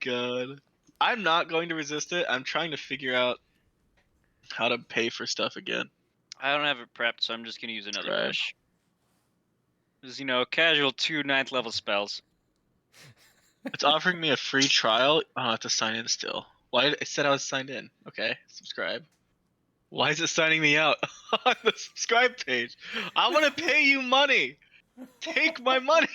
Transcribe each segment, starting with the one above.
god. I'm not going to resist it. I'm trying to figure out how to pay for stuff again. I don't have it prepped, so I'm just gonna use another Right. wish. Because, casual 2 9th level spells. It's offering me a free trial. Oh, I have to sign in still. Why? It said I was signed in. Okay, subscribe. Why is it signing me out on the subscribe page? I want to pay you money. Take my money.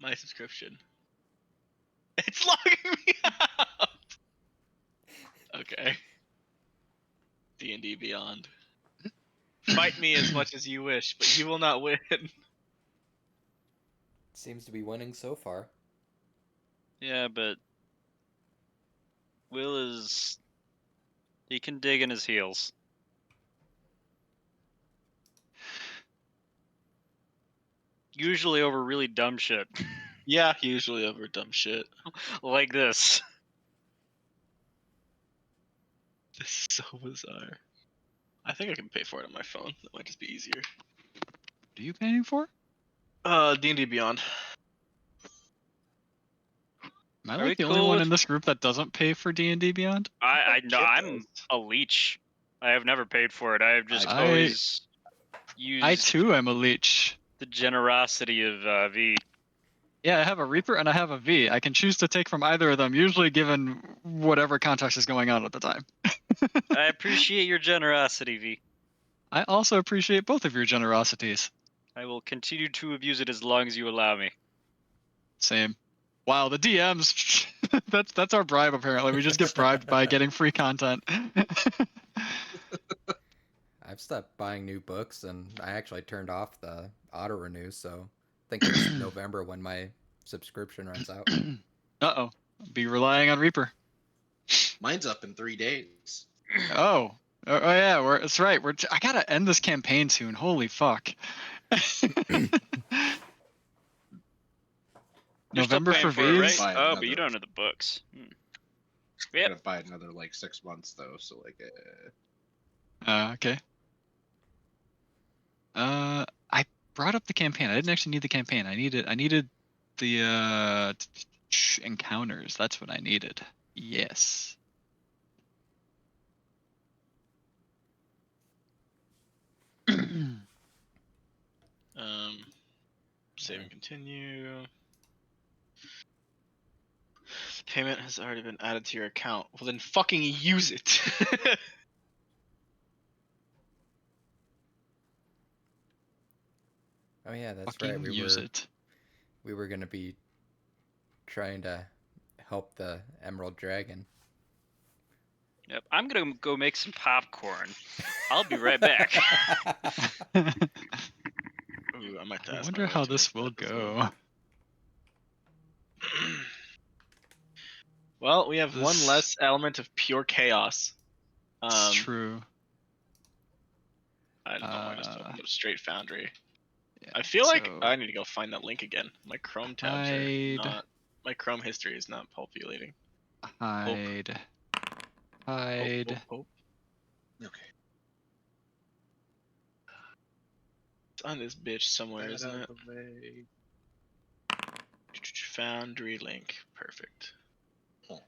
My subscription. It's logging me out. Okay. D&D Beyond. Fight me as much as you wish, but you will not win. Seems to be winning so far. Yeah, but Will he can dig in his heels. Usually over really dumb shit. Yeah, usually over dumb shit. Like this. This is so bizarre. I think I can pay for it on my phone. That might just be easier. What are you paying for? D&D Beyond. Am I Are we like the only cool one with- in this group that doesn't pay for D&D Beyond? I'm does. a leech. I have never paid for it. I have just I- always used I too am a leech. the generosity of V. Yeah, I have a Reaper and I have a V. I can choose to take from either of them, usually given whatever context is going on at the time. I appreciate your generosity, V. I also appreciate both of your generosities. I will continue to abuse it as long as you allow me. Same. Wow, the DMs. that's our bribe apparently. We just get bribed by getting free content. I've stopped buying new books, and I actually turned off the auto renew, so I think it's November when my subscription runs out. Uh-oh. Be relying on Reaper. Mine's up in 3 days. Oh. Oh yeah, that's right. I gotta end this campaign soon. Holy fuck. You're still November paying for it, V's? Buy Oh, but you another. don't know the books. I'm Yep. gonna buy another like 6 months though, so like. Okay. I brought up the campaign. I didn't actually need the campaign. I needed the encounters. That's what I needed. Yes. Save and continue. Payment has already been added to your account. Well, then fucking use it. Oh yeah, that's Fucking right. use it. We were gonna be trying to help the Emerald Dragon. Yep. I'm gonna go make some popcorn. I'll be right back. Ooh, I might I ask wonder my wife how to this make will that as go. well. Well, we have one This- less element of pure chaos. It's true. I don't know. I just opened up straight Foundry. Yeah, I feel like so I need to go find that link again. My Chrome tabs are hide. not. My Chrome history is not populating. Hide. Hide. Oh. Okay. It's on this bitch somewhere, Get isn't out it? of the way. Foundry link. Perfect. Oh.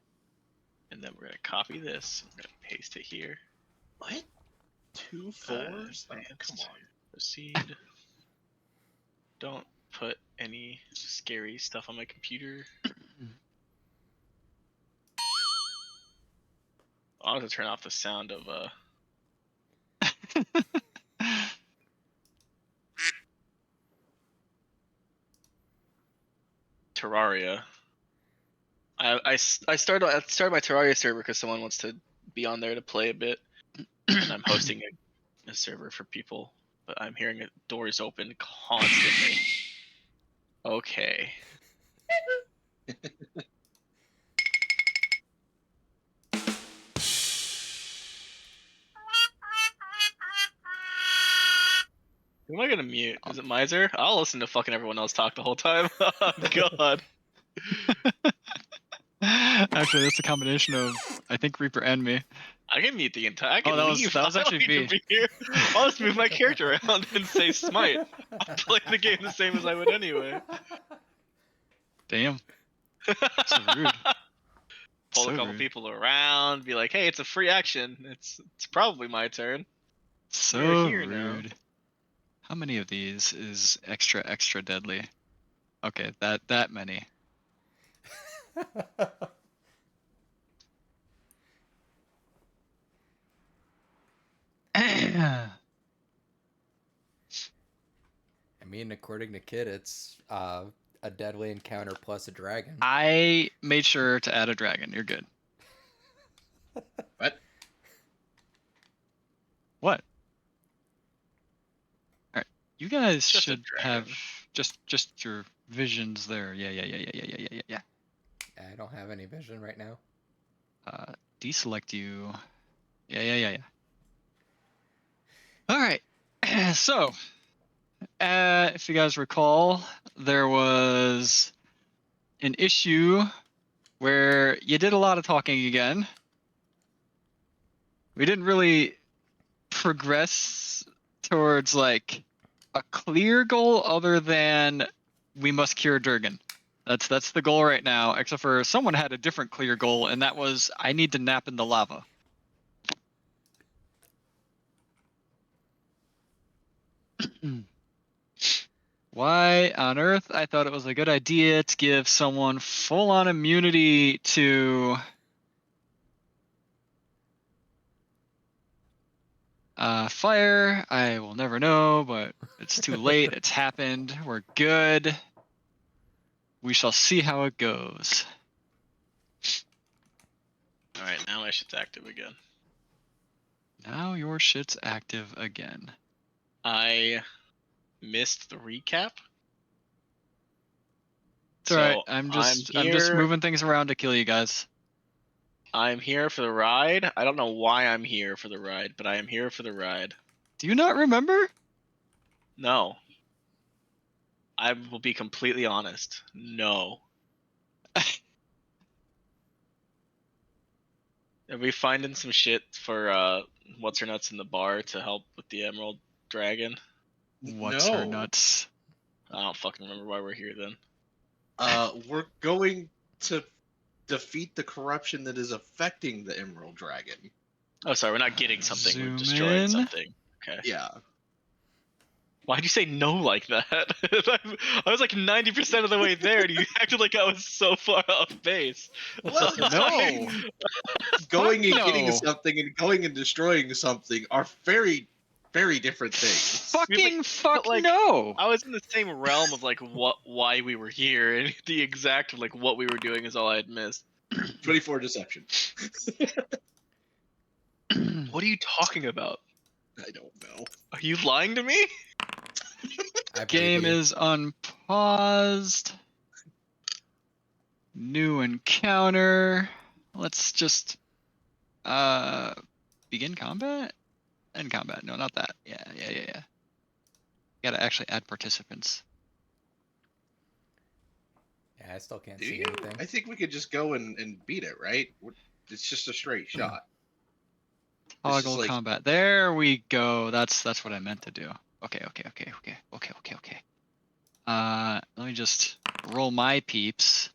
And then we're gonna copy this. I'm gonna paste it here. What? 2 4s? Oh, come on. Proceed. Don't put any scary stuff on my computer. I'll have to turn off the sound of Terraria. I started my Terraria server because someone wants to be on there to play a bit, and I'm hosting a server for people. But I'm hearing doors open constantly. Okay. Who am I gonna mute? Is it Miser? I'll listen to fucking everyone else talk the whole time. Oh, God. Actually, that's a combination of, I think, Reaper and me. I can mute the entire. I can that was- leave. that was I don't actually need to be here. I'll just move my character around and say smite. I'll play the game the same as I would anyway. Damn. So rude. Pull So a couple rude. people around, be like, "Hey, it's a free action. It's probably my turn." So We're here now. rude. How many of these is extra deadly? Okay, that many. I mean, according to Kid, it's a deadly encounter plus a dragon. I made sure to add a dragon. You're good. What? What? All right, you guys Just a should dragon. have just your visions there. Yeah. I don't have any vision right now. Deselect you. Yeah. All right. So, if you guys recall, there was an issue where you did a lot of talking again. We didn't really progress towards like a clear goal other than we must cure Durgan. That's the goal right now, except for someone had a different clear goal, and that was I need to nap in the lava. Why on earth I thought it was a good idea to give someone full-on immunity to fire, I will never know, but it's too late. It's happened. We're good. We shall see how it goes. All right, now my shit's active again. Now your shit's active again. I missed the recap. It's alright. I'm just moving things around to kill you guys. I'm here for the ride. I don't know why I'm here for the ride, but I am here for the ride. Do you not remember? No. I will be completely honest. No. Are we finding some shit for what's her nuts in the bar to help with the Emerald Dragon? What's her nuts? I don't fucking remember why we're here then. We're going to defeat the corruption that is affecting the Emerald Dragon. Oh, sorry, we're not getting something. Zoom We're destroying in. something. Okay. Yeah. Why'd you say no like that? I was like 90% of the way there, and you acted like I was so far off base. Well, No. Going and Fuck getting no. something and going and destroying something are very, very different things. Fucking fuck like, no. I was in the same realm of like why we were here, and the exact like what we were doing is all I had missed. 24 deception. What are you talking about? I don't know. Are you lying to me? I believe Game you. is unpaused. New encounter. Let's just begin combat? End combat. No, not that. Yeah. Gotta actually add participants. Yeah, I still can't Do see you? anything. I think we could just go and beat it, right? It's just a straight shot. Toggle like- combat. There we go. That's what I meant to do. Okay. Let me just roll my peeps.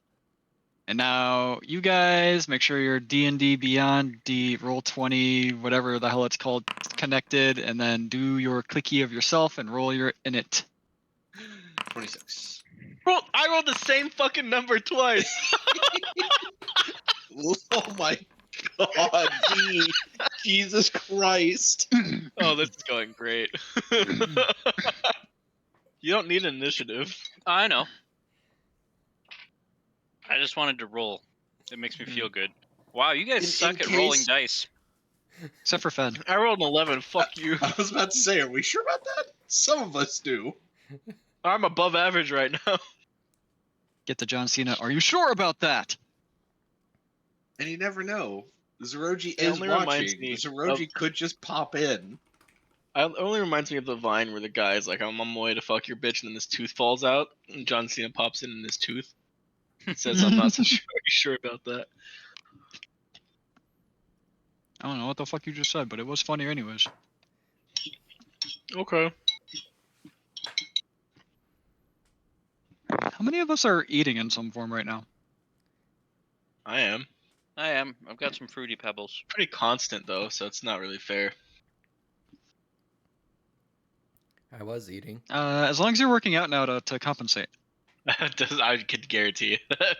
And now you guys make sure your D&D Beyond roll 20, whatever the hell it's called, connected, and then do your clicky of yourself and roll your init. 26. Bro, I rolled the same fucking number twice. Oh my god, Jesus Christ. Oh, this is going great. You don't need an initiative. I know. I just wanted to roll. It makes me feel good. Wow, you guys In suck at case- rolling dice. Except for Fed. I rolled an 11. Fuck you. I was about to say, are we sure about that? Some of us do. I'm above average right now. Get the John Cena. Are you sure about that? And you never know. Zeroji It is only reminds watching. me Zeroji could just pop in. It only reminds me of the Vine where the guy's like, I'm on my way to fuck your bitch, and then his tooth falls out, and John Cena pops in his tooth. It says, I'm not so sure about that. I don't know what the fuck you just said, but it was funny anyways. Okay. How many of us are eating in some form right now? I am. I am. I've got some fruity pebbles. Pretty constant though, so it's not really fair. I was eating. As long as you're working out now to compensate. I could guarantee it.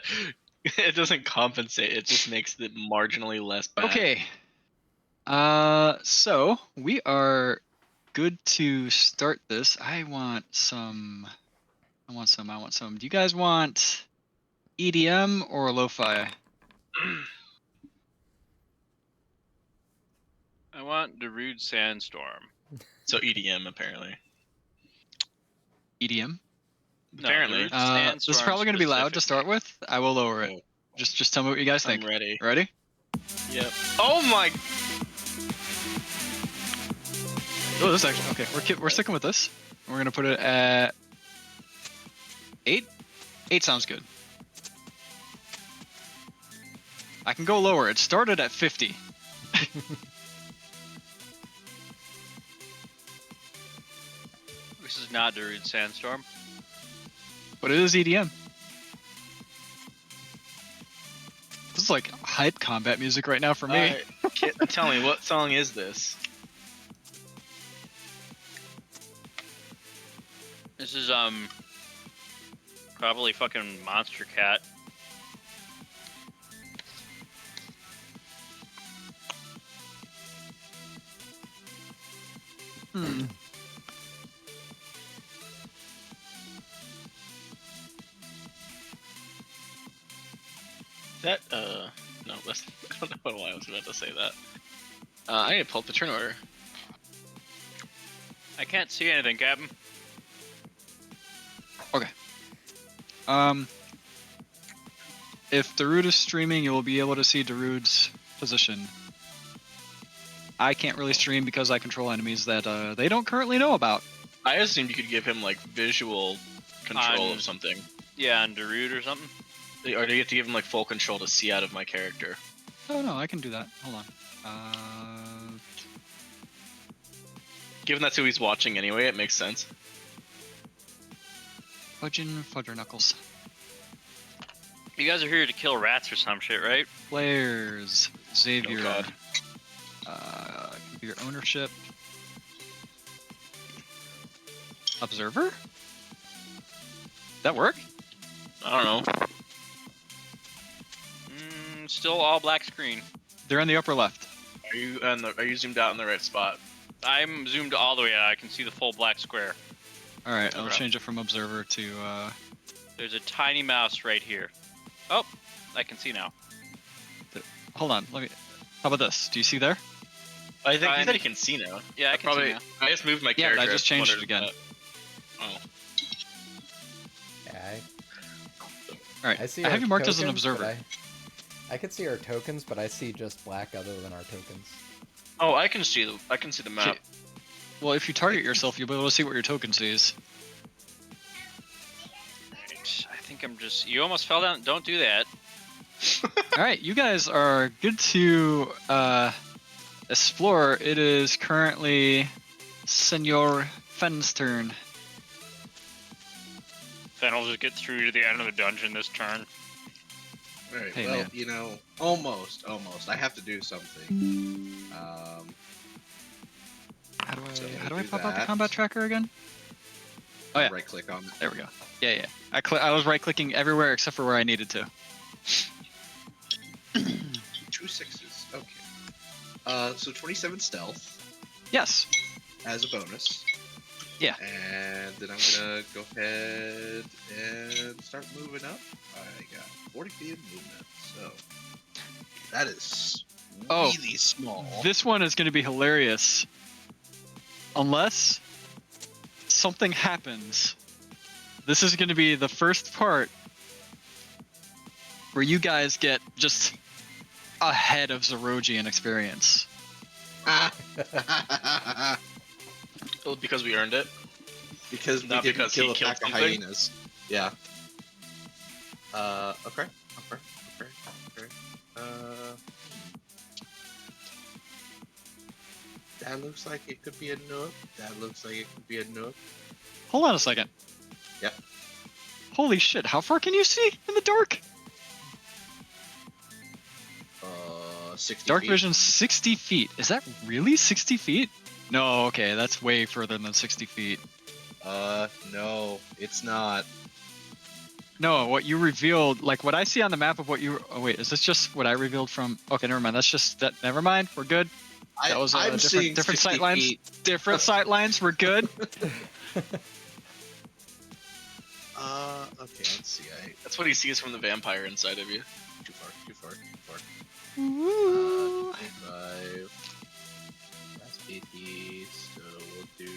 It doesn't compensate. It just makes it marginally less bad. Okay. So we are good to start this. I want some. Do you guys want EDM or lo-fi? I want Darude Sandstorm. So EDM apparently. EDM. No, Apparently. Darude This is Sandstorm probably going to be loud to start specifically. with. I will lower it. Oh, Just tell me what you guys think. I'm ready. Ready? Yep. Oh my! Oh, this actually okay. We're sticking with this. We're gonna put it at 8. 8 sounds good. I can go lower. It started at 50. This is not Darude Sandstorm. But it is EDM. This is like hype combat music right now for me. Tell me, what song is this? This is probably fucking Monster Cat. Hmm. That no, that's I don't know why I was about to say that. I need to pull up the turn order. I can't see anything, Captain. If Darude is streaming, you will be able to see Darude's position. I can't really stream because I control enemies that they don't currently know about. I assumed you could give him like visual control On- of something, Yeah, on Darude or something. or do you have to give him like full control to see out of my character? Oh no, I can do that. Hold on. Given that's who he's watching anyway, it makes sense. Fudger Knuckles. You guys are here to kill rats or some shit, right? Players. Xavier. Oh god. Computer ownership. Observer? That work? I don't know. Still all black screen. They're in the upper left. Are you zoomed out in the right spot? I'm zoomed all the way out. I can see the full black square. Alright, I'll Okay. change it from observer to There's a tiny mouse right here. Oh, I can see now. hold on, let me how about this? Do you see there? I think he I'm- said he can see now. Yeah, I can see now. I just moved my Yeah, but character. I just changed it wondered again. if that- Oh. Yeah, Alright. I see. I have our you marked as an tokens, but observer. I can see our tokens, but I see just black other than our tokens. Oh, I can see the map. Okay. Well, if you target yourself, you'll be able to see what your token sees. Right. I think I'm just. You almost fell down. Don't do that. Alright, you guys are good to explore. It is currently Senor Fenn's turn. Then I'll just get through to the end of the dungeon this turn. All right. Hey, well, man. you know, almost. I have to do something. How do So I do pop out the that. combat tracker again? Oh yeah, Right click on it. there we go. Yeah. I was right clicking everywhere except for where I needed to. 2 6s. Okay. So 27 stealth Yes. as a bonus. Yeah. And then I'm gonna go ahead and start moving up. I got 40 feet of movement, so that is Oh, really small. This one is going to be hilarious. Unless something happens. This is going to be the first part where you guys get just ahead of Zeroji in experience. Oh, because we earned it. Because we Not didn't because kill he a killed pack of something? hyenas. Yeah. Okay. That looks like it could be a nook. That looks like it could be a nook. Hold on a second. Yep. Holy shit, how far can you see in the dark? 60 Dark feet. vision 60 feet. Is that really 60 feet? No, okay, that's way further than 60 feet. No, it's not. No, what you revealed, like what I see on the map of what you. Oh wait, is this just what I revealed from? Okay, never mind. That's just that. Never mind. We're good. That was I'm seeing different 60 sight lines. feet. Different sight lines. We're good. Okay, let's see. That's what he sees from the vampire inside of you. Too far. Ooh. 25. That's 80, so we'll do.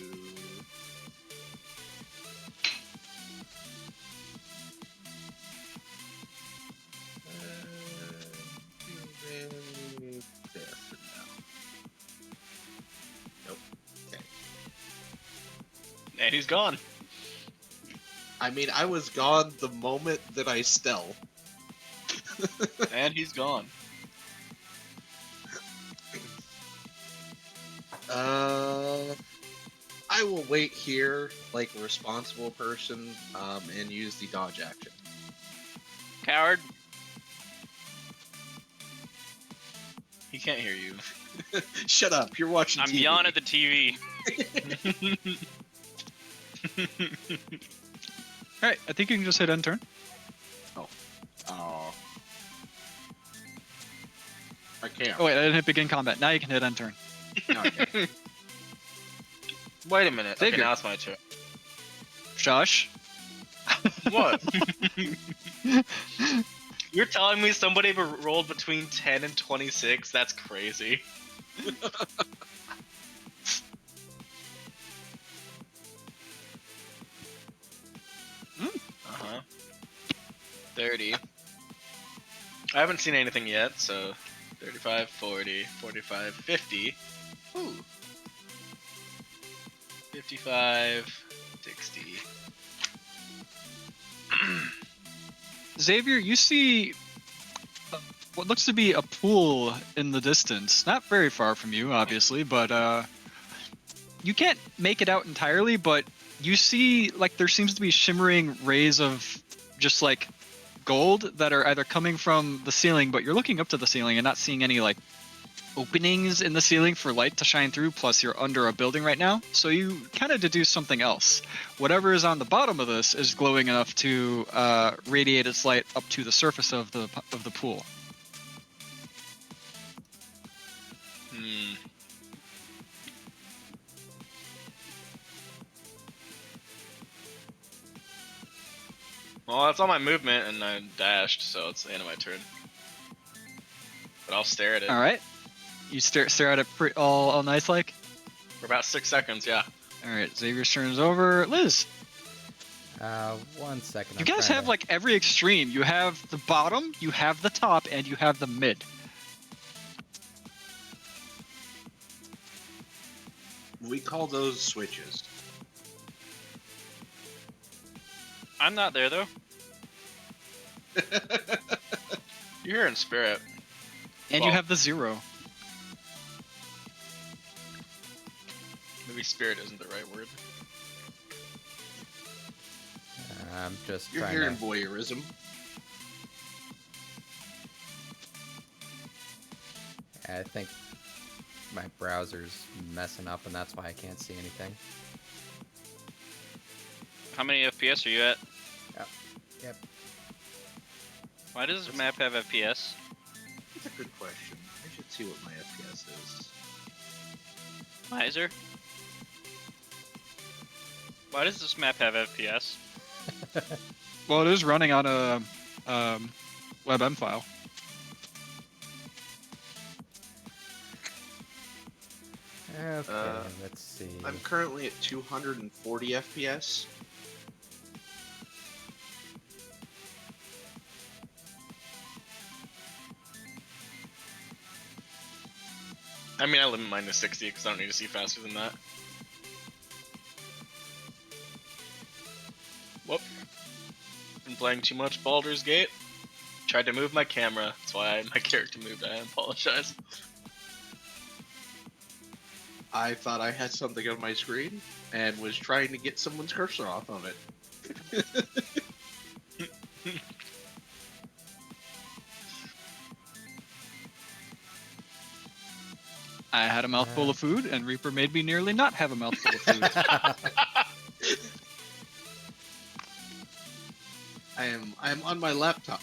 There for now. Nope. Okay. And he's gone. I mean, I was gone the moment that I stealth. And he's gone. I will wait here like a responsible person, and use the dodge action. Coward. He can't hear you. Shut up! You're watching I'm TV. yawning at the TV. All right, I think you can just hit end turn. Oh. I can't. Oh wait, I didn't hit begin combat. Now you can hit end turn. No, I can't. Wait a minute. Okay, Xavier. now it's my turn. Shush. What? You're telling me somebody rolled between 10 and 26? That's crazy. Uh-huh. 30. I haven't seen anything yet, so 35, 40, 45, 50. Ooh. 55, 60. Xavier, you see what looks to be a pool in the distance. Not very far from you, obviously, but you can't make it out entirely, but you see like there seems to be shimmering rays of just like gold that are either coming from the ceiling, but you're looking up to the ceiling and not seeing any like openings in the ceiling for light to shine through, plus you're under a building right now, so you kind of deduce something else. Whatever is on the bottom of this is glowing enough to radiate its light up to the surface of the pool. Hmm. Well, that's all my movement, and I dashed, so it's the end of my turn. But I'll stare at it. All right, you stare at it all nice like. For about 6 seconds, yeah. All right, Xavier's turn is over. Liz, 1 second. you guys have like every extreme. You have the bottom, you have the top, and you have the mid. We call those switches. I'm not there though. You're here in spirit. And you have the 0. Maybe spirit isn't the right word. I'm just You're trying hearing to. voyeurism. I think my browser's messing up, and that's why I can't see anything. How many FPS are you at? Yep. Why does this map have FPS? That's a good question. I should see what my FPS is. Miser? Why does this map have FPS? Well, it is running on a WebM file. Okay, let's see. I'm currently at 240 FPS. I mean, I limit mine to 60 because I don't need to see faster than that. Whoop. Been playing too much Baldur's Gate. Tried to move my camera. That's why my character moved. I apologize. I thought I had something on my screen and was trying to get someone's cursor off of it. I had a mouthful of food, and Reaper made me nearly not have a mouthful of food. I'm on my laptop,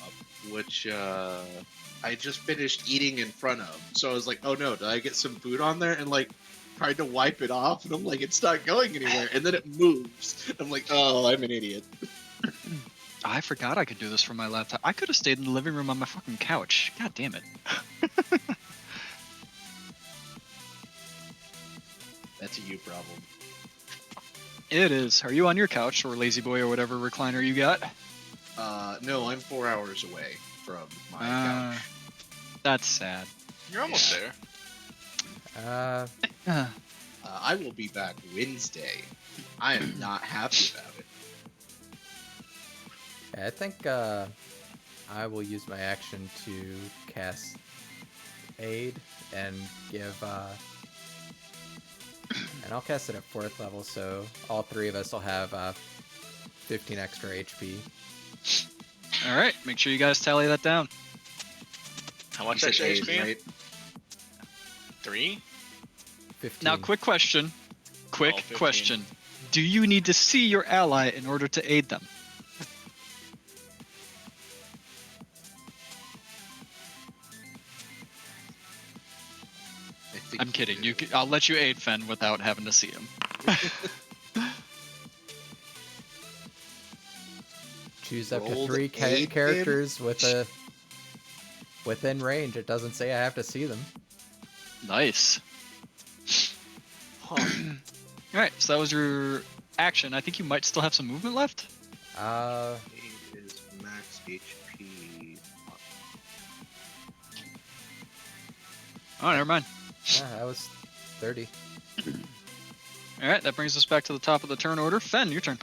which I just finished eating in front of. So I was like, oh no, did I get some food on there? And like tried to wipe it off, and I'm like, it's not going anywhere. And then it moves. I'm like, oh, I'm an idiot. I forgot I could do this from my laptop. I could have stayed in the living room on my fucking couch. God damn it. That's a you problem. It is. Are you on your couch or lazy boy or whatever recliner you got? No, I'm 4 hours away from my couch. That's sad. You're almost there. I will be back Wednesday. I am not happy about it. I think I will use my action to cast aid and give and I'll cast it at 4th level, so all 3 of us will have 15 extra HP. Alright, make sure you guys tally that down. How much You said extra aid, HP? right? 3? 15. Now, quick question. Quick 15. question. Do you need to see your ally in order to aid them? I think I'm you kidding. do. I'll let you aid Fen without having to see him. Choose up to Rolled 3 aid characters within range. It doesn't say I have to see them. Nice. Alright, so that was your action. I think you might still have some movement left. Aid is max HP. Oh, never mind. That was 30. Alright, that brings us back to the top of the turn order. Fen, your turn.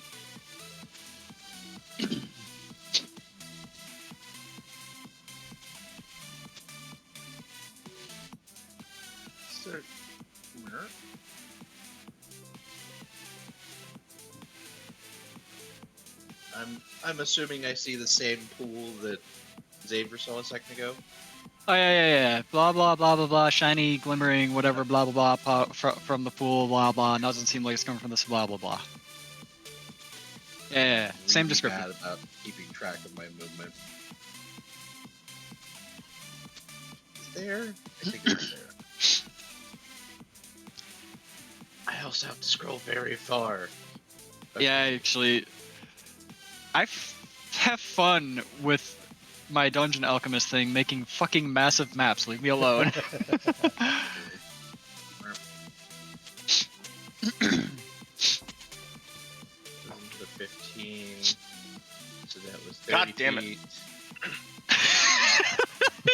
Sir, where? I'm assuming I see the same pool that Xavier saw a second ago. Oh, yeah. Blah, blah, blah, blah, blah. Shiny, glimmering, whatever, blah, blah, blah. From the pool, blah, blah. Doesn't seem like it's coming from this, blah, blah, blah. Yeah. Same Really description. bad about keeping track of my movement. Is there? I think it's there. I also have to scroll very far. Yeah, actually, have fun with my Dungeon Alchemist thing, making fucking massive maps. Leave me alone. The 15. So that was 30 God damn it. feet.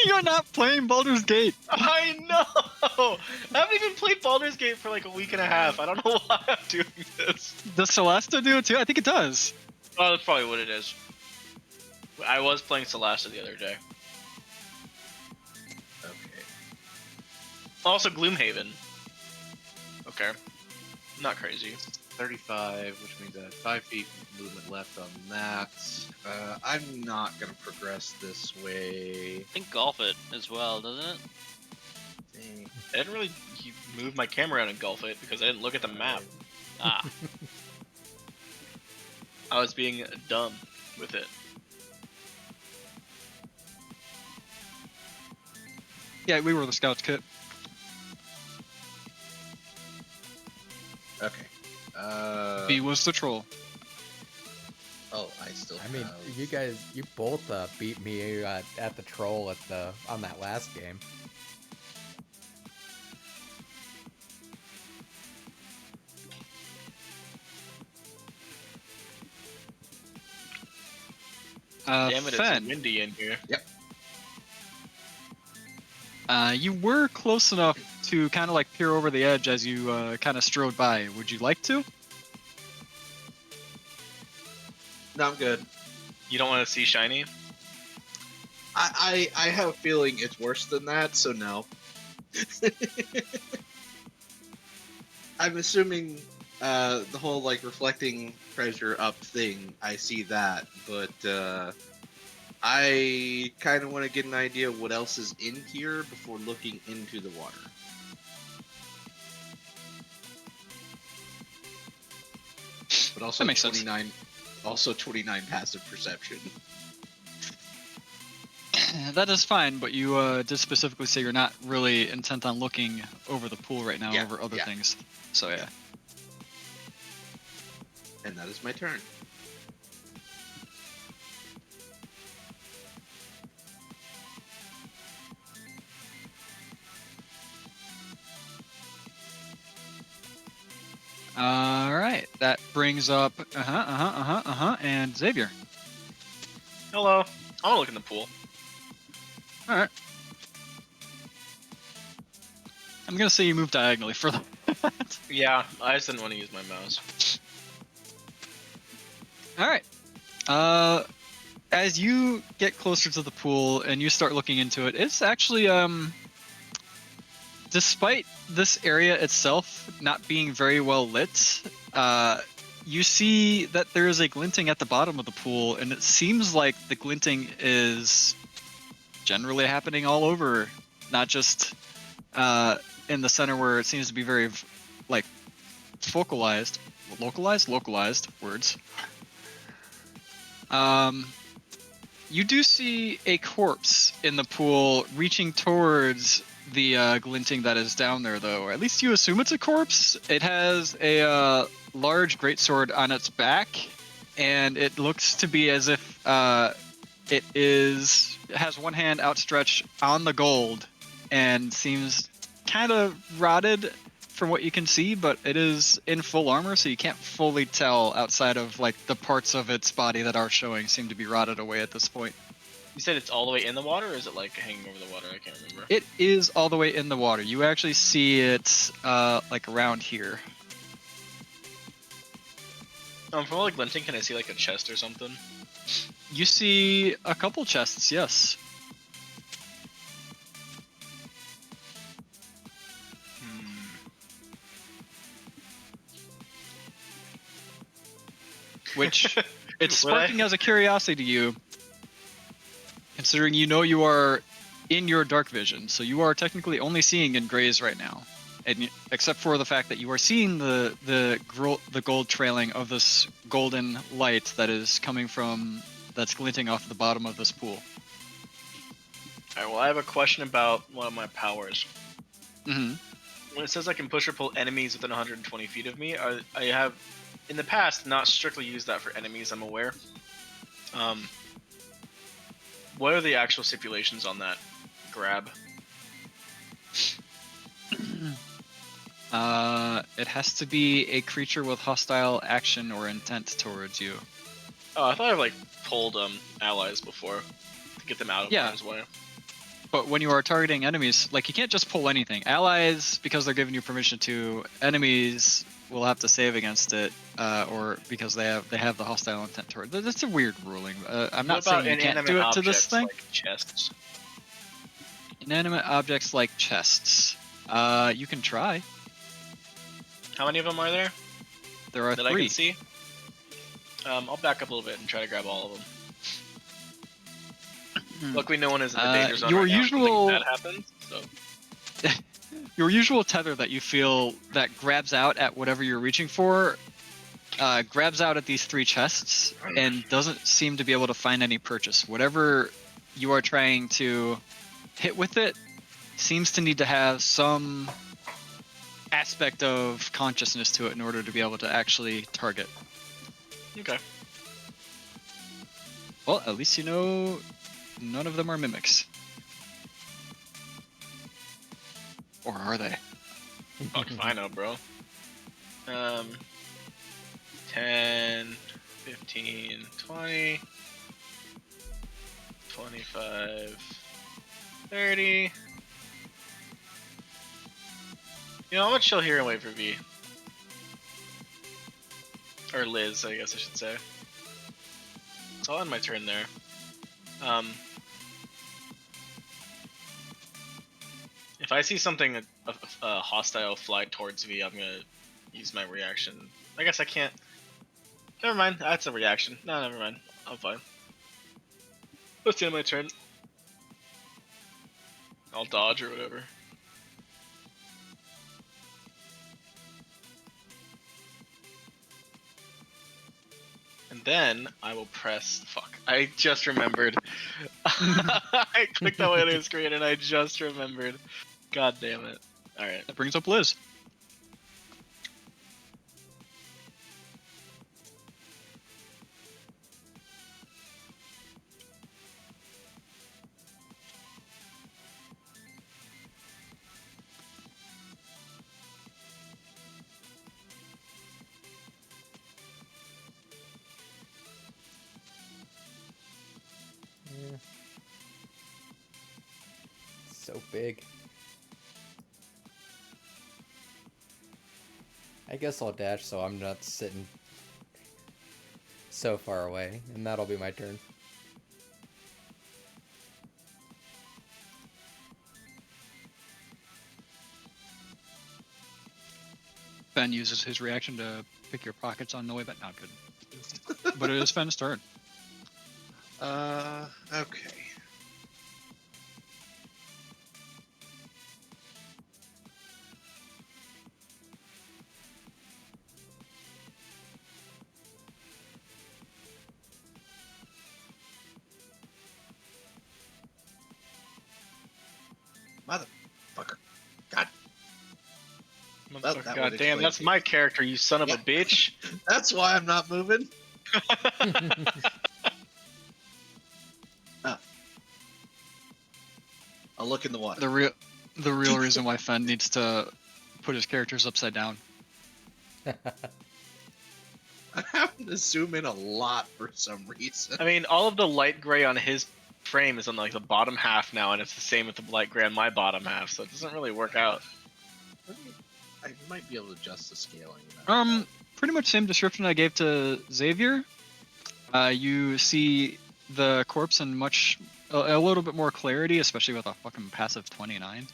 You're not playing Baldur's Gate. I know! I haven't even played Baldur's Gate for like a week and a half. I don't know why I'm doing this. Does Celesta do it too? I think it does. Oh, that's probably what it is. I was playing Celasta the other day. Okay. Also, Gloomhaven. Okay. Not crazy. 35, which means I have 5 feet movement left on that. I'm not gonna progress this way. I think golf it as well, doesn't it? Dang. I didn't really move my camera around and golf it because I didn't look at the map. Ah. I was being dumb with it. Yeah, we were the scouts, Kit. Okay. B was the troll. Oh, I still. I mean, have... you both beat me at the troll on that last game. Damn it, Fen, it's windy in here. Yep. You were close enough to kind of like peer over the edge as you kind of strode by. Would you like to? No, I'm good. You don't want to see shiny? I have a feeling it's worse than that, so no. I'm assuming the whole like reflecting treasure up thing. I see that, but I kind of want to get an idea of what else is in here before looking into the water. But also That makes sense. 29, also 29 passive perception. That is fine, but you did specifically say you're not really intent on looking over the pool right now, Yeah, over other yeah. things. So yeah. And that is my turn. All right, that brings up and Xavier. Hello. I want to look in the pool. All right. I'm gonna say you move diagonally for that. Yeah, I just didn't want to use my mouse. All right. As you get closer to the pool and you start looking into it, it's actually despite this area itself not being very well lit, you see that there is a glinting at the bottom of the pool, and it seems like the glinting is generally happening all over, not just in the center where it seems to be very like localized words. You do see a corpse in the pool reaching towards the glinting that is down there, though. Or at least you assume it's a corpse. It has a large greatsword on its back, and it looks to be as if it has one hand outstretched on the gold and seems kind of rotted from what you can see, but it is in full armor, so you can't fully tell outside of like the parts of its body that are showing seem to be rotted away at this point. You said it's all the way in the water, or is it like hanging over the water? I can't remember. It is all the way in the water. You actually see it like around here. From all the glinting, can I see like a chest or something? You see a couple chests, yes. Which it's sparking as a curiosity to you, considering you know you are in your dark vision, so you are technically only seeing in grays right now, and except for the fact that you are seeing the gold trailing of this golden light that is coming from, that's glinting off the bottom of this pool. All right. Well, I have a question about one of my powers. Mm-hmm. When it says I can push or pull enemies within 120 feet of me, I have in the past not strictly used that for enemies, I'm aware. What are the actual stipulations on that grab? It has to be a creature with hostile action or intent towards you. Oh, I thought I've like pulled allies before to get them out of harm's way. But when you are targeting enemies, like, you can't just pull anything. Allies, because they're giving you permission to. Enemies will have to save against it, or because they have the hostile intent toward. That's a weird ruling. I'm not saying you can't do it to this thing. Like chests? Inanimate objects like chests. You can try. How many of them are there? There are that 3. I can see. I'll back up a little bit and try to grab all of them. Luckily, no one is in the danger zone. Your right usual now. That happens. So. Your usual tether that you feel that grabs out at whatever you're reaching for, grabs out at these 3 chests and doesn't seem to be able to find any purchase. Whatever you are trying to hit with it seems to need to have some aspect of consciousness to it in order to be able to actually target. Okay. Well, at least you know none of them are mimics. Or are they? Fuck if I know, bro. 10, 15, 20, 25, 30. You know, I'm gonna chill here and wait for V. Or Liz, I guess I should say. So I'll end my turn there. If I see something hostile fly towards V, I'm gonna use my reaction. I guess I can't. Never mind. That's a reaction. No, never mind. I'm fine. That's the end of my turn. I'll dodge or whatever. And then I will press. Fuck. I just remembered. I clicked that way on the screen and I just remembered. God damn it. Alright. That brings up Liz. Yeah. So big. I guess I'll dash so I'm not sitting so far away, and that'll be my turn. Ben uses his reaction to pick your pockets on the way, but not good. But it is Fenn's turn. Okay. Motherfucker. God. Well, that God would damn, explain that's it. my character, you son of Yeah. a bitch. That's why I'm not moving. I'll look in the water. The real reason why Fenn needs to put his characters upside down. I'm having to zoom in a lot for some reason. I mean, all of the light gray on his frame is on like the bottom half now, and it's the same with the light gray on my bottom half, so it doesn't really work out. I might be able to adjust the scaling. Pretty much same description I gave to Xavier. You see the corpse in a little bit more clarity, especially with a fucking passive 29.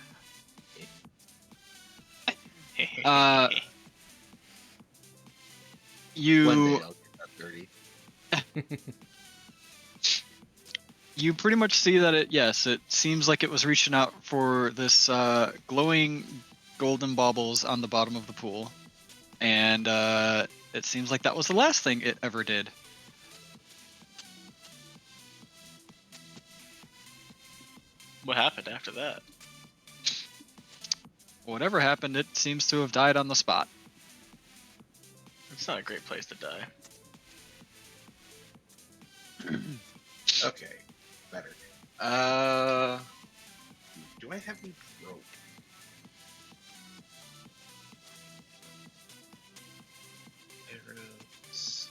One day You I'll get that 30. you pretty much see that it seems like it was reaching out for this glowing golden baubles on the bottom of the pool, and it seems like that was the last thing it ever did. What happened after that? Whatever happened, it seems to have died on the spot. It's not a great place to die. Okay, better. Do I have any rope? Arrows.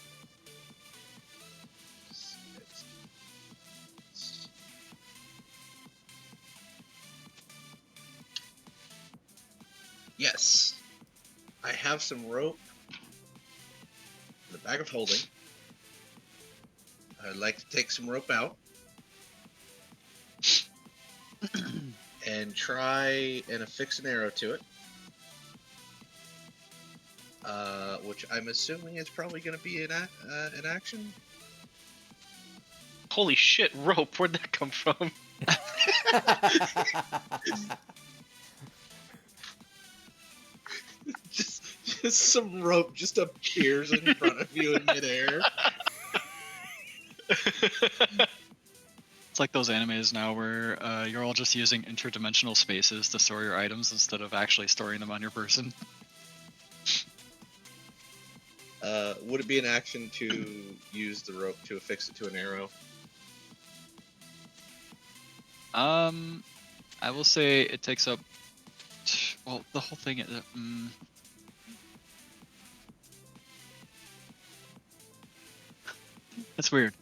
Yes, I have some rope in the bag of holding. I'd like to take some rope out and try and affix an arrow to it, which I'm assuming is probably going to be an action. Holy shit, rope, where'd that come from? just some rope just appears in front of you in midair. It's like those animes now where you're all just using interdimensional spaces to store your items instead of actually storing them on your person. Would it be an action to use the rope to affix it to an arrow? I will say it takes up. Well, the whole thing is. That's weird.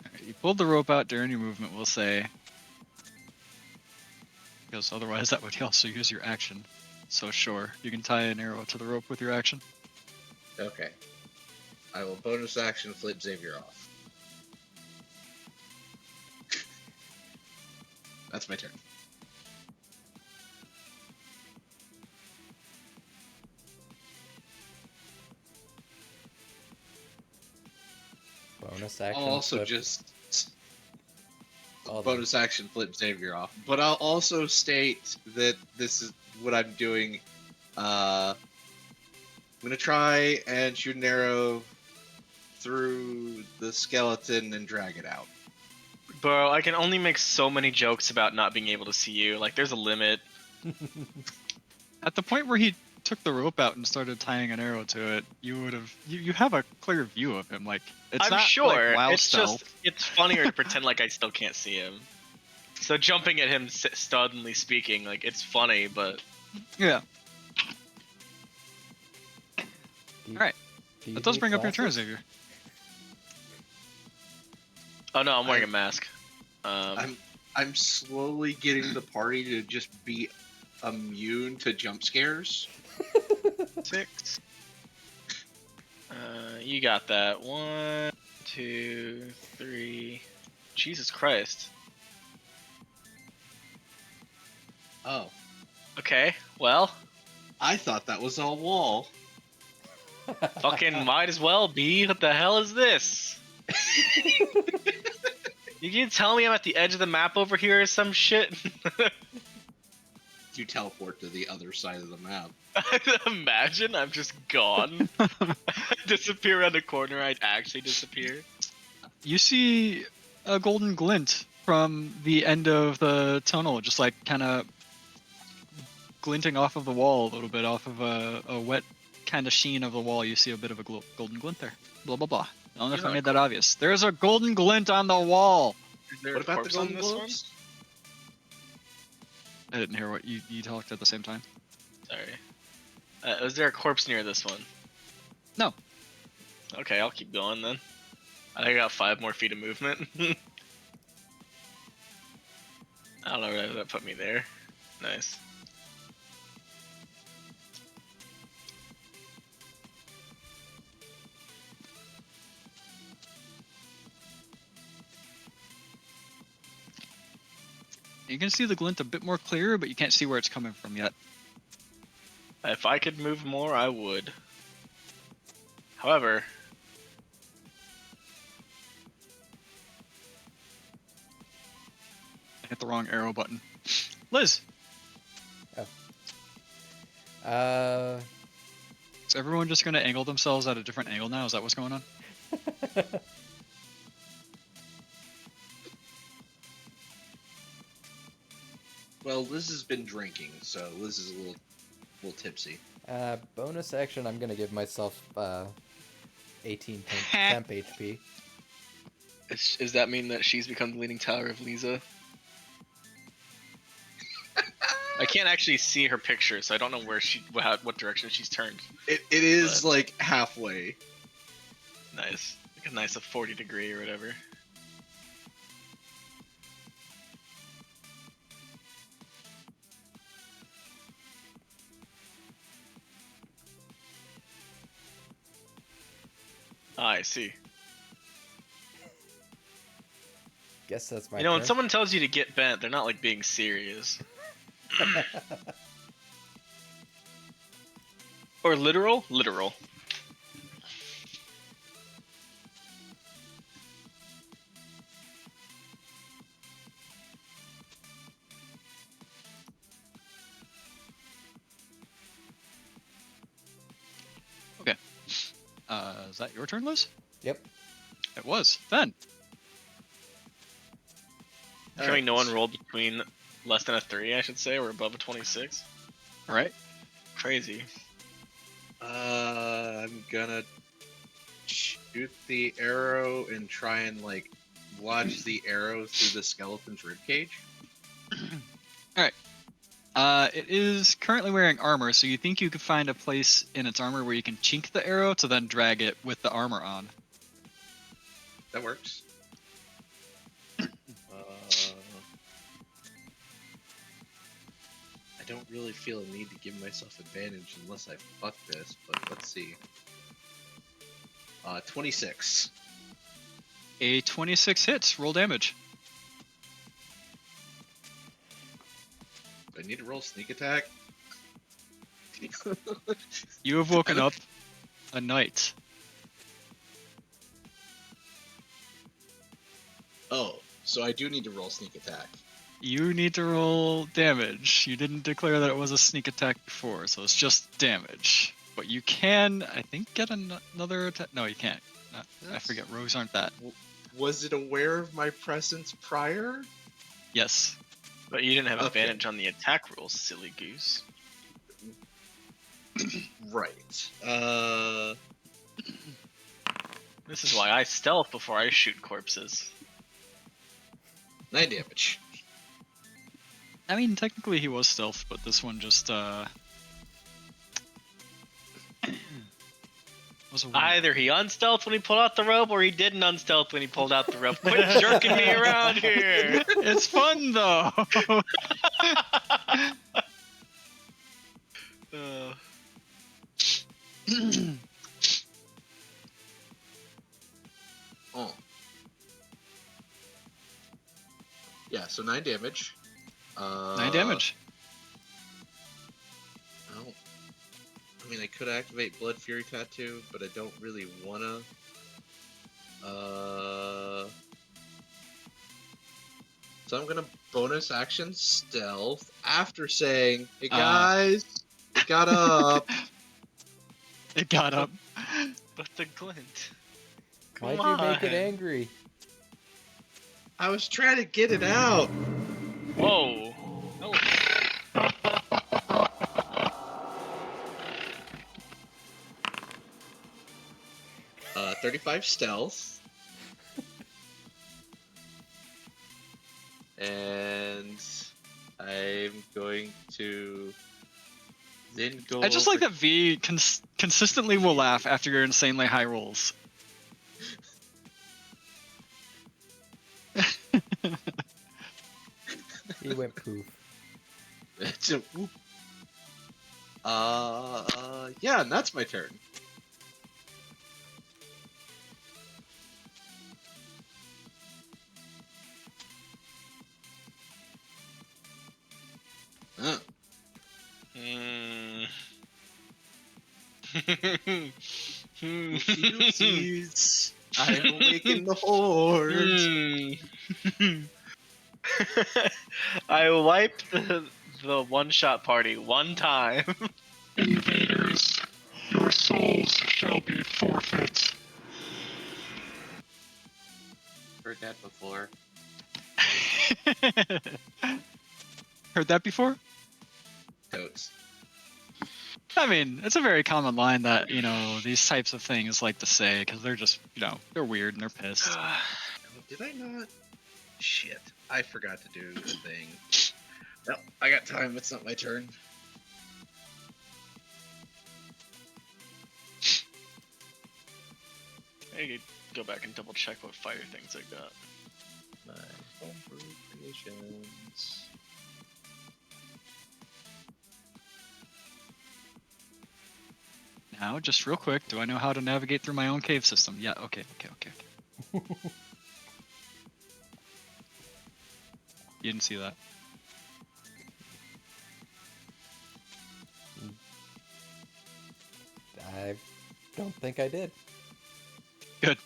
Alright, you pulled the rope out during your movement, we'll say. Because otherwise that would also use your action. So sure, you can tie an arrow to the rope with your action. Okay. I will bonus action flip Xavier off. That's my turn. Bonus action. I'll also flip just all the- bonus action flip Xavier off. But I'll also state that this is what I'm doing. I'm gonna try and shoot an arrow through the skeleton and drag it out. Bro, I can only make so many jokes about not being able to see you. Like, there's a limit. At the point where he took the rope out and started tying an arrow to it, you would have you have a clear view of him. Like it's I'm not sure. like wild It's stealth. just, it's funnier to pretend like I still can't see him. So jumping at him, suddenly speaking, like, it's funny, but Yeah, Do you- Alright. do you that does hate bring up your turn, glasses? Xavier. oh no, I'm wearing a mask. I'm slowly getting the party to just be immune to jump scares. 6. You got that. 1, 2, 3. Jesus Christ. Oh, Okay, well, I thought that was all wall. fucking might as well be. What the hell is this? You can tell me I'm at the edge of the map over here or some shit? You teleport to the other side of the map. Imagine I'm just gone. Disappear around the corner, I'd actually disappear. You see a golden glint from the end of the tunnel, just like kind of glinting off of the wall a little bit, off of a wet kind of sheen of the wall. You see a bit of a golden glint there. Blah blah blah. I don't know if I made that obvious. There's a golden glint on the wall. Is there What a about the corpse on golden this one? globes? I didn't hear what you talked at the same time. Sorry. Is there a corpse near this one? No. Okay, I'll keep going then. I think I got 5 more feet of movement. I don't know where that put me there. Nice. You can see the glint a bit more clear, but you can't see where it's coming from yet. If I could move more, I would. However, I hit the wrong arrow button. Liz, is everyone just going to angle themselves at a different angle now? Is that what's going on? Well, Liz has been drinking, so Liz is a little tipsy. Bonus action. I'm gonna give myself 18 temp HP. does that mean that she's become the leaning tower of Lisa? I can't actually see her picture, so I don't know where what direction she's turned. It is But- like halfway. Nice. Like a nice 40-degree or whatever. Ah, I see. Guess that's my You know, when turn. someone tells you to get bent, they're not like being serious. Or literal? Literal. Is that your turn, Liz? Yep. It was. Then. Showing no one rolled between less than a 3, I should say, or above a 26. All right. Crazy. I'm gonna shoot the arrow and try and like lodge the arrow through the skeleton's ribcage. It is currently wearing armor, so you think you could find a place in its armor where you can chink the arrow to then drag it with the armor on. That works. I don't really feel a need to give myself advantage unless I fuck this, but let's see. 26. A 26 hits. Roll damage. Do I need to roll sneak attack? You have woken up a knight. Oh, so I do need to roll sneak attack. You need to roll damage. You didn't declare that it was a sneak attack before, so it's just damage. But you can, I think, get another attack. No, you can't. I forget. Rogues aren't that. Was it aware of my presence prior? Yes. But you didn't have Okay. advantage on the attack rolls, silly goose. Right. This is why I stealth before I shoot corpses. 9 damage. I mean, technically he was stealth, but this one just, was a weird. Either he unstealthed when he pulled out the rope, or he didn't unstealth when he pulled out the rope. Quit jerking me around here! It's fun, though! Oh. Yeah, so 9 damage. 9 damage. Oh. I mean, I could activate Blood Fury Tattoo, but I don't really wanna. So I'm gonna bonus action stealth after saying, "Hey guys, it got up." It got up. But the glint. Why'd Come you make it on. angry? I was trying to get it out. Whoa. Oh, 35 stealth. And I'm going to then go. I just like over- that V consistently will laugh after your insanely high rolls. He went poof. It's a whoop. Yeah, and that's my turn. Mm. Oopsies. I awakened the horde. I wiped the one-shot party one time. Invaders, your souls shall be forfeit. Heard that before. Heard that before? Totes. I mean, it's a very common line that, you know, these types of things like to say because they're just, you know, they're weird and they're pissed. Did I not? Shit. I forgot to do the thing. No, I got time. It's not my turn. I could go back and double check what fire things I got. My homebrew creations. Now, just real quick, do I know how to navigate through my own cave system? Yeah, okay. You didn't see that. I don't think I did. Good.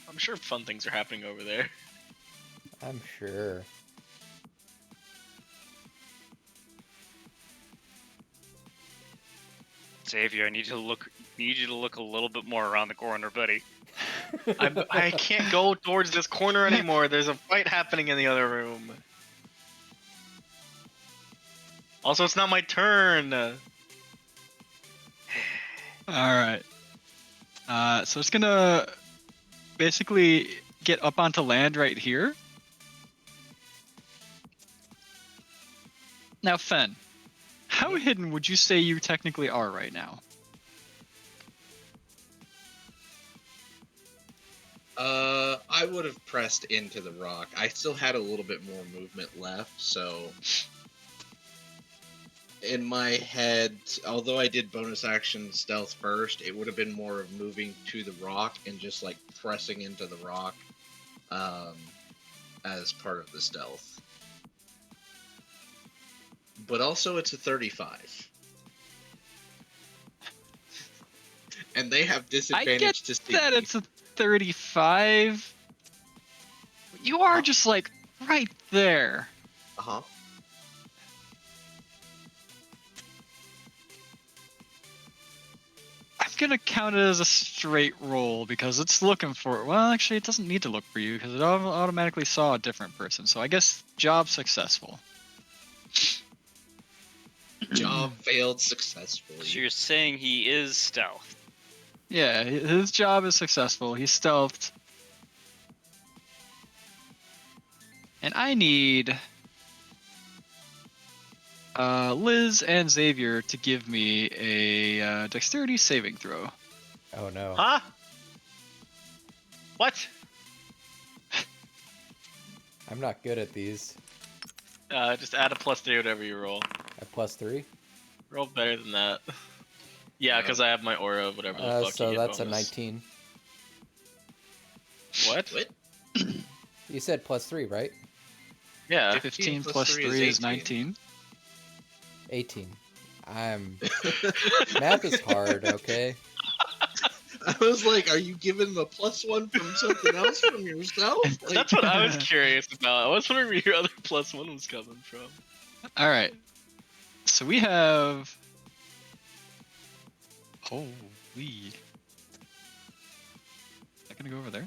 I'm sure fun things are happening over there. I'm sure. Xavier, I need you to look a little bit more around the corner, buddy. I can't go towards this corner anymore. There's a fight happening in the other room. Also, it's not my turn. Alright. So it's gonna basically get up onto land right here. Now, Fen, how hidden would you say you technically are right now? I would have pressed into the rock. I still had a little bit more movement left, so in my head, although I did bonus action stealth first, it would have been more of moving to the rock and just like pressing into the rock as part of the stealth. But also, it's a 35. And they have disadvantage to see. That it's a 35. You are just like right there. Uh-huh. I'm gonna count it as a straight roll because it's looking for. Well, actually, it doesn't need to look for you because it automatically saw a different person. So I guess job successful. Job failed successfully. So you're saying he is stealth. Yeah, his job is successful. He's stealthed. And I need Liz and Xavier to give me a dexterity saving throw. Oh no. Huh? What? I'm not good at these. Just add a +3 whatever you roll. At +3? Roll better than that. Yeah, because I have my aura, whatever the fuck. So you get that's bonus. a 19. What? What? You said +3, right? Yeah. 15 plus 3 is 19. 18. Math is hard, okay? I was like, are you giving the +1 from something else from yourself? Like, That's what I was curious about. I was wondering where your other +1 was coming from. All right. So we have. Holy. Not gonna go over there.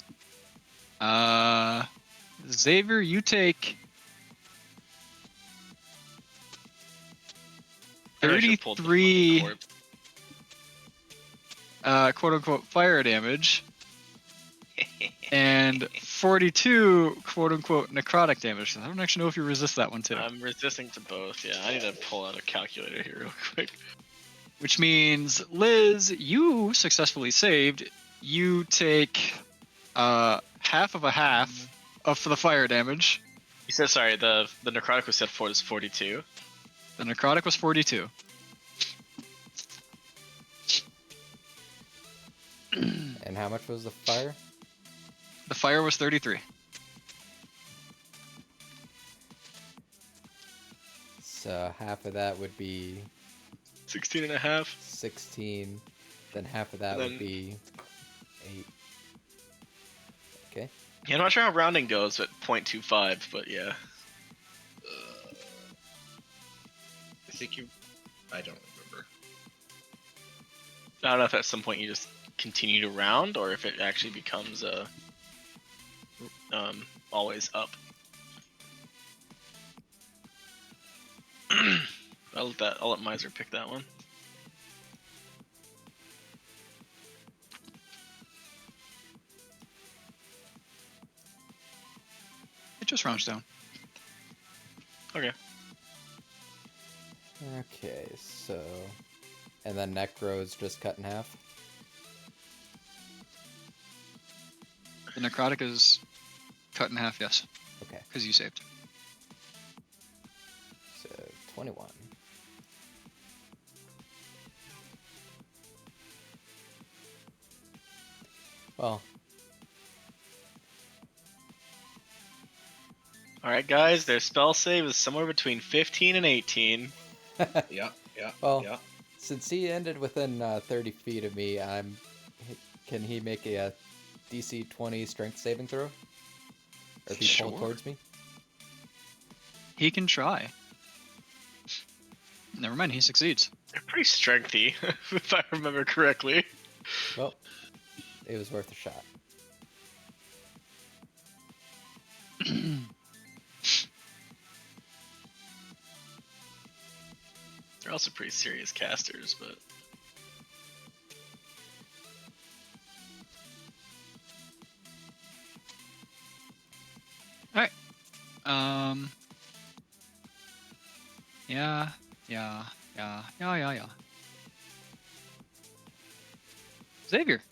Xavier, you take Maybe I should've pulled the 33 fucking quote unquote fire damage and 42 quote unquote necrotic damage. I don't actually know if you resist that one too. I'm resisting to both. Yeah, I need to pull out a calculator here real quick. Which means, Liz, you successfully saved. You take half of a half for the fire damage. You said sorry. The necrotic was set for is 42. The necrotic was 42. And how much was the fire? The fire was 33. So half of that would be 16 and a half. 16. Then half of that And would then- be 8. Okay. Yeah, I'm not sure how rounding goes at 0.25, but yeah. I think you. I don't remember. I don't know if at some point you just continue to round or if it actually becomes always up. I'll let Miser pick that one. It just rounds down. Okay. Okay, so. And then Necro is just cut in half. The necrotic is cut in half, yes, Okay, because you saved. so 21. Well, Alright, guys, their spell save is somewhere between 15 and 18. Yeah, yeah, Well, yeah. since he ended within 30 feet of me, can he make a DC 20 strength saving throw? Or if he pulled Sure. towards me? He can try. Never mind, he succeeds. They're pretty strengthy, if I remember correctly. Well, it was worth a shot. They're also pretty serious casters, but Yeah. Xavier.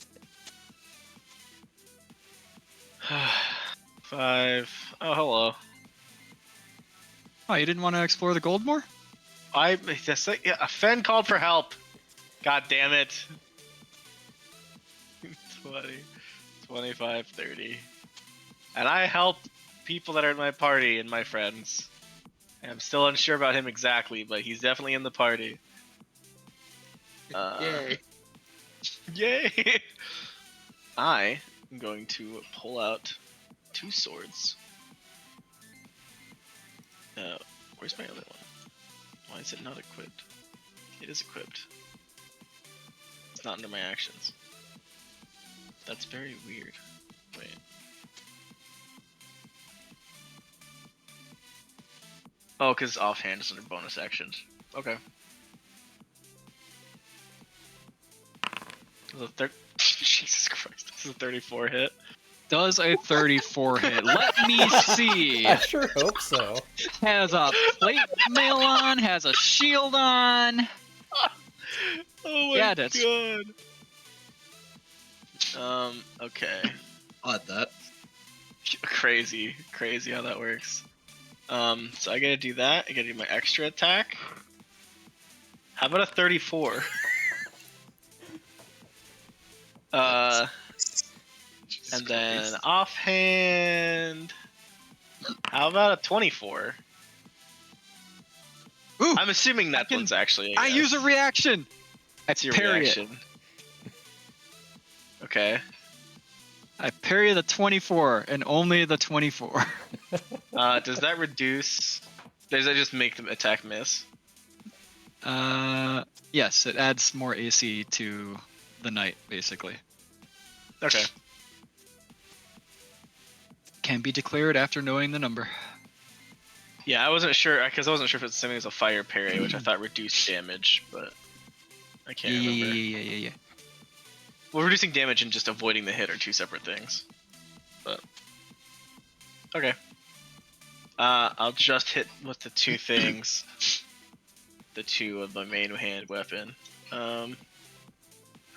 5. Oh, hello. Oh, you didn't want to explore the gold more? Yeah, a Fen called for help. God damn it. 20, 25, 30. And I help people that are in my party and my friends. And I'm still unsure about him exactly, but he's definitely in the party. Yay. Yay! I am going to pull out 2 swords. Where's my other one? Why is it not equipped? It is equipped. It's not under my actions. That's very weird. Wait. Oh, because offhand is under bonus actions. Okay. Jesus Christ, this is a 34 hit. Does a 34 hit? Let me see. I sure hope so. Has a plate mail on, has a shield on. Oh my Yeah, that's- god. Okay. Odd that. Crazy how that works. So I gotta do that. I gotta do my extra attack. How about a 34? And then offhand, how about a 24? Ooh, I'm assuming that I can- one's actually. I use a reaction. That's your parry it. reaction. Okay. I parry the 24 and only the 24. Does that reduce? Does that just make the attack miss? Yes, it adds more AC to the knight, basically. Okay. Can be declared after knowing the number. Yeah, I wasn't sure because I wasn't sure if it's the same as a fire parry, which I thought reduced damage, but I can't remember. Yeah. Well, reducing damage and just avoiding the hit are 2 separate things. But okay. I'll just hit with the 2 things. The 2 of my main hand weapon. How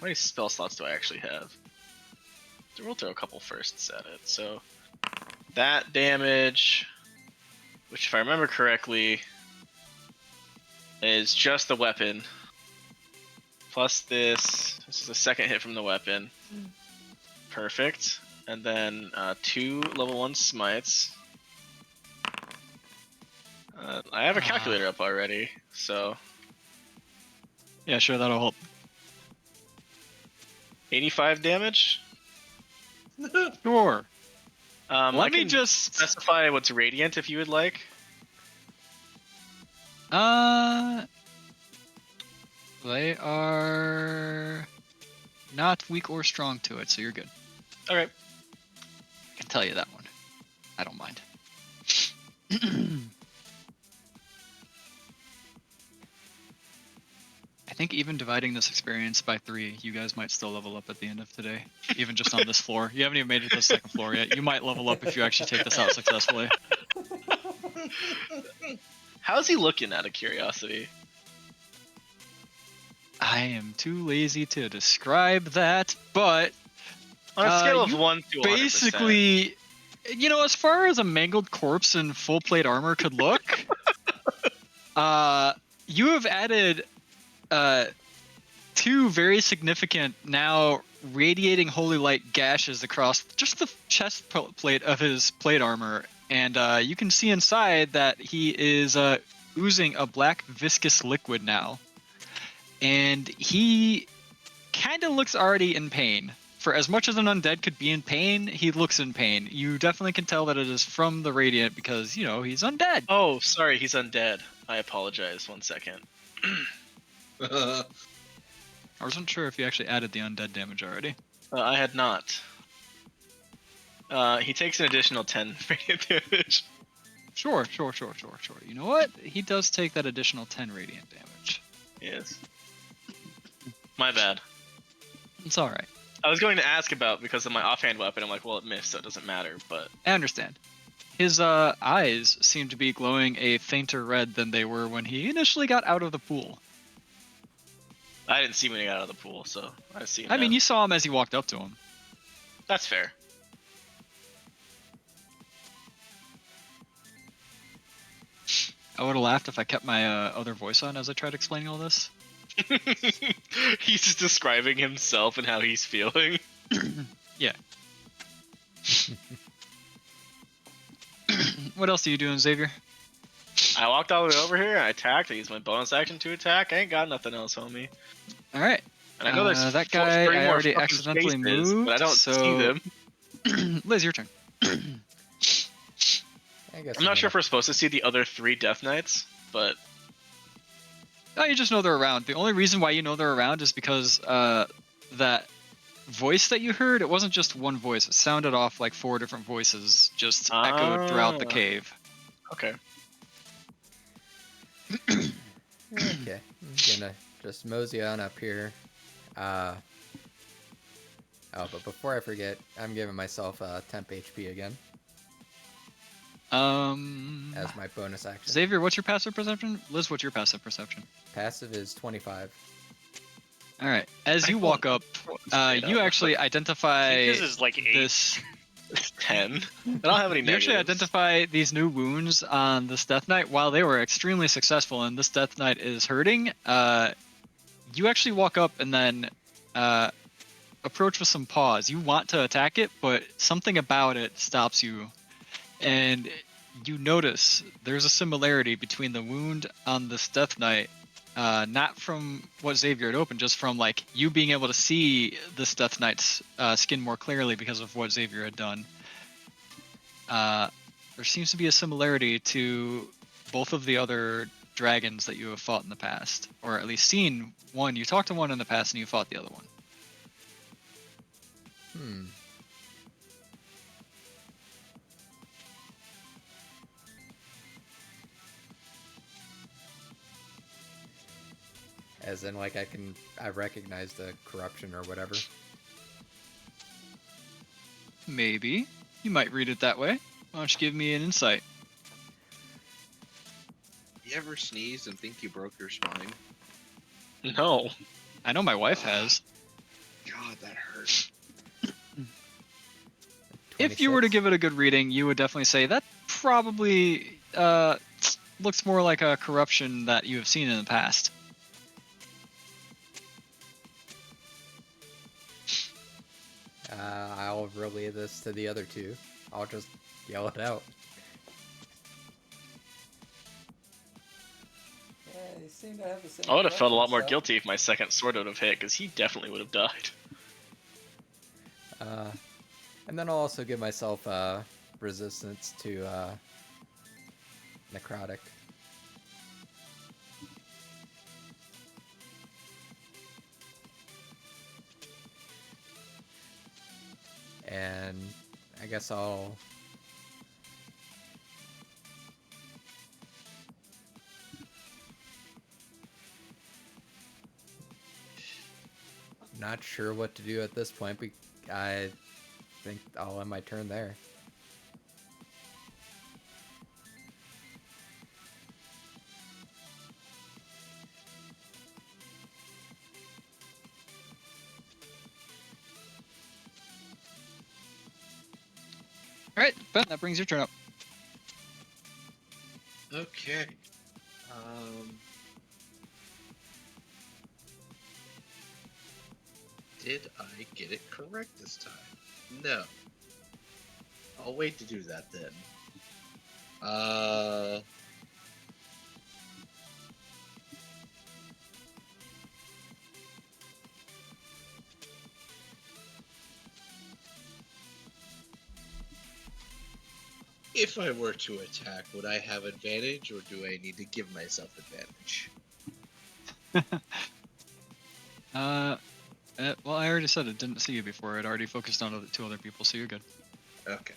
many spell slots do I actually have? We'll throw a couple firsts at it. So that damage, which if I remember correctly, is just the weapon. Plus this. This is the second hit from the weapon. Perfect. And then 2 level 1 smites. I have a calculator up already, so Yeah, sure, that'll help. 85 damage. Sure. I Let me can just specify what's radiant if you would like. They are not weak or strong to it, so you're good. Okay. I can tell you that one. I don't mind. I think even dividing this experience by 3, you guys might still level up at the end of today. Even just on this floor. You haven't even made it to the second floor yet. You might level up if you actually take this out successfully. How's he looking, out of curiosity? I am too lazy to describe that, but On a scale of you 1 to 100%. basically, you know, as far as a mangled corpse in full plate armor could look, you have added 2 very significant, now radiating holy light gashes across just the chest plate of his plate armor, and you can see inside that he is oozing a black viscous liquid now. And he kind of looks already in pain. For as much as an undead could be in pain, he looks in pain. You definitely can tell that it is from the radiant because, you know, he's undead. Oh, sorry, he's undead. I apologize. 1 second. I wasn't sure if you actually added the undead damage already. I had not. He takes an additional 10 radiant damage. Sure. You know what? He does take that additional 10 radiant damage. Yes. My bad. It's alright. I was going to ask about because of my offhand weapon. I'm like, well, it missed, so it doesn't matter. But I understand. His eyes seem to be glowing a fainter red than they were when he initially got out of the pool. I didn't see him when he got out of the pool, so I see him I mean, now. you saw him as he walked up to him. That's fair. I would have laughed if I kept my other voice on as I tried explaining all this. He's just describing himself and how he's feeling. Yeah. What else are you doing, Xavier? I walked all the way over here, I attacked, I used my bonus action to attack, I ain't got nothing else, homie. All right. And I know there's that guy 3 I more already fucking accidentally spaces, moved, but I don't so... see them. Liz, your turn. I guess I'm not sure if gonna- we're supposed to see the other 3 Death Knights, but Oh, you just know they're around. The only reason why you know they're around is because that voice that you heard, it wasn't just one voice. It sounded off like 4 different voices just echoed throughout the Ah. cave. okay. Okay, I'm gonna just mosey on up here. Oh, but before I forget, I'm giving myself temp HP again as my bonus action. Xavier, what's your passive perception? Liz, what's your passive perception? Passive is 25. All right. As you I walk don't- up, straight you up. actually I identify think this is like 8. this. It's 10. I don't have any You actually negatives. identify these new wounds on this Death Knight. While they were extremely successful and this Death Knight is hurting, you actually walk up and then approach with some pause. You want to attack it, but something about it stops you. And you notice there's a similarity between the wound on this Death Knight, not from what Xavier had opened, just from like you being able to see this Death Knight's skin more clearly because of what Xavier had done. There seems to be a similarity to both of the other dragons that you have fought in the past, or at least seen one. You talked to one in the past and you fought the other one. As in, like, I recognize the corruption or whatever. Maybe. You might read it that way. Why don't you give me an insight? You ever sneeze and think you broke your spine? No. I know my wife has. God, that hurts. If you were to 26? give it a good reading, you would definitely say that probably looks more like a corruption that you have seen in the past. I'll relay this to the other 2. I'll just yell it out. Yeah, you seem to have the same I would have felt a lot corruption more stuff. guilty if my second sword would have hit, because he definitely would have died. And then I'll also give myself resistance to necrotic. And I guess I'll not sure what to do at this point, but I think I'll end my turn there. All right, Ben, that brings your turn up. Okay. Did I get it correct this time? No. I'll wait to do that then. If I were to attack, would I have advantage, or do I need to give myself advantage? Well, I already said it didn't see you before. It already focused on 2 other people, so you're good. Okay.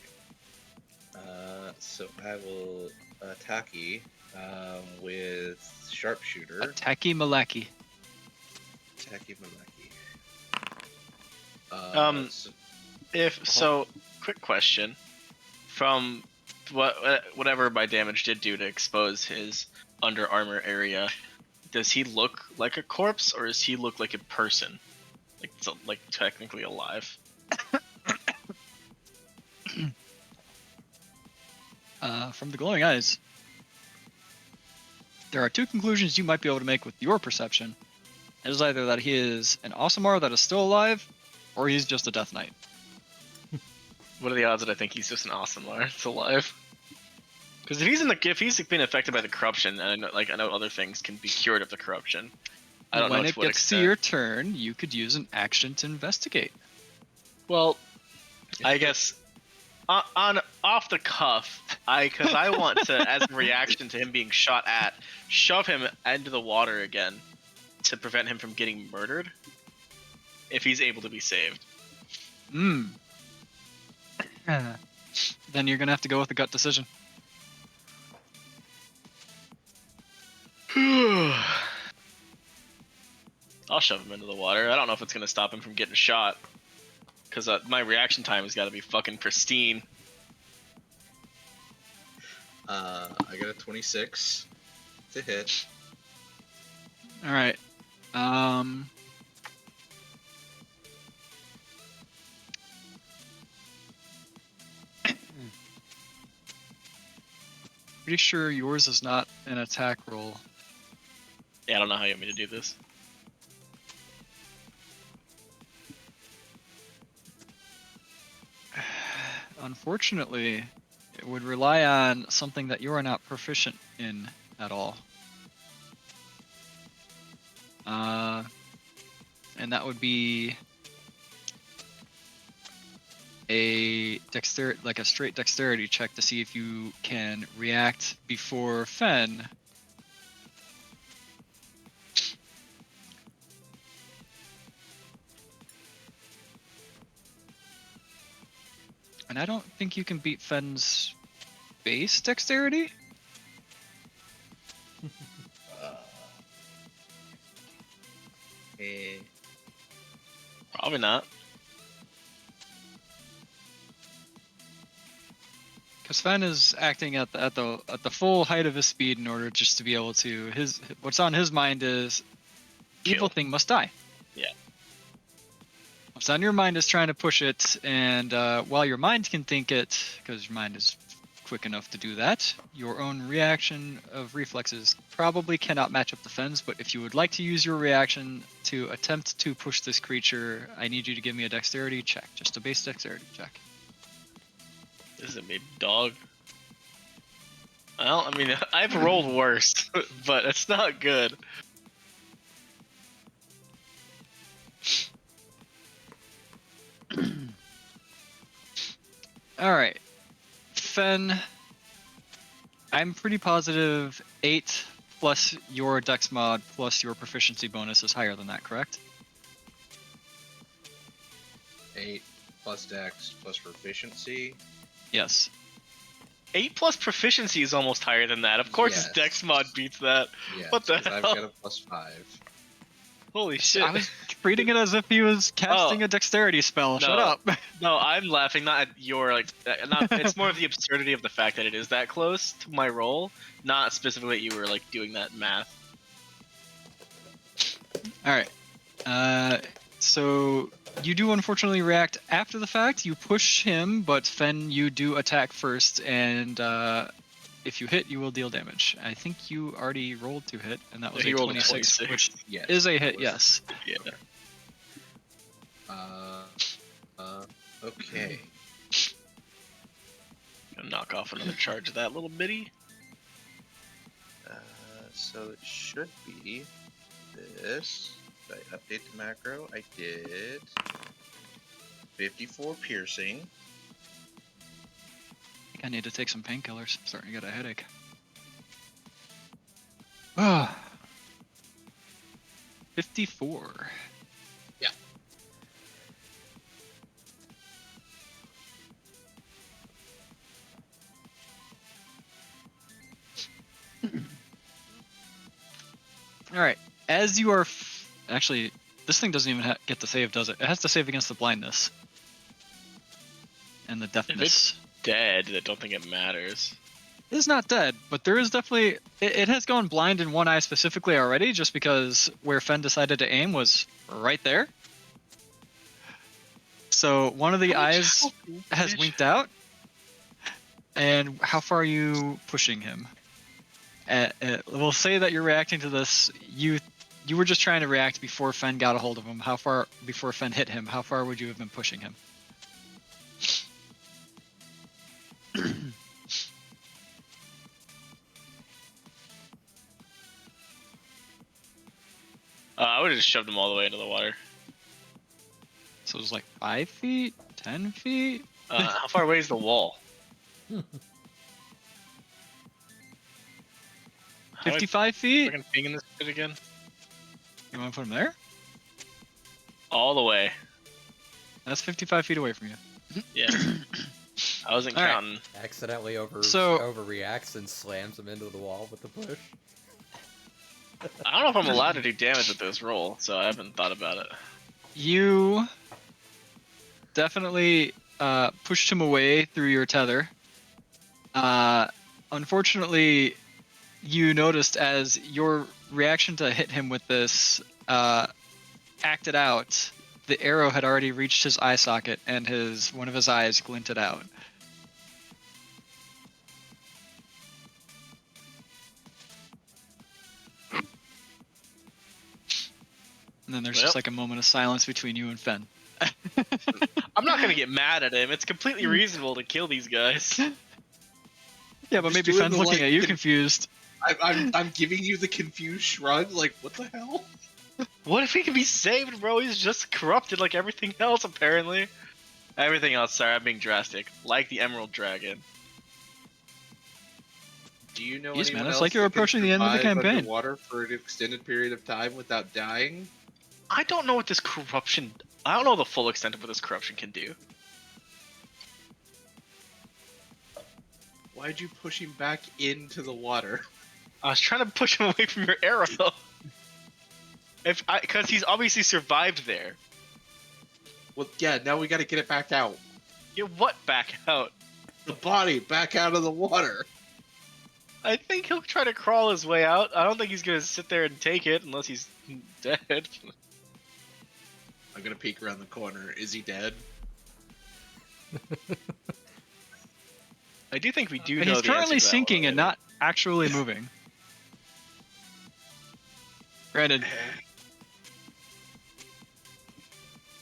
So I will attack you with sharpshooter. Attacky Malaki. Attacky Malaki. Quick question. From whatever my damage did do to expose his under armor area, does he look like a corpse or does he look like a person? Like technically alive? From the glowing eyes, There are two conclusions you might be able to make with your perception. It is either that he is an Aasimar that is still alive, or he's just a Death Knight. What are the odds that I think he's just an awesome Lar that's alive? Because if he's been affected by the corruption, and I know other things can be cured of the corruption. I don't know When to it what gets extent. to your turn, you could use an action to investigate. Well, I guess on off the cuff, because I want to, as a reaction to him being shot at, shove him into the water again to prevent him from getting murdered. If he's able to be saved. Hmm. Then you're gonna have to go with a gut decision. I'll shove him into the water. I don't know if it's gonna stop him from getting shot, because my reaction time has got to be fucking pristine. I got a 26 to hit. All right. Pretty sure yours is not an attack roll. Yeah, I don't know how you want me to do this. Unfortunately, it would rely on something that you are not proficient in at all. And that would be a straight dexterity check to see if you can react before Fen. And I don't think you can beat Fen's base dexterity. Eh, Probably not. Because Fen is acting at the full height of his speed in order just to be able to what's on his mind is evil Kill. thing must die. Yeah. What's on your mind is trying to push it, and while your mind can think it, because your mind is quick enough to do that, your own reaction of reflexes probably cannot match up the Fen's. But if you would like to use your reaction to attempt to push this creature, I need you to give me a dexterity check, just a base dexterity check. This is a big dog. Well, I mean, I've rolled worse, but it's not good. All right, Fen. I'm pretty positive 8 plus your dex mod plus your proficiency bonus is higher than that, correct? 8 plus dex plus proficiency. Yes. 8 plus proficiency is almost higher than that. Of course, Yes. his dex mod beats that. Yes, What the 'cause I've hell? got a plus 5. Holy shit. I was treating it as if he was casting a dexterity spell. Shut No. up. No, I'm laughing not at your not. It's more of the absurdity of the fact that it is that close to my roll, not specifically that you were doing that math. All right. So you do unfortunately react after the fact. You push him, but Fen, you do attack first, and if you hit, you will deal damage. I think you already rolled to hit, and that was He a rolled a 26, 26. which Yes. is a hit. was- Yes. Yeah. Okay. Gonna knock off another charge of that little bitty. So it should be this. Did I update the macro? I did. 54 piercing. I think I need to take some painkillers. I'm starting to get a headache. Ah. 54. Yeah. All right. As you are, actually, this thing doesn't even get to save, does it? It has to save against the blindness and the deafness. Dead. I don't think it matters. It is not dead, but there is definitely. It has gone blind in one eye specifically already, just because where Fen decided to aim was right there. So one of the eyes has winked out. And how far are you pushing him? We'll say that you're reacting to this. You were just trying to react before Fen got a hold of him. How far before Fen hit him? How far would you have been pushing him? I would have just shoved him all the way into the water. So it was like 5 feet, 10 feet. How far away is the wall? How do I 55 feet. fucking ping in this shit again? You want to put him there? All the way. That's 55 feet away from you. Yeah. I wasn't All right. counting. Accidentally So- overreacts and slams him into the wall with the push. I don't know if I'm allowed to do damage with this roll, so I haven't thought about it. You definitely pushed him away through your tether. Unfortunately, you noticed as your reaction to hit him with this acted out, the arrow had already reached his eye socket and one of his eyes glinted out. And then there's Well. just like a moment of silence between you and Fen. I'm not gonna get mad at him. It's completely reasonable to kill these guys. Yeah, but Just maybe doing Fen's the, looking like, at you confused. I'm giving you the confused shrug. Like, what the hell? What if he can be saved, bro? He's just corrupted like everything else, apparently. Everything else, sorry, I'm being drastic. Like the Emerald Dragon. Do you know Jeez, anyone man, it's else like you're that can approaching the end of the survive campaign. underwater for an extended period of time without dying? I don't know what this corruption... I don't know the full extent of what this corruption can do. Why'd you push him back into the water? I was trying to push him away from your arrow. Because he's obviously survived there. Well, yeah, now we gotta get it back out. Get what back out? The body back out of the water. I think he'll try to crawl his way out. I don't think he's gonna sit there and take it unless he's dead. I'm gonna peek around the corner. Is he dead? I do think we do But know he's the answer currently to that sinking one and not actually moving. Granted,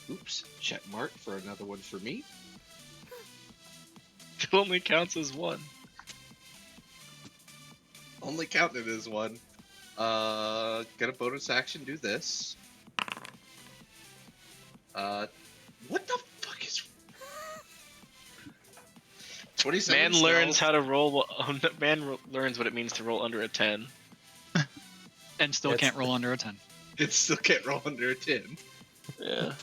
Oops. Check mark for another one for me. It only counts as one. Only counted as one. Get a bonus action, do this. What the fuck is... 27 Man learns stealth. how to roll. Learns what it means to roll under a 10. and still It's- can't roll under a 10. It still can't roll under a 10. Yeah.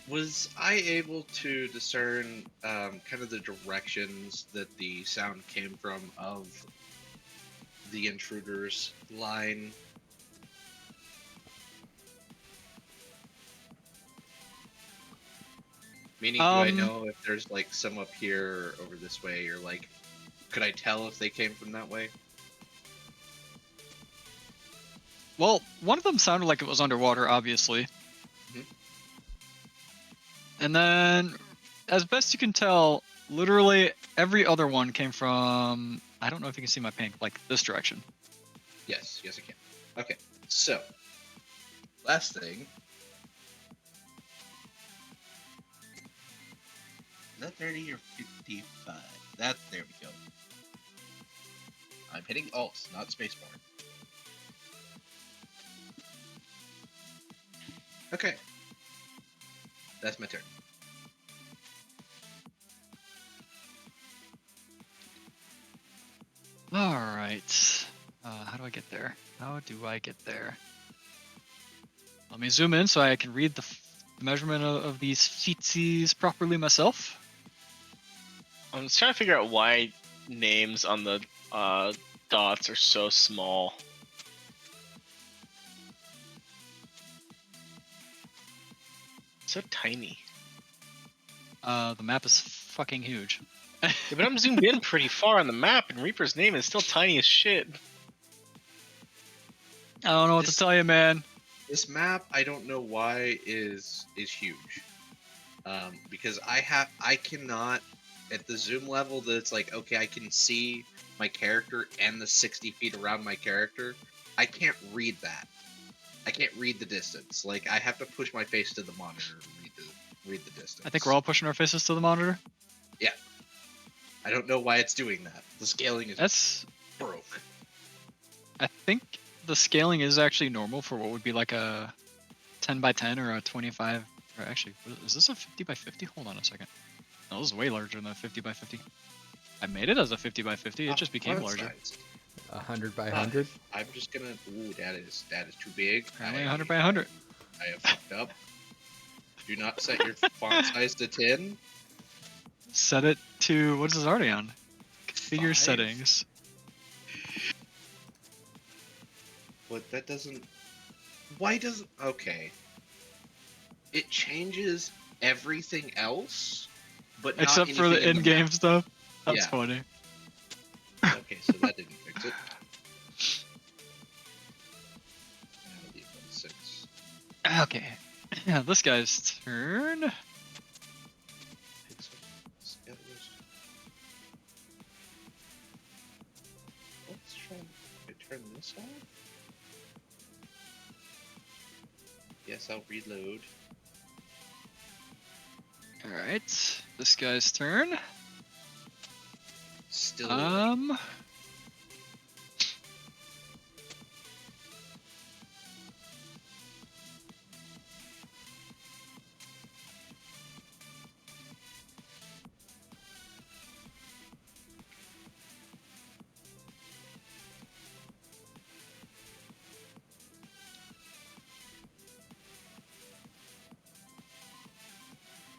Was I able to discern kind of the directions that the sound came from of the intruder's line? Meaning, do I know if there's like some up here or over this way, or like, could I tell if they came from that way? Well, one of them sounded like it was underwater, obviously. Mhm. And then, as best you can tell, literally every other one came from, I don't know if you can see my pink, like this direction. Yes, yes, I can. Okay, so last thing. Is that 30 or 55? There we go. I'm hitting Alt, not spacebar. Okay. That's my turn. Alright. How do I get there? How do I get there? Let me zoom in so I can read the measurement of these feetsies properly myself. I'm just trying to figure out why names on the dots are so small. So tiny. The map is fucking huge. Yeah, but I'm zoomed in pretty far on the map, and Reaper's name is still tiny as shit. I don't know what to tell you, man. This map, I don't know why, is huge. Because I cannot at the zoom level that it's like, okay, I can see my character and the 60 feet around my character. I can't read that. I can't read the distance. Like, I have to push my face to the monitor to read the distance. I think we're all pushing our faces to the monitor. I don't know why it's doing that. The scaling is That's. broke. I think the scaling is actually normal for what would be like a 10 by 10 or a 25. Or actually, is this a 50 by 50? Hold on a second. No, this is way larger than a 50 by 50. I made it as a 50 by 50. It just became That's larger. nice. 100 by 100. I'm just gonna. Ooh, that is too big. Apparently 100 by 100. I have fucked up. Do not set your font size to 10. Set it to what is this already on? Configure 5. settings. But that doesn't. Why does? Okay. It changes everything else, but not Except for the anything in in-game map. stuff. That's Yeah. funny. Okay, so that didn't fix it. Now defense 6. Okay. Yeah, this guy's turn. Pixel schedules. Let's try. I turn this on. Yes, I'll reload. Alright. This guy's turn. Still.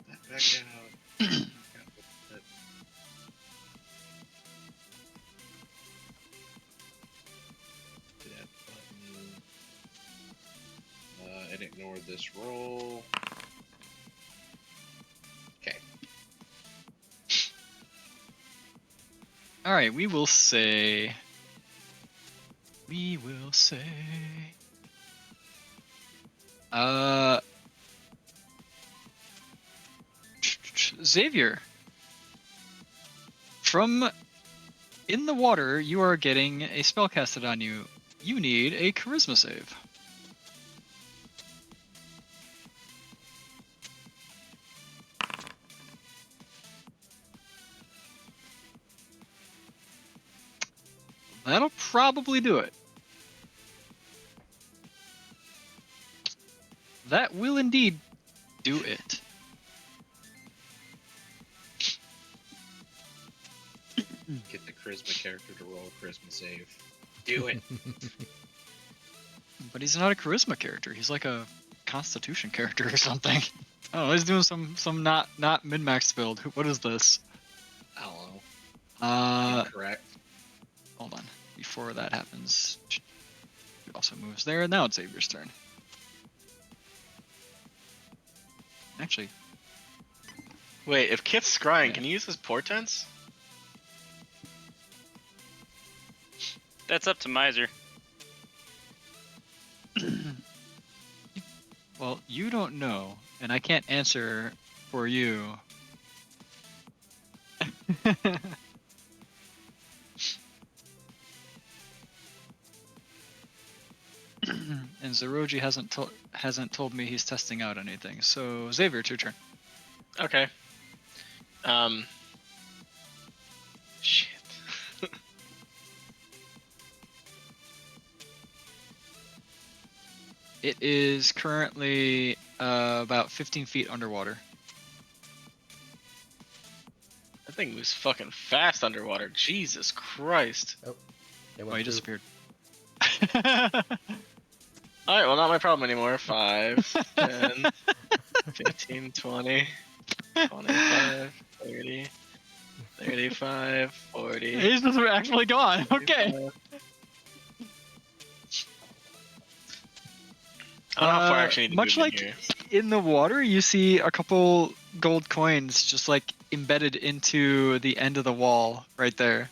That back out. To that button. And ignore this roll. Okay. Alright, we will say. Xavier. From in the water, you are getting a spell casted on you. You need a charisma save. That'll probably do it. That will indeed do it. Get the charisma character to roll a charisma save. Do it. But he's not a charisma character. He's like a constitution character or something. Oh, he's doing some not min-max build. What is this? I don't know. Incorrect. Hold on. Before that happens, he also moves there. Now it's Xavier's turn. Actually, Wait, if Kit's scrying, Yeah. can you use his portents? That's up to Miser. well, you don't know, and I can't answer for you. And Zeroji hasn't told me he's testing out anything. So Xavier, it's your turn. Okay. Shit. It is currently about 15 feet underwater. That thing moves fucking fast underwater. Jesus Christ. It Oh, went he through. disappeared. Alright, well, not my problem anymore. 5, 10, 15, 20, 25, 30, 35, 40. He's just actually gone. Okay. 45. I don't know how far I actually need to much move like in here. in the water, you see a couple gold coins just like embedded into the end of the wall right there.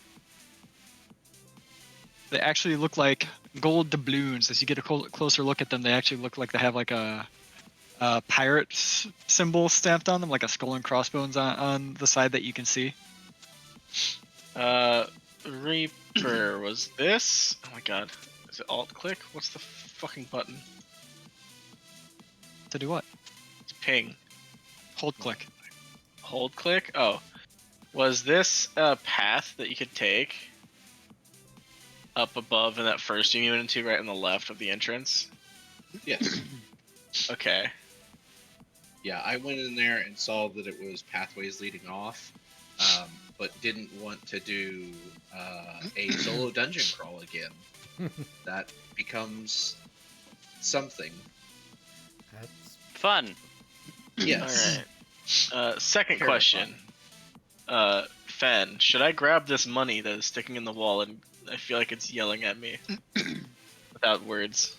They actually look like gold doubloons. As you get a closer look at them, they actually look like they have like a pirate symbol stamped on them, like a skull and crossbones on the side that you can see. Reaper was this? Oh my god. Is it alt click? What's the fucking button? To do what? It's ping. Hold click. Hold click? Oh. Was this a path that you could take up above in that first room you went into, right on the left of the entrance? Yes. Okay. Yeah, I went in there and saw that it was pathways leading off, but didn't want to do a solo dungeon crawl again. That becomes something. That's Fun. Yes. Alright. Second question. Fen, should I grab this money that is sticking in the wall and I feel like it's yelling at me without words?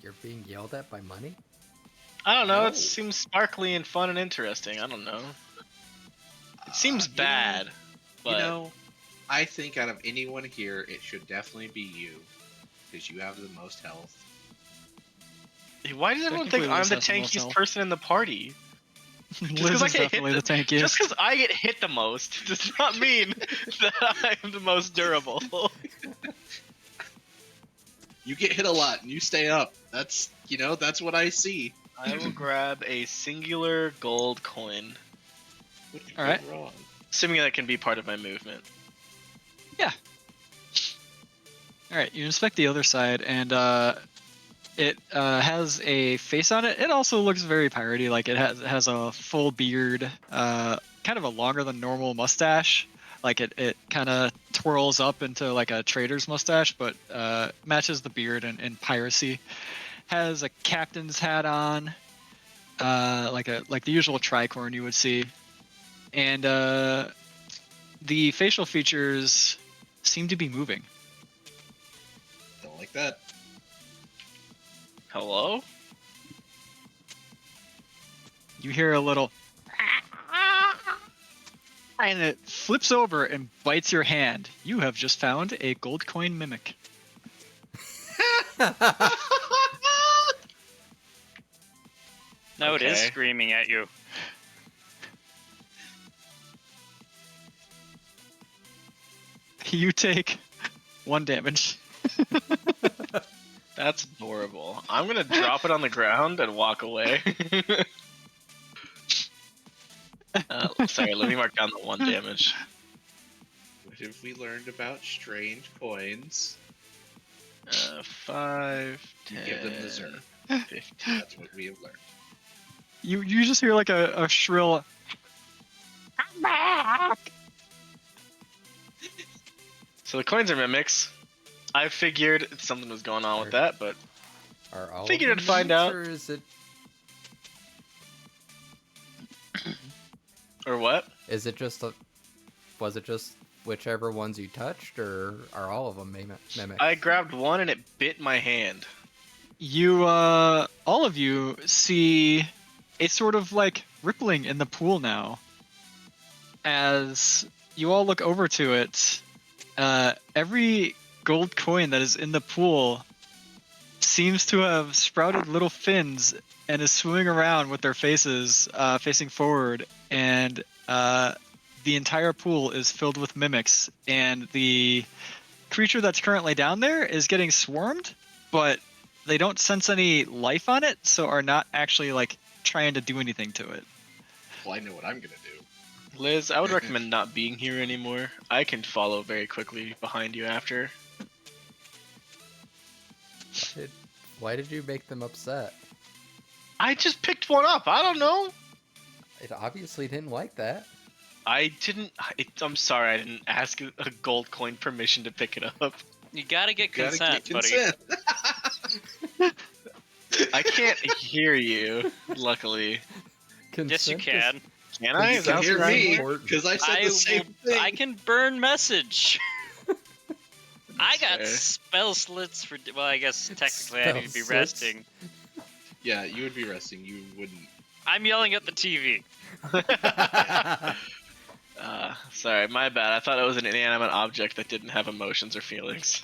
you're being yelled at by money. I don't know, No. it seems sparkly and fun and interesting. I don't know. It seems bad, but You know, I think out of anyone here, it should definitely be you, because you have the most health. why does everyone think Technically, I'm Liz the has the most tankiest health. person in the party? Liz 'cause I is get hit definitely the tankiest. Just because I get hit the most does not mean that I'm the most durable. You get hit a lot and you stay up. That's what I see. I will grab a singular gold coin, What could All right. go wrong? assuming that can be part of my movement. All right, you inspect the other side, and it has a face on it. It also looks very piratey. Like it has a full beard, kind of a longer than normal mustache. Like it kind of twirls up into like a trader's mustache, but matches the beard in piracy. Has a captain's hat on, like the usual tricorn you would see, and the facial features seem to be moving. Don't like that. Hello? You hear a little, and it flips over and bites your hand. You have just found a gold coin mimic. No, it is Okay. screaming at you. You take 1 damage. That's adorable. I'm gonna drop it on the ground and walk away. Sorry, let me mark down the 1 damage. What have we learned about strange coins? 5, You 10, give them the Zerg. 15. That's what we have learned. You just hear like a shrill. "I'm back!" So the coins are mimics. I figured something was going on with that, but Are all Figured of I'd them find mimics, out. or is it or what? is it just was it just whichever ones you touched, or are all of them mimics? I grabbed one and it bit my hand. You all of you see a sort of like rippling in the pool now. As you all look over to it, every gold coin that is in the pool seems to have sprouted little fins and is swimming around with their faces facing forward, and the entire pool is filled with mimics, and the creature that's currently down there is getting swarmed, but they don't sense any life on it, so are not actually like trying to do anything to it. Well, I know what I'm gonna do. Liz, I would recommend not being here anymore. I can follow very quickly behind you after. Why did you make them upset? I just picked one up. I don't know. It obviously didn't like that. I didn't. I'm sorry. I didn't ask a gold coin permission to pick it up. You gotta get Gotta consent, get buddy. consent. I can't hear you. Luckily, Yes, you Consent can. can I? You Is can that hear right? me important. because I said the same thing. I can burn message. I got fair. spell slits for. Well, I guess technically I need to be Spell slits? resting. Yeah, you would be resting. You wouldn't. I'm yelling at the TV. Sorry, my bad. I thought it was an inanimate object that didn't have emotions or feelings.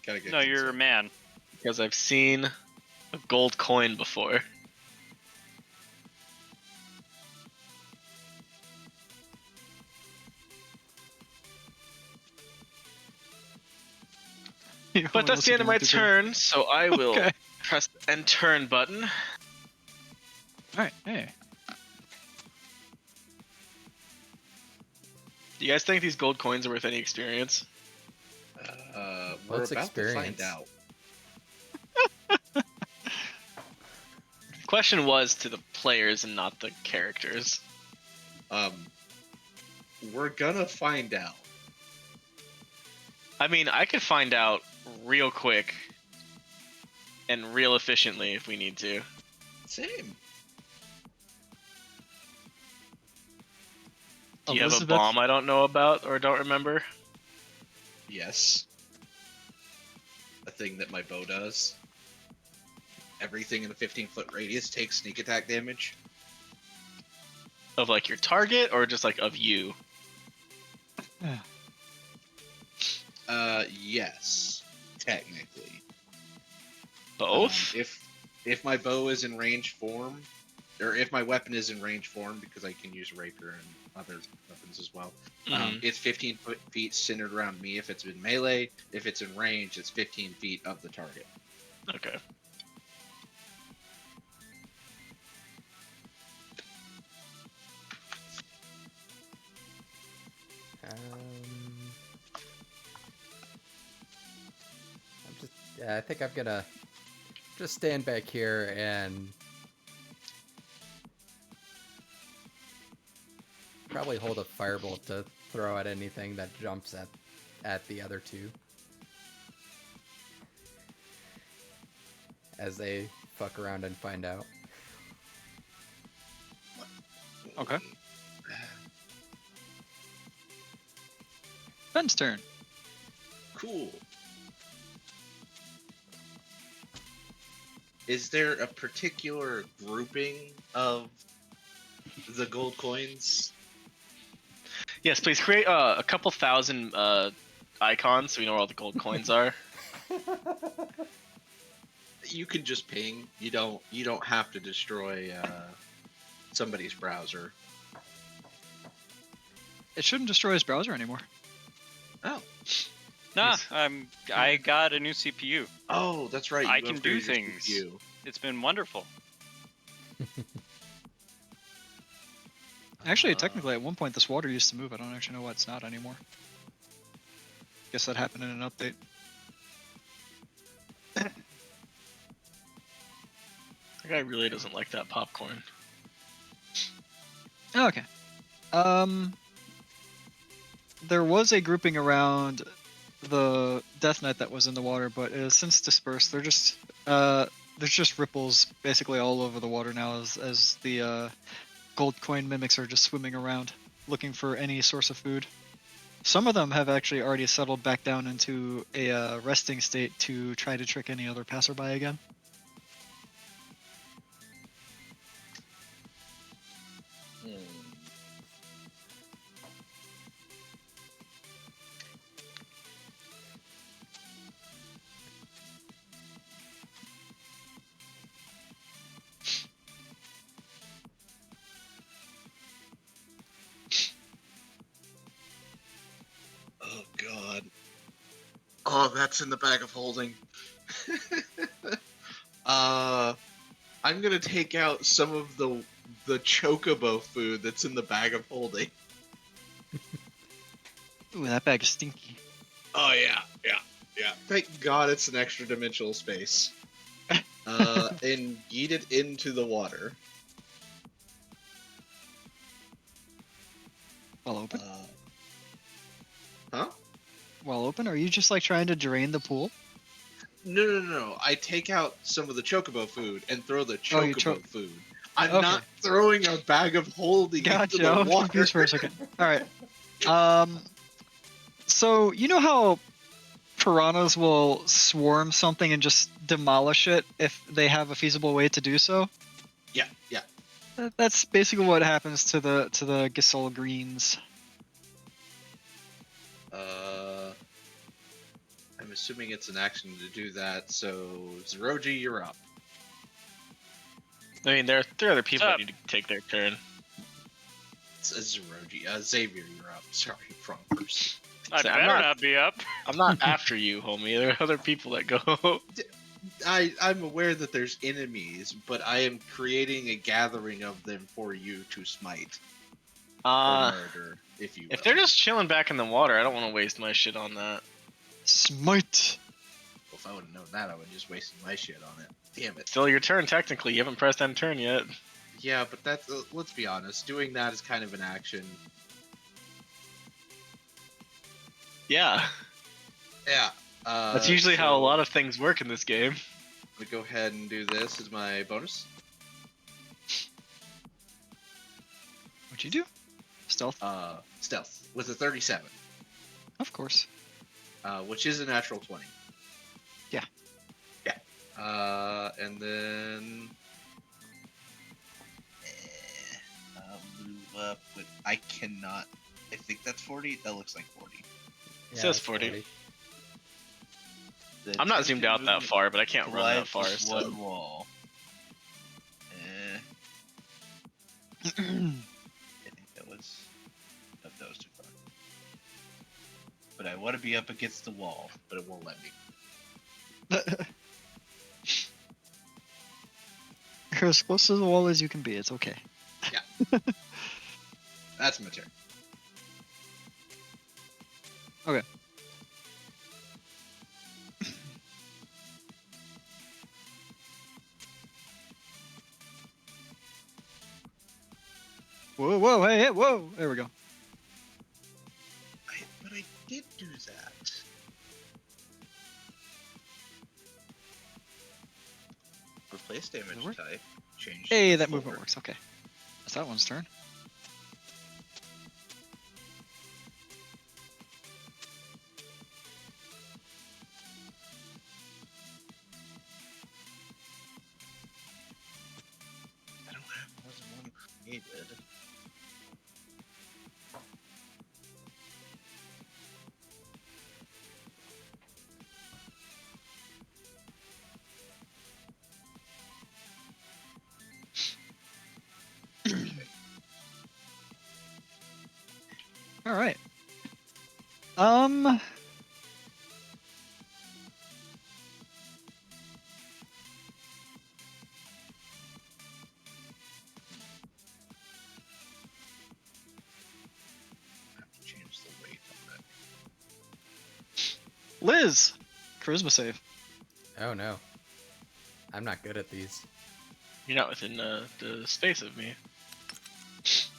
Gotta get No, you're a consent. man. because I've seen a gold coin before. But that's the end of my turn, so I will Okay. press the end turn button. All right. Hey. Do you guys think these gold coins are worth any experience? We're What's about to find experience? out. The question was to the players and not the characters. We're gonna find out. I mean, I could find out real quick and real efficiently if we need to. Same. Do you have a Elizabeth? bomb I don't know about or don't remember? Yes. A thing that my bow does. Everything in a 15-foot radius takes sneak attack damage. Of like your target or just like of you? Yes. Technically. Both? If my bow is in range form, or if my weapon is in range form, because I can use rapier and other weapons as well, it's 15 feet centered around me if it's in melee. If it's in range, it's 15 feet of the target. Okay. I think I'm gonna just stand back here and probably hold a firebolt to throw at anything that jumps at the other two as they fuck around and find out. Okay. Ben's turn. Cool. Is there a particular grouping of the gold coins? Yes, please create a couple thousand icons so we know where all the gold coins are. You can just ping. You don't have to destroy somebody's browser. It shouldn't destroy his browser anymore. Oh. Nah, I got a new CPU. Oh, that's right. I you can do upgraded your things. CPU. It's been wonderful. Actually, technically, at one point, this water used to move. I don't actually know why it's not anymore. Guess that happened in an update. That guy really doesn't like that popcorn. Okay. There was a grouping around the Death Knight that was in the water, but it has since dispersed. There's just ripples basically all over the water now as the gold coin mimics are just swimming around looking for any source of food. Some of them have actually already settled back down into a resting state to try to trick any other passerby again. Oh god. Oh, that's in the bag of holding. I'm gonna take out some of the chocobo food that's in the bag of holding. Ooh, that bag is stinky. Oh yeah. Thank God it's an extra dimensional space. And yeet it into the water. Well open? Huh? Well open? Are you just like trying to drain the pool? No. I take out some of the chocobo food and throw the Oh, you chocobo food. I'm Okay. not throwing a bag of holding Gotcha. into I the was water. confused for a second. All right. So you know how piranhas will swarm something and just demolish it if they have a feasible way to do so? Yeah. That's basically what happens to the Gisol greens. I'm assuming it's an action to do that. So Zeroji, you're up. I mean, there are other people that Up. need to take their turn. It's Zeroji. Xavier, you're up. Sorry, wrong person. I So better not be up. I'm not after you, homie. There are other people that go. I'm aware that there's enemies, but I am creating a gathering of them for you to smite or murder, if you will. If they're just chilling back in the water, I don't want to waste my shit on that. Smite. Well, if I would have known that, I would have just wasted my shit on it. Damn it. Still your turn, technically. You haven't pressed end turn yet. Yeah, but that's let's be honest. Doing that is kind of an action. Yeah. Yeah. That's usually how a lot of things work in this game. I'm gonna go ahead and do this as my bonus. What'd you do? Stealth. Stealth with a 37, Of course. which is a natural 20. Yeah. Yeah. And then I'll move up. But I cannot. I think that's 40. That looks like 40. It says it's 40. The I'm not zoomed out that movement far, but I can't run that collide far. with So. one wall. I think that was. Nope, that was too far. But I want to be up against the wall, but it won't let me. You're as close to the wall as you can be. It's okay. That's my turn. Okay. Whoa, whoa, hey, hey, whoa! There we go. But I did do that. Replace damage work? type. Change. Hey, to that 4. movement works. Okay. That's that one's turn. I don't have more than one created. All right. I have to change the weight on it. Liz, charisma save. Oh no. I'm not good at these. You're not within the space of me.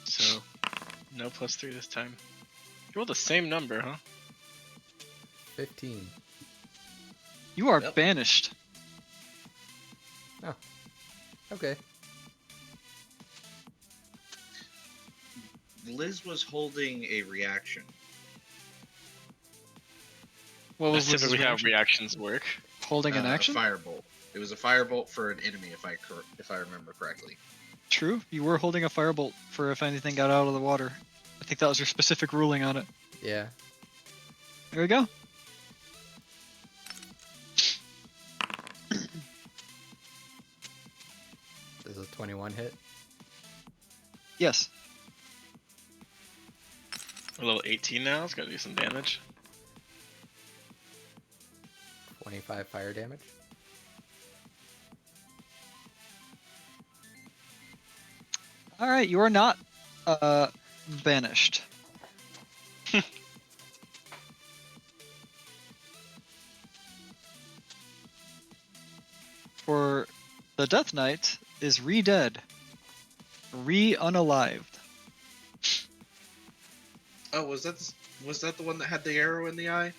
So, no +3 this time. You rolled the same number, huh? 15. You are Yep. banished. Okay. Liz was holding a reaction. What was That's Liz's typically how reaction? reactions work. Holding an action? A firebolt. It was a firebolt for an enemy, if I remember correctly. True. You were holding a firebolt for if anything got out of the water. I think that was your specific ruling on it. Yeah. There we go. This is a 21 hit. Yes. A level 18 now. It's gotta do some damage. 25 fire damage. All right. You are not banished. For the Death Knight is re-dead, re-unalived. Oh, was that the one that had the arrow in the eye?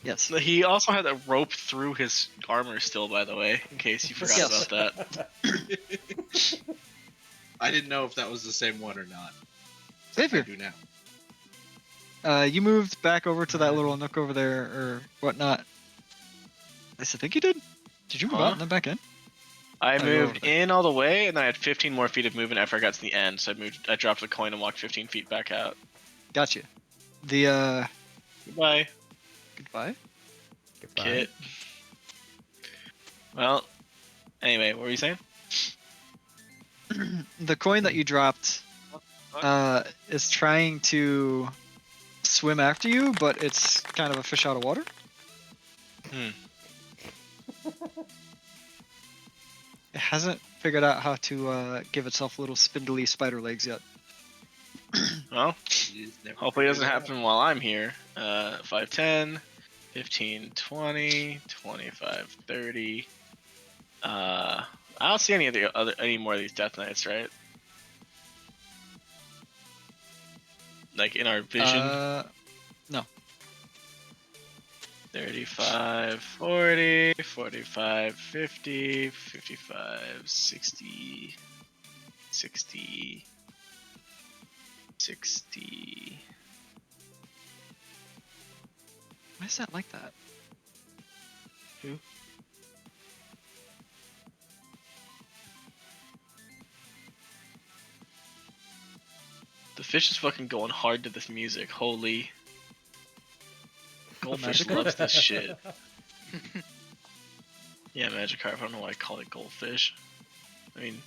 Yes. He also had a rope through his armor still, by the way, in case you forgot Yes. about that. I didn't know if that was the same one or not. I Xavier, do now. you moved back over to that little nook over there or whatnot. I think you did. Did you move Huh? out and then back in? I go moved over there. in all the way, and then I had 15 more feet of movement after I got to the end. So I dropped the coin and walked 15 feet back out. Gotcha. The Goodbye. goodbye. Goodbye. Kit. Well, anyway, what were you saying? The coin that you dropped is trying to swim after you, but it's kind of a fish out of water. It hasn't figured out how to give itself little spindly spider legs yet. Well, You just never hopefully it doesn't figured happen while I'm here. 5, 10, 15, 20, 25, 30. I don't see any more of these Death Knights, right? Like in our vision. No. 35, 40, 45, 50, 55, 60, 60, 60. Why is that like that? Who? The fish is fucking going hard to this music. Holy. Goldfish Magikarp? loves this shit. Yeah, Magikarp. I don't know why I call it goldfish. I mean,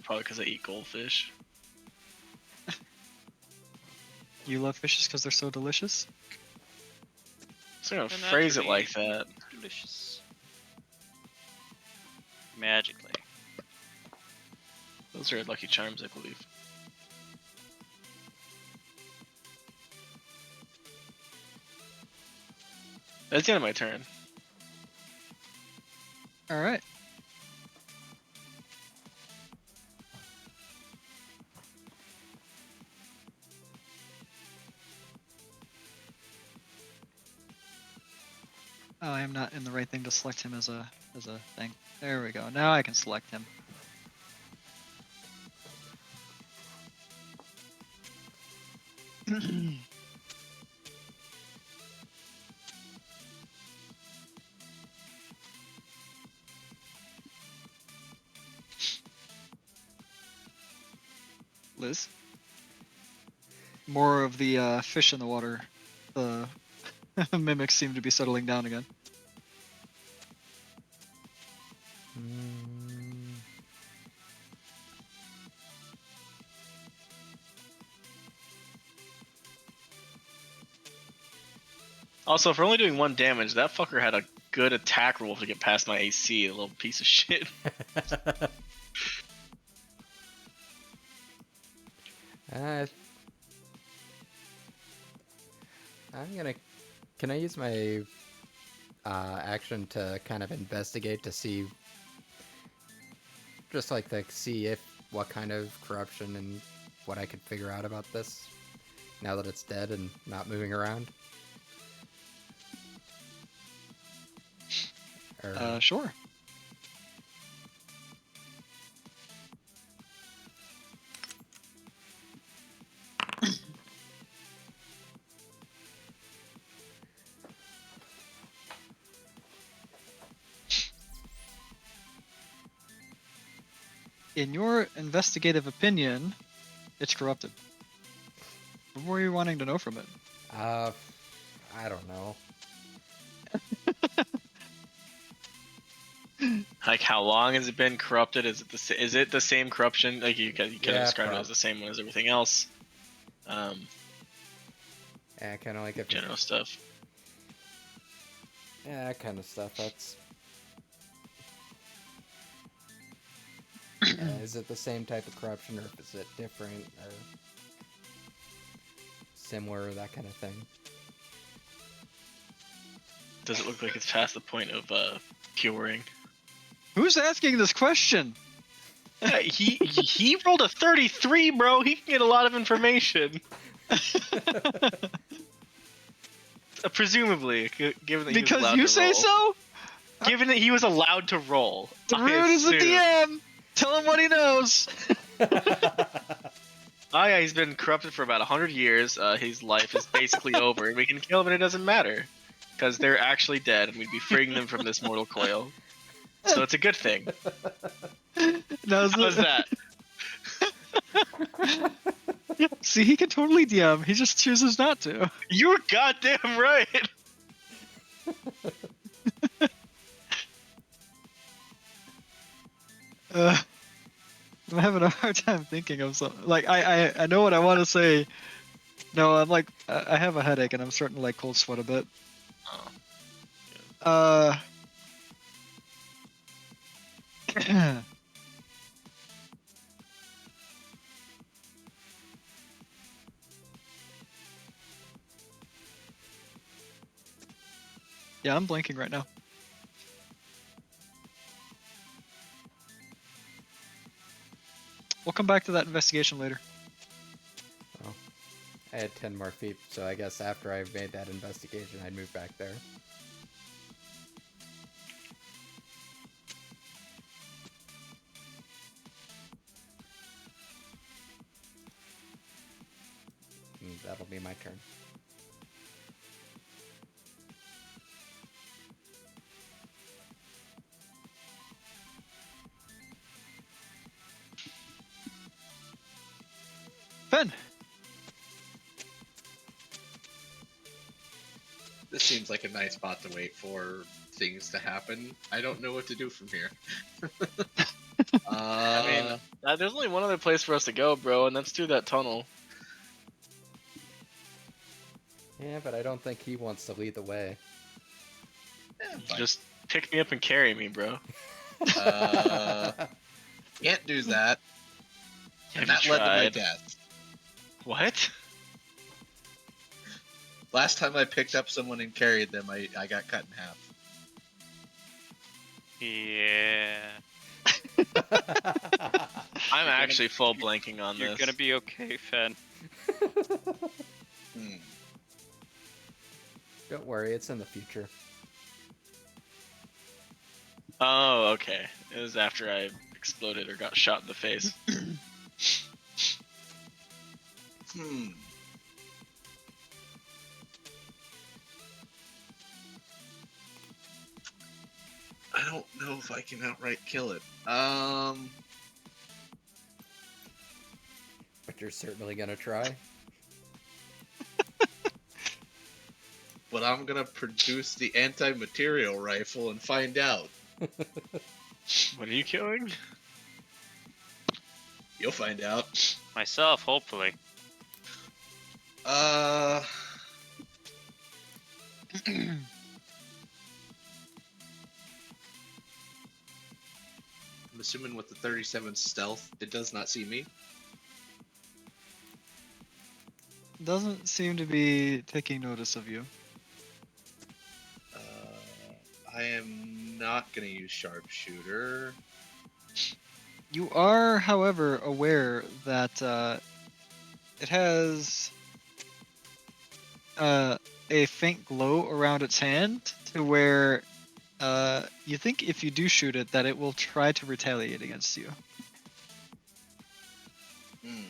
probably because I eat goldfish. You love fishes because they're so delicious? So I'm gonna They're phrase it naturally like that. Delicious. Magically. Those are Lucky Charms, I believe. That's the end of my turn. All right. Oh, I am not in the right thing to select him as a thing. There we go. Now I can select him. Liz? More of the fish in the water. The mimics seem to be settling down again. Mm, Also, if we're only doing 1 damage, that fucker had a good attack roll to get past my AC, a little piece of shit. uh, I'm gonna. Can I use my action to kind of investigate to see, just like see if what kind of corruption and what I could figure out about this now that it's dead and not moving around? Or, Sure. In your investigative opinion, it's corrupted. What were you wanting to know from it? I don't know. Like, how long has it been corrupted? Is it the same corruption? Like, you can Yeah, describe it as the same one as everything else. Yeah, kind of like if General stuff. Yeah, that kind of stuff. That's. Is it the same type of corruption, or is it different, or similar, that kind of thing? Does it look like it's past the point of curing? Who's asking this question? Yeah, he rolled a 33, bro. He can get a lot of information. Presumably, given that he was Because allowed you to say roll. so? Given that he was allowed to roll. The I rude is the assume. DM! Tell him what he knows! Oh yeah, he's been corrupted for about 100 years. His life is basically over, and we can kill him and it doesn't matter. Because they're actually dead, and we'd be freeing them from this mortal coil. So it's a good thing. Now, How's that? See, he can totally DM. He just chooses not to. You're goddamn right! having a hard time thinking of something. Like I know what I want to say. No, I'm like I have a headache and I'm starting to like cold sweat a bit. Oh. Yeah, I'm blanking right now. We'll come back to that investigation later. I had 10 more feet, so I guess after I made that investigation, I'd move back there. And that'll be my turn. Ben. This seems like a nice spot to wait for things to happen. I don't know what to do from here. I mean, there's only one other place for us to go, bro, and that's through that tunnel. Yeah, but I don't think he wants to lead the way. fine. Just pick me up and carry me, bro. Can't do that. And Have that you led to my tried? death. What? Last time I picked up someone and carried them, I got cut in half. Yeah. I'm actually full blanking on You're this. gonna be okay, Fen. Hmm. Don't worry, it's in the future. Oh, okay. It was after I exploded or got shot in the face. Hmm. I don't know if I can outright kill it. But you're certainly gonna try. But I'm gonna produce the anti-material rifle and find out. What are you killing? You'll find out. Myself, hopefully. I'm assuming with the 37 stealth, it does not see me. Doesn't seem to be taking notice of you. I am not gonna use sharpshooter. You are, however, aware that it has a faint glow around its hand to where you think if you do shoot it that it will try to retaliate against you. Hmm.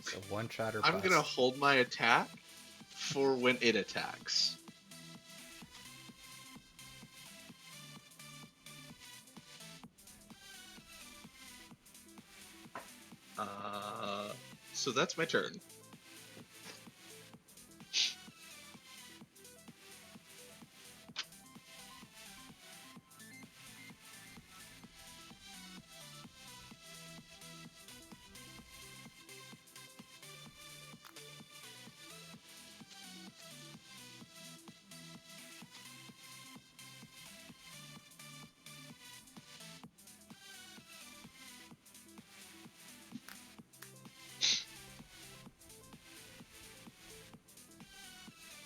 So one shot or I'm bust. gonna hold my attack for when it attacks. So that's my turn.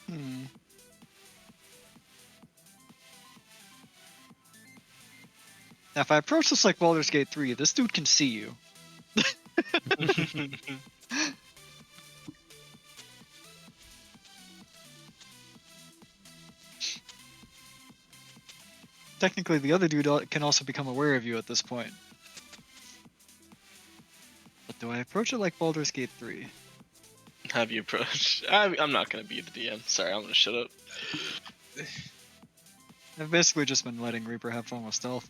Hmm. Now, if I approach this like Baldur's Gate 3, this dude can see you. Technically, the other dude can also become aware of you at this point. But do I approach it like Baldur's Gate 3? Have you approached? I'm not gonna be the DM. Sorry, I'm gonna shut up. I've basically just been letting Reaper have fun with stealth.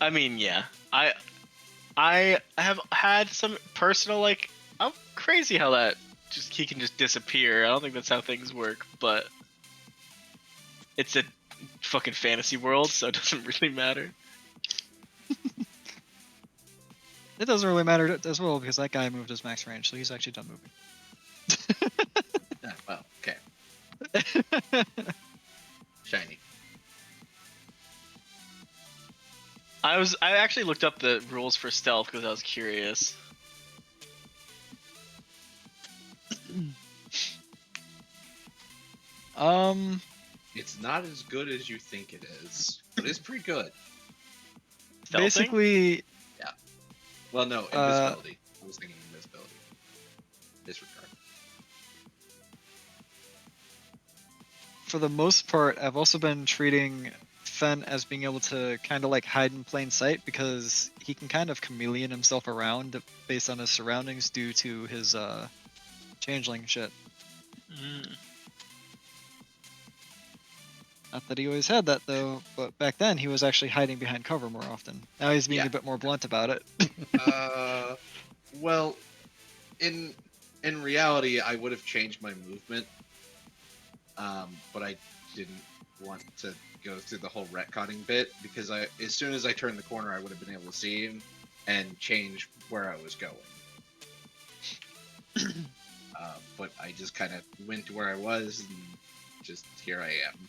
I mean, yeah. I have had some personal like. I'm crazy how that he can just disappear. I don't think that's how things work, but it's a fucking fantasy world, so it doesn't really matter. It doesn't really matter as well because that guy moved his max range, so he's actually done moving. Well, okay. Shiny. I actually looked up the rules for stealth because I was curious. It's not as good as you think it is, but it's pretty good. Stealthing? Basically, Well, no, invisibility. I was thinking invisibility. Disregard. for the most part, I've also been treating Fen as being able to kind of like hide in plain sight because he can kind of chameleon himself around based on his surroundings due to his changeling shit. Mm. Not that he always had that though, but back then he was actually hiding behind cover more often. Now he's being Yeah. a bit more blunt about it. Well, in reality, I would have changed my movement, but I didn't want to go through the whole retconning bit because as soon as I turned the corner, I would have been able to see him and change where I was going. But I just kind of went to where I was, and just here I am.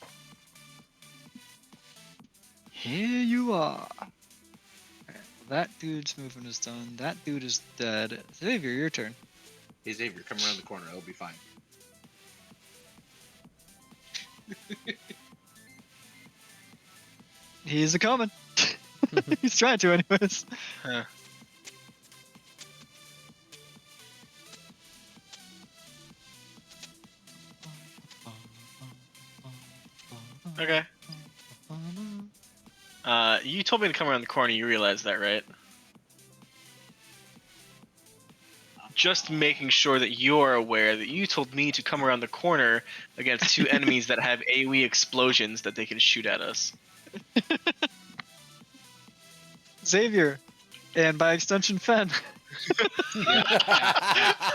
Here you are. Alright, that dude's movement is done. That dude is dead. Xavier, your turn. Hey Xavier, come around the corner. It'll be fine. He's a coming. He's trying to, anyways. Huh. Okay. You told me to come around the corner. You realize that, right? Just making sure that you are aware that you told me to come around the corner against two enemies that have AoE explosions that they can shoot at us. Xavier, and by extension, Fen. I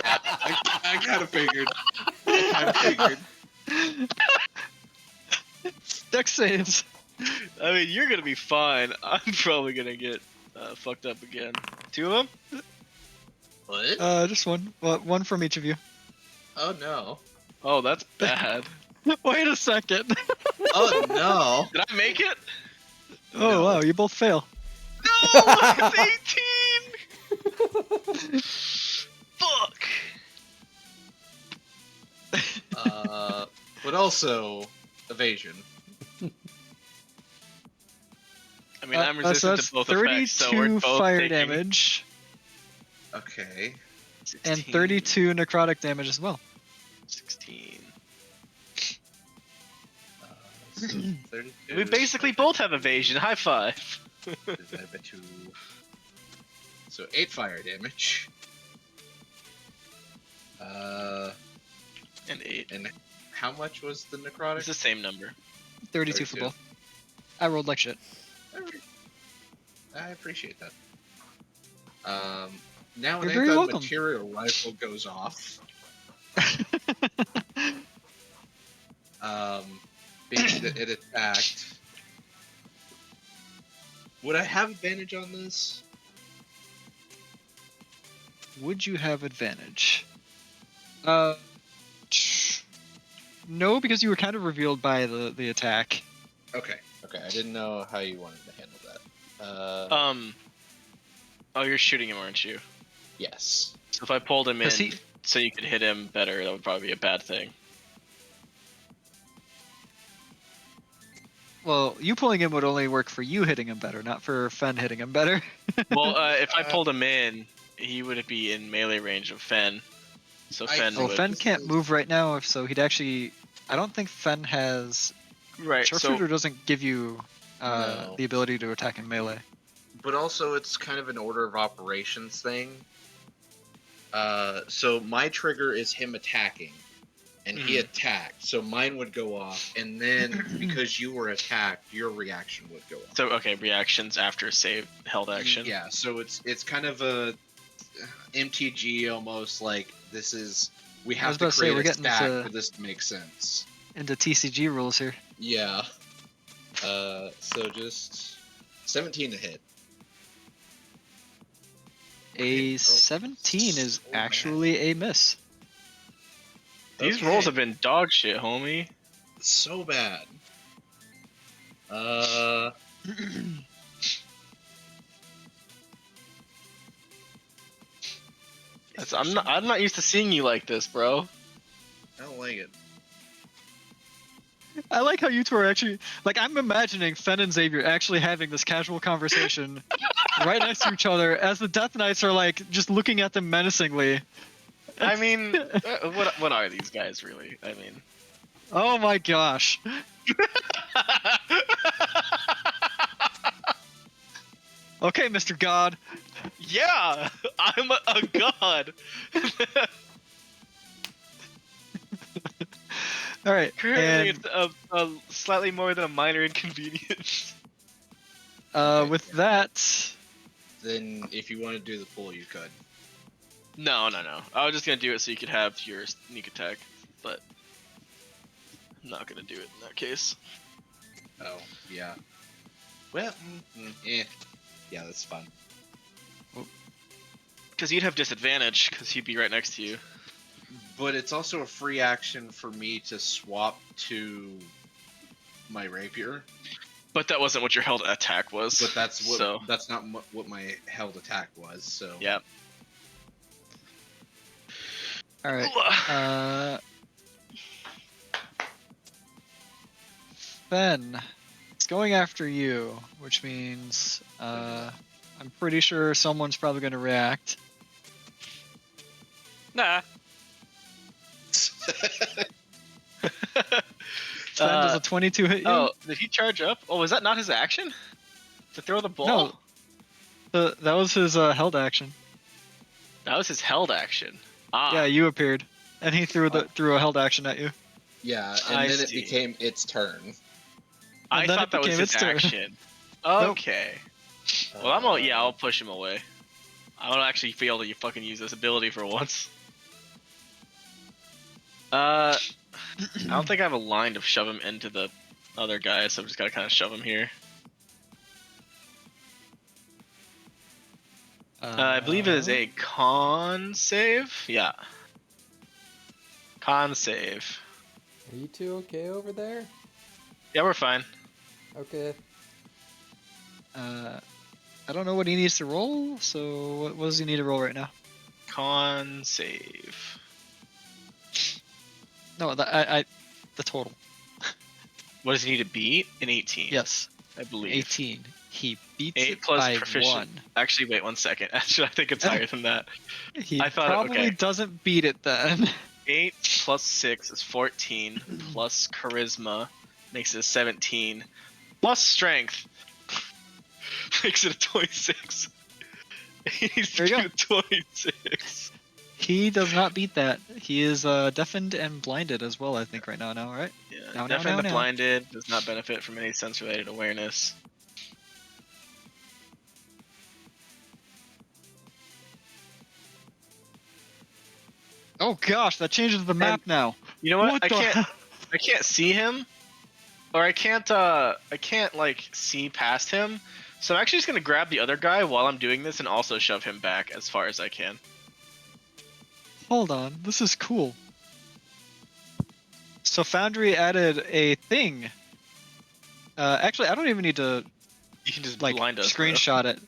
kind of figured. Dex saves. I mean, you're gonna be fine. I'm probably gonna get fucked up again. Two of them? What? Just one. Well, one from each of you. Oh no. Oh, that's bad. Wait a second. Oh no. Did I make it? Oh No. wow, you both fail. No, it's 18. Fuck. But also evasion. I mean, I'm So resistant that's to both 32 effects, so we're both fire taking damage Okay. 16. and 32 necrotic damage as well. 16. So 32. We basically both have evasion. High five. divided by 2. So 8 fire damage. And 8. And how much was the necrotic? It's the same number. 32 for 32. both. I rolled like shit. I appreciate that. Now an You're very welcome. anti-material rifle goes off. Being that it attacked. Would I have advantage on this? Would you have advantage? No, because you were kind of revealed by the attack. Okay. Okay, I didn't know how you wanted to handle that. Oh, you're shooting him, aren't you? Yes. So if I pulled him in 'Cause he- so you could hit him better, that would probably be a bad thing. Well, you pulling him would only work for you hitting him better, not for Fen hitting him better. Well, if I pulled him in, he would be in melee range of Fen. So Fen Well, would... Fen can't move right now, so he'd actually. I don't think Fen has. Right, Sharpshooter so... doesn't give you No. the ability to attack in melee. But also, it's kind of an order of operations thing. So my trigger is him attacking, and he attacked. So mine would go off, and then because you were attacked, your reaction would go off. So okay, reactions after save held action. Yeah, so it's kind of a MTG almost, like this is we I was have to about to say, create we're a getting stack into- for this to make sense. Into TCG rules here. Yeah. So just 17 to hit. A 17 is so bad. actually a miss. These Okay. rolls have been dog shit, homie. So bad. I'm not used to seeing you like this, bro. I don't like it. I like how you two are actually like I'm imagining Fen and Xavier actually having this casual conversation right next to each other as the Death Knights are like just looking at them menacingly. I mean, what are these guys really? I mean, Oh my gosh. Okay, Mr. God. yeah, I'm a god. All right. Currently, And it's a slightly more than a minor inconvenience. with that, Then if you want to do the pull, you could. No. I was just gonna do it so you could have your sneak attack, but I'm not gonna do it in that case. Oh, yeah. Well, yeah, that's fun. Because you'd have disadvantage, because he'd be right next to you. But it's also a free action for me to swap to my rapier. But that wasn't what your held attack was. But that's what So that's not what my held attack was. So yeah. all right. Fen, it's going after you, which means I'm pretty sure someone's probably going to react. Nah. Fen, does a 22 hit you? Oh, did he charge up? Oh, was that not his action? To throw the ball? No. That was his held action. That was his held action. Ah. Yeah, you appeared, and he threw a held action at you. yeah, and I then it see. became its turn. I and then thought it that was became his its turn. action. Okay. Well, I'll push him away. I don't actually feel that you fucking use this ability for once. I don't think I have a line to shove him into the other guy, so I'm just gotta kind of shove him here. I believe it is a con save. Yeah. Con save. Are you two okay over there? Yeah, we're fine. Okay. I don't know what he needs to roll. So what does he need to roll right now? Con save. No, the total. What does he need to beat? An 18. Yes, I believe. 18. He beats 8 it plus by proficient. 1. Actually, wait 1 second. Actually, I think it's higher than that. He I thought- probably okay. doesn't beat it then. 8 plus 6 is 14, plus charisma makes it a 17, plus strength makes it a 26. He's There you go. 26. He does not beat that. He is deafened and blinded as well, I think, right now, right? Yeah, No, definitely no. blinded, does not benefit from any sense-related awareness. Oh gosh, that changes the map now. You know what? What I the can't. hell? I can't see him, or I can't like see past him. So I'm actually just gonna grab the other guy while I'm doing this and also shove him back as far as I can. Hold on, this is cool. So Foundry added a thing. Actually, I don't even need to You can just like blind us. bro. screenshot it.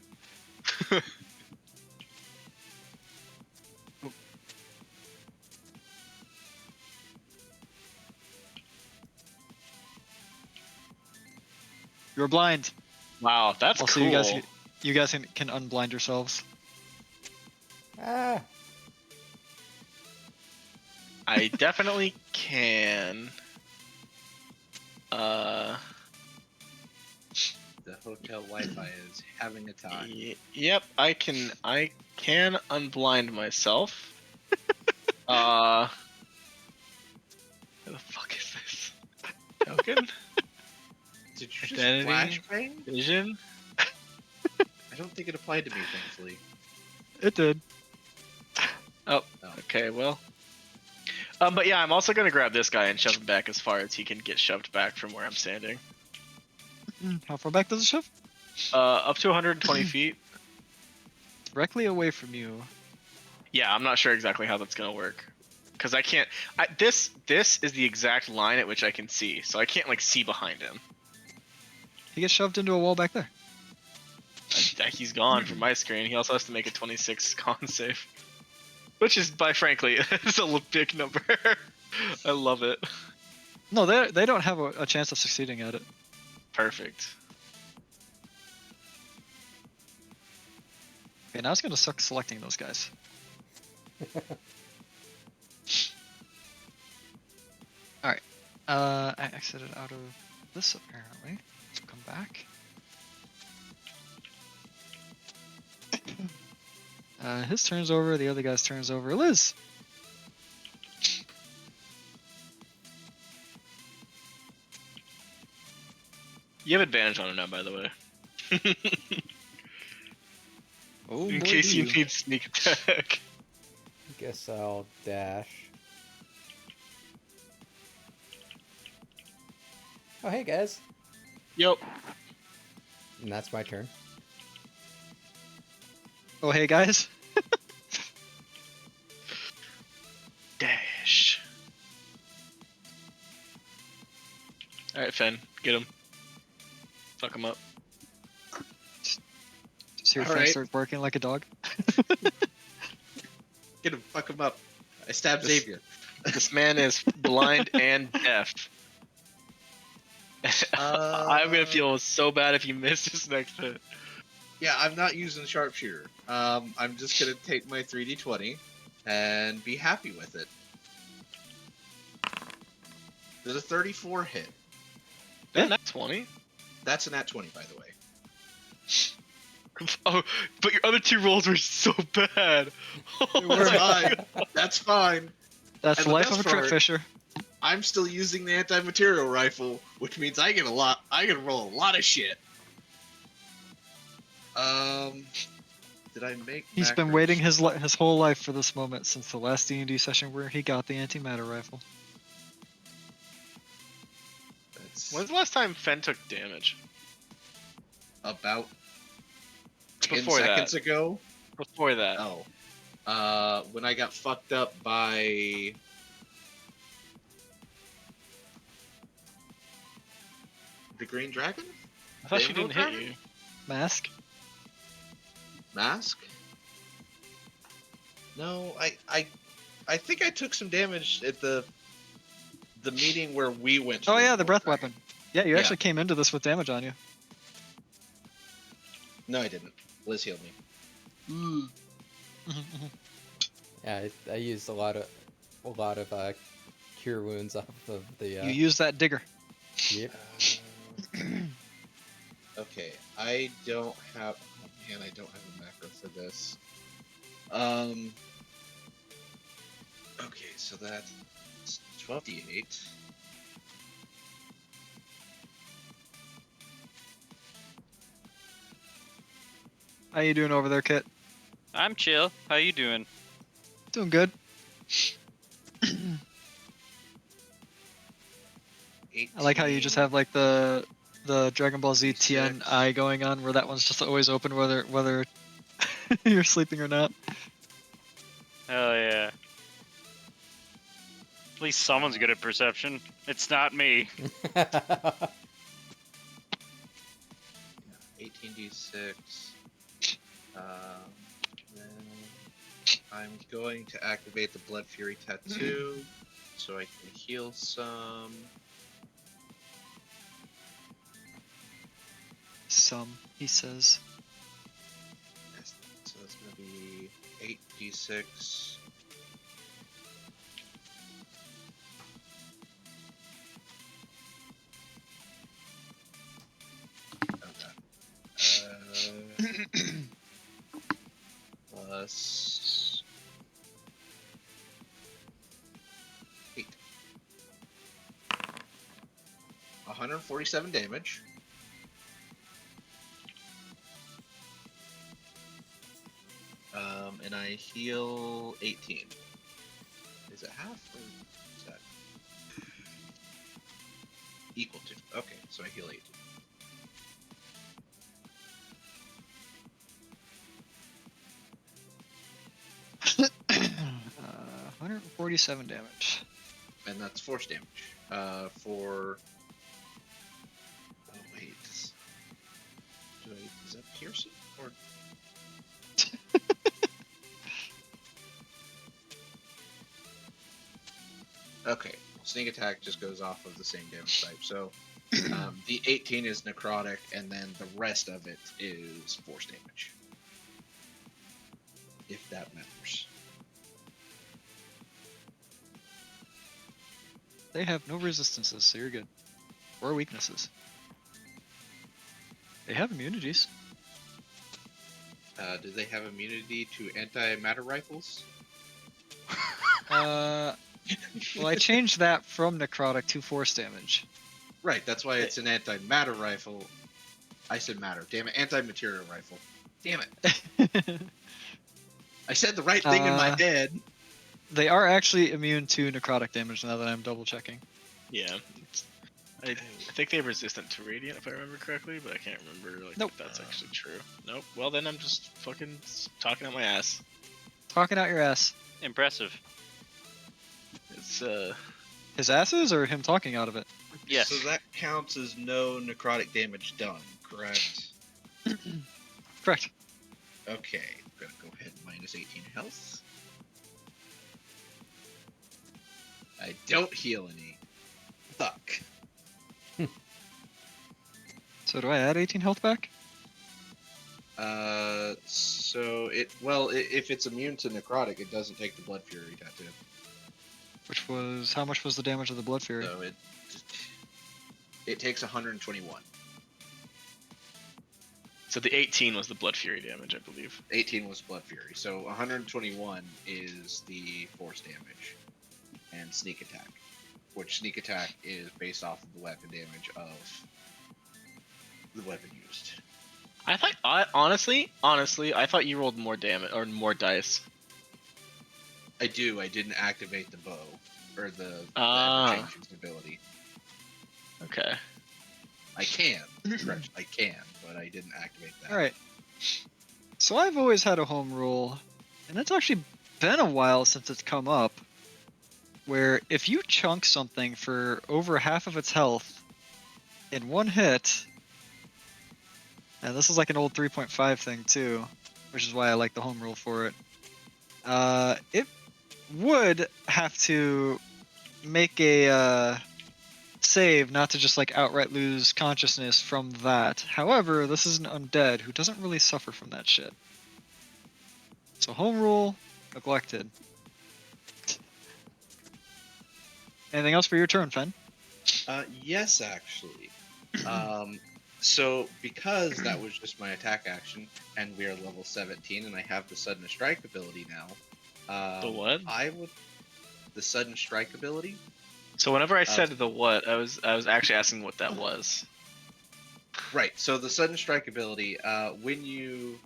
You're blind. Wow, that's Also, cool. you guys can unblind yourselves. Ah! I definitely can. The hotel Wi-Fi is having a time. Yep, I can unblind myself. token? Did you just Identity? flashbang? Vision? I don't think it applied to me, thankfully. It did. Oh, Oh. okay, well. But yeah, I'm also gonna grab this guy and shove him back as far as he can get shoved back from where I'm standing. How far back does it shove? Up to 120 feet. Directly away from you. Yeah, I'm not sure exactly how that's gonna work, because I can't. This is the exact line at which I can see, so I can't like see behind him. He gets shoved into a wall back there. He's gone from my screen. He also has to make a 26 con save, which is, by frankly, it's a big number. I love it. No, they don't have a chance of succeeding at it. Perfect. Okay, now it's gonna suck selecting those guys. Alright. I exited out of this apparently. Let's come back. His turn's over, the other guy's turn's over. Liz! You have advantage on him now, by the way. Oh, In boy, case do you need sneak attack. Guess I'll dash. Oh, hey guys. Yep. And that's my turn. Oh, hey guys. Dash. Alright, Fen, get him. Fuck him up. Just hear All Frank right. start barking like a dog. Get him, fuck him up. I stabbed This- Xavier. This man is blind and deaf. I'm gonna feel so bad if you miss his next hit. Yeah, I'm not using sharpshooter. I'm just gonna take my 3d20 and be happy with it. There's a 34 hit. Then that's 20. That's a nat 20, by the way. Oh, but your other two rolls were so bad. That's fine. That's fine. That's And the the life best of a trick part- fisher. I'm still using the anti-material rifle, which means I get a lot. I can roll a lot of shit. Did I make? He's been macros? waiting his whole life for this moment since the last D&D session where he got the antimatter rifle. That's When's the last time Fen took damage? about 10 Before that. seconds ago. Before that. Oh. When I got fucked up by the Green Dragon? I thought she Rainbow didn't hit Dragon? you. Mask? Mask? No, I think I took some damage at the meeting where we went to Oh yeah, the Rainbow breath Dragon. weapon. Yeah, you Yeah. actually came into this with damage on you. No, I didn't. Liz healed me. Yeah, I used a lot of cure wounds off of the. You use that digger. Yep. Okay, I don't have. Oh man, I don't have a macro for this. Okay, so that's 12d8. How you doing over there, Kit? I'm chill. How you doing? Doing good. 18, I like how you just have like the Dragon Ball Z TN 26. eye going on, where that one's just always open, whether you're sleeping or not. Hell yeah. At least someone's good at perception. It's not me. 18d6. Then I'm going to activate the Blood Fury Tattoo so I can heal some. Some, he says. So it's going to be 8d6. Plus 8. 147 damage. And I heal 18. Is it half or is that equal to? Okay, so I heal 18. 147 damage. And that's force damage. For. Oh wait. Is that piercing or? Okay, sneak attack just goes off of the same damage type. So the 18 is necrotic, and then the rest of it is force damage. If that matters. They have no resistances, so you're good. Or weaknesses. They have immunities. Do they have immunity to antimatter rifles? Well, I changed that from necrotic to force damage. Right, that's why it's an antimatter rifle. I said matter. Damn it, anti-material rifle. Damn it. I said the right thing in my head. They are actually immune to necrotic damage now that I'm double checking. Yeah. I think they're resistant to radiant, if I remember correctly, but I can't remember Nope. if that's actually true. Nope. Well, then I'm just fucking talking out my ass. Talking out your ass. Impressive. It's His asses or him talking out of it? Yes. So that counts as no necrotic damage done, correct? Correct. Okay, I'm gonna go ahead and minus 18 health. I don't heal any. Fuck. So do I add 18 health back? So if it's immune to necrotic, it doesn't take the Blood Fury tattoo. Which was, how much was the damage of the Blood Fury? So it takes 121. so the 18 was the Blood Fury damage, I believe. 18 was Blood Fury, so 121 is the force damage and sneak attack, which sneak attack is based off of the weapon damage of the weapon used. Honestly, I thought you rolled more damage or more dice. I didn't activate the bow or the ever-changing ability. Okay. I can, correct? I can, but I didn't activate that. Alright. So I've always had a home rule, and it's actually been a while since it's come up, where if you chunk something for over half of its health in one hit, and this is like an old 3.5 thing too, which is why I like the home rule for it, it would have to make a save not to just like outright lose consciousness from that. However, this is an undead who doesn't really suffer from that shit. So home rule neglected. Anything else for your turn, Fen? Yes, actually. So because that was just my attack action, and we are level 17, and I have the sudden strike ability now. The what? The sudden strike ability. So whenever I said the what, I was actually asking what that was. Right. So the sudden strike ability, when you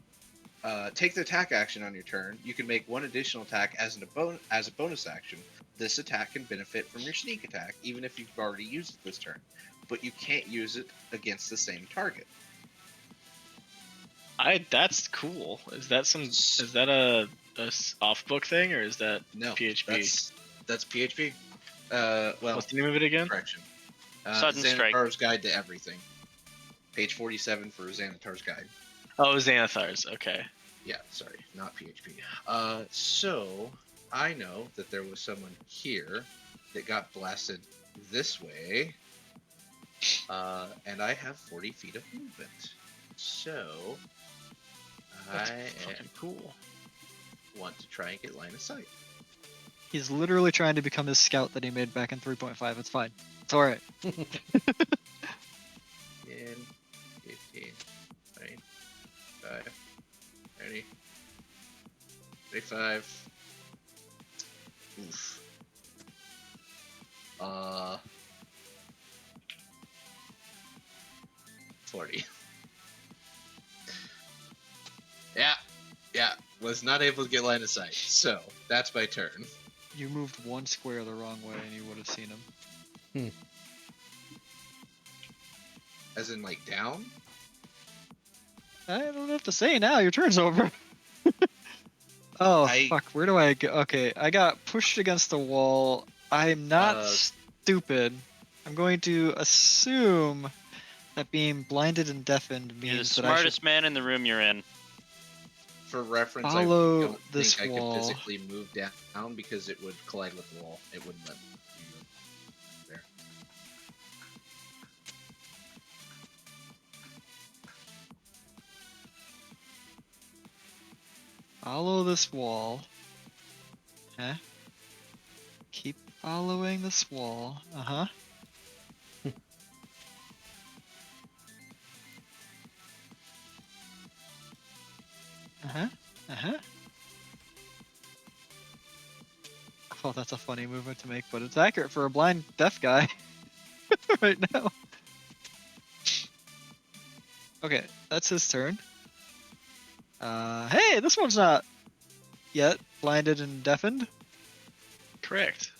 take the attack action on your turn, you can make one additional attack as a bonus action. This attack can benefit from your sneak attack, even if you've already used it this turn, but you can't use it against the same target. That's cool. Is that a off book thing, or is that No PHP? That's PHP. Well, What's the name of it again? correction. Sudden strike. Xanathar's Guide to Everything. Page 47 for Xanathar's Guide. Oh, Xanathar's. Okay. Yeah, sorry, not PHP. So I know that there was someone here that got blasted this way, and I have 40 feet of movement. So That's I fucking cool. want to try and get line of sight. He's literally trying to become his scout that he made back in 3.5. It's fine. It's alright. 10, 15, 20, 5, 30, 35. Oof. lordy. Yeah. Was not able to get line of sight. So that's my turn. You moved one square the wrong way and you would have seen him. As in, like, down? I don't have to say now. Your turn's over. Oh, fuck. Where do I go? Okay, I got pushed against the wall. I'm not stupid. I'm going to assume that being blinded and deafened You're the means that I should smartest man in the room you're in. For reference, follow I don't this think I wall. could physically move down because it would collide with the wall. It wouldn't let me move there. Follow this wall. Huh? Keep following this wall. Uh-huh. Uh-huh. Uh-huh. Oh, that's a funny movement to make, but it's accurate for a blind deaf guy right now. Okay, that's his turn. Hey, this one's not yet blinded and deafened. Correct.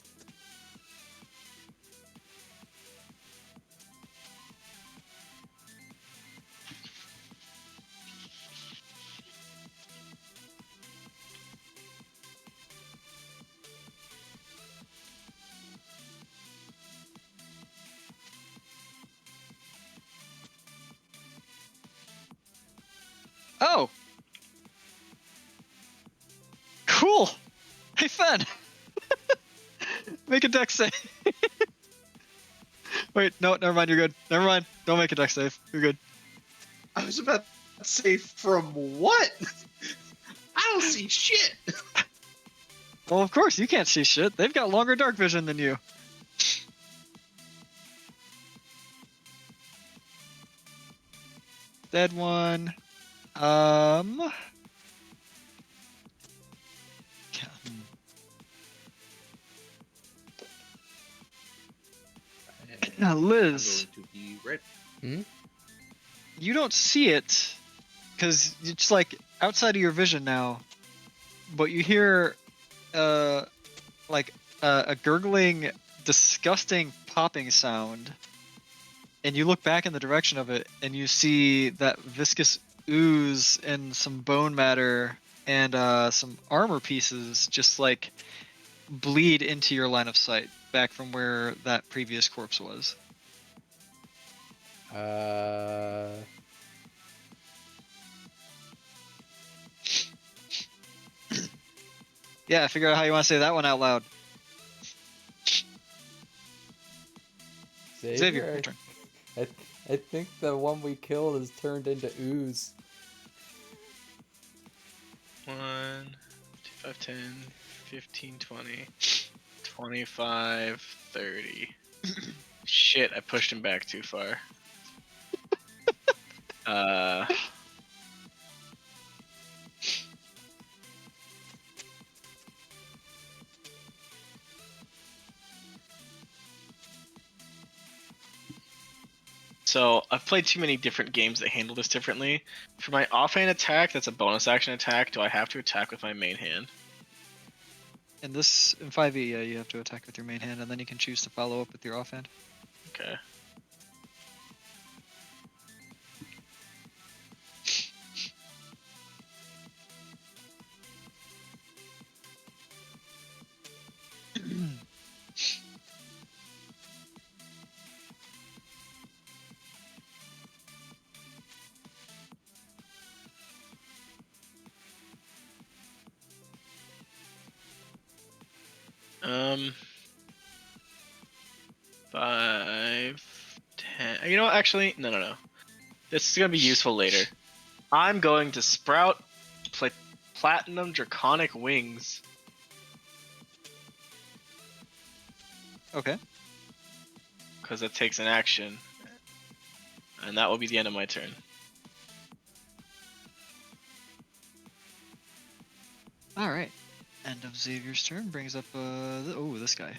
Oh! Cool! Hey, Fen! Make a dex save. Wait, no, never mind, you're good. Never mind, don't make a dex save. You're good. I was about to say, from what? I don't see shit. Well, of course, you can't see shit. They've got longer dark vision than you. Dead one. Now, Liz, I'm going to be ready. you don't see it because it's like outside of your vision now, but you hear like a gurgling, disgusting popping sound, and you look back in the direction of it, and you see that viscous ooze and some bone matter and some armor pieces just like bleed into your line of sight back from where that previous corpse was. Yeah, figure out how you want to say that one out loud. Xavier, your turn. I think the one we killed has turned into ooze. 1, 2, 5, 10, 15, 20, 25, 30. Shit, I pushed him back too far. So I've played too many different games that handle this differently. For my offhand attack, that's a bonus action attack. Do I have to attack with my main hand? In 5e, yeah, you have to attack with your main hand, and then you can choose to follow up with your offhand. Okay. Um, 5, 10. You know what? Actually, no. This is gonna be useful later. I'm going to sprout platinum draconic wings. Okay. Because it takes an action. And that will be the end of my turn. Alright. End of Xavier's turn brings up, this guy.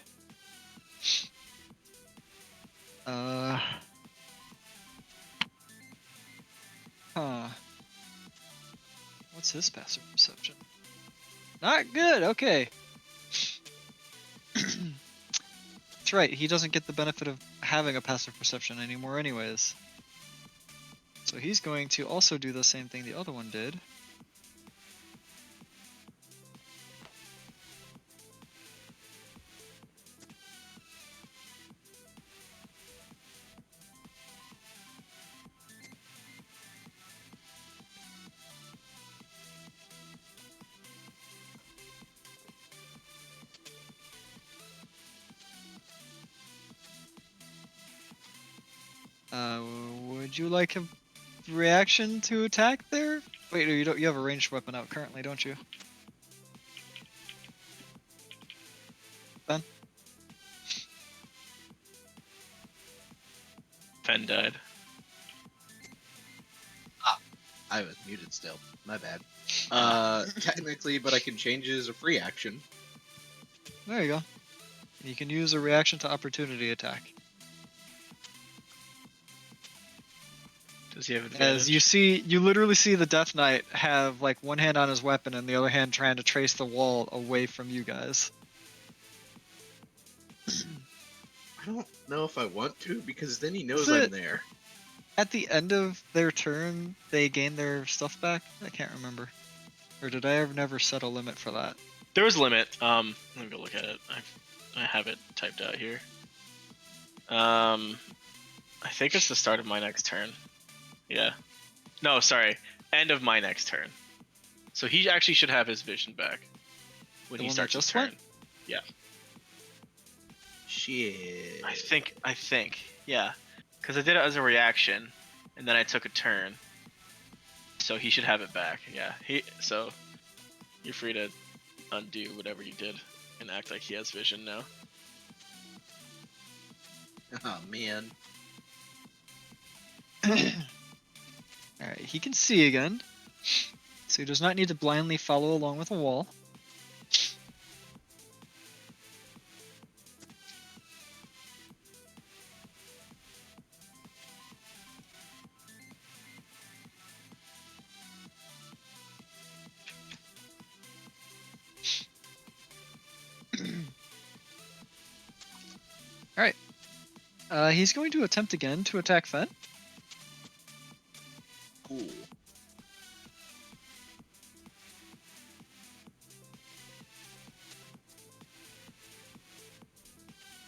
What's his passive perception? Not good. Okay. That's right. He doesn't get the benefit of having a passive perception anymore, anyways. So he's going to also do the same thing the other one did. Would you like a reaction to attack there? Wait, you don't. You have a ranged weapon out currently, don't you? Ben? Fen died. I was muted still. My bad. Technically, but I can change it as a free action. There you go. You can use a reaction to opportunity attack. Does he have advantage? As you see, you literally see the Death Knight have like one hand on his weapon and the other hand trying to trace the wall away from you guys. I don't know if I want to because then he knows Is it- I'm there. At the end of their turn, they gain their stuff back? I can't remember. Or did I ever never set a limit for that? There was a limit. Let me go look at it. I have it typed out here. I think it's the start of my next turn. Yeah. No, sorry. End of my next turn. So he actually should have his vision back when The he one that starts his just turn. went? Yeah. Shit. I think. Yeah. Because I did it as a reaction, and then I took a turn. So he should have it back. Yeah. So you're free to undo whatever you did and act like he has vision now. Oh man. Alright, he can see again. So he does not need to blindly follow along with a wall. Alright. He's going to attempt again to attack Fen. Cool.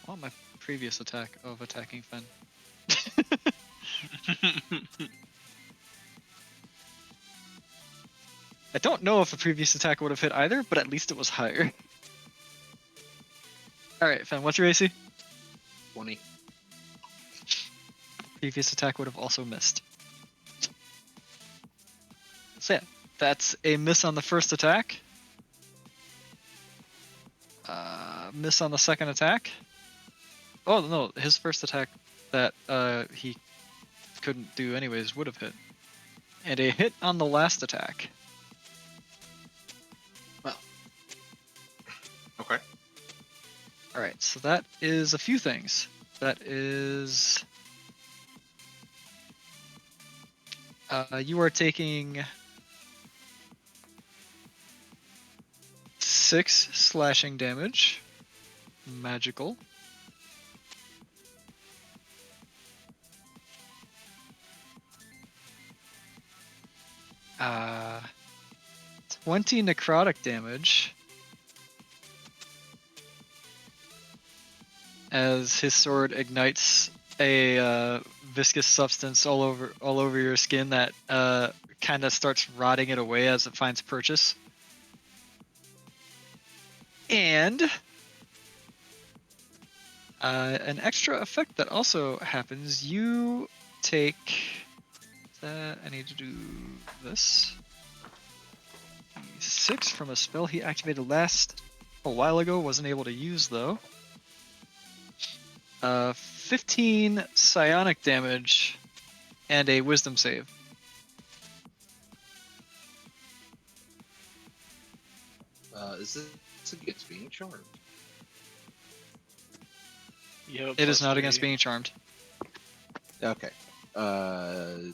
I want my previous attack of attacking Fen. I don't know if a previous attack would have hit either, but at least it was higher. Alright, Fen, what's your AC? 20. Previous attack would have also missed. So yeah, that's a miss on the first attack. Miss on the second attack. Oh no, his first attack that he couldn't do anyways would have hit. And a hit on the last attack. Well. Okay. Alright, so that is a few things. That is... you are taking 6 slashing damage. Magical. Uh, 20 necrotic damage. As his sword ignites a viscous substance all over your skin that kind of starts rotting it away as it finds purchase. And an extra effect that also happens, you take that. I need to do this. 6 from a spell he activated a while ago, wasn't able to use though. 15 psionic damage and a wisdom save. Is this against being charmed? It is not against being charmed. Okay. Yep.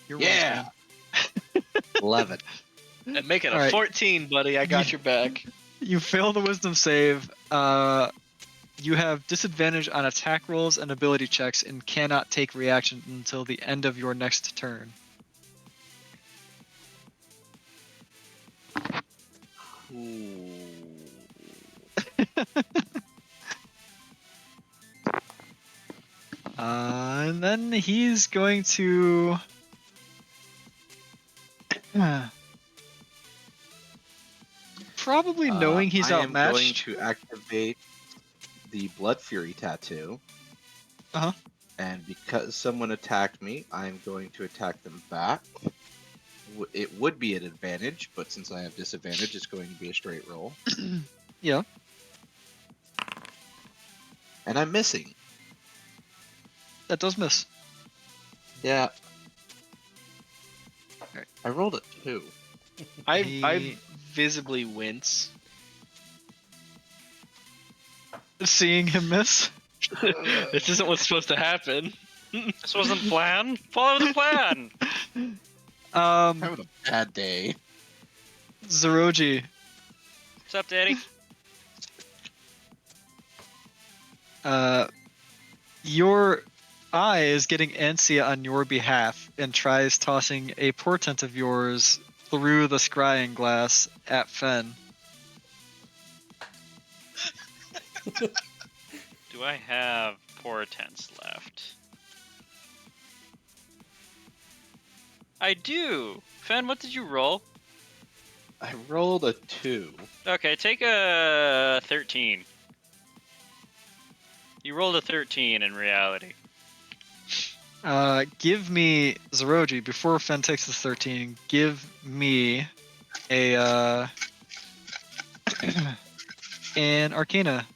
Your Yeah. rolls, 11. And make it a All right. 14, buddy. I got your back. man. You fail the wisdom save. You have disadvantage on attack rolls and ability checks and cannot take reaction until the end of your next turn. Ooh. And then he's going to. Probably knowing he's I am going outmatched. to activate the Blood Fury tattoo. Uh-huh. And because someone attacked me, I'm going to attack them back. It would be an advantage, but since I have disadvantage, it's going to be a straight roll. Yeah. And I'm missing. That does miss. Yeah. Alright. I rolled a 2. I visibly wince. Seeing him miss. This isn't what's supposed to happen. This wasn't planned. Follow the plan. Having a bad day. Zeroji. What's up, Daddy? Your eye is getting antsy on your behalf and tries tossing a portent of yours through the scrying glass at Fen. Do I have portents left? I do. Fen, what did you roll? I rolled a 2. Okay, take a 13. You rolled a 13 in reality. Give me, Zeroji, before Fen takes the 13, give me a, an Arcana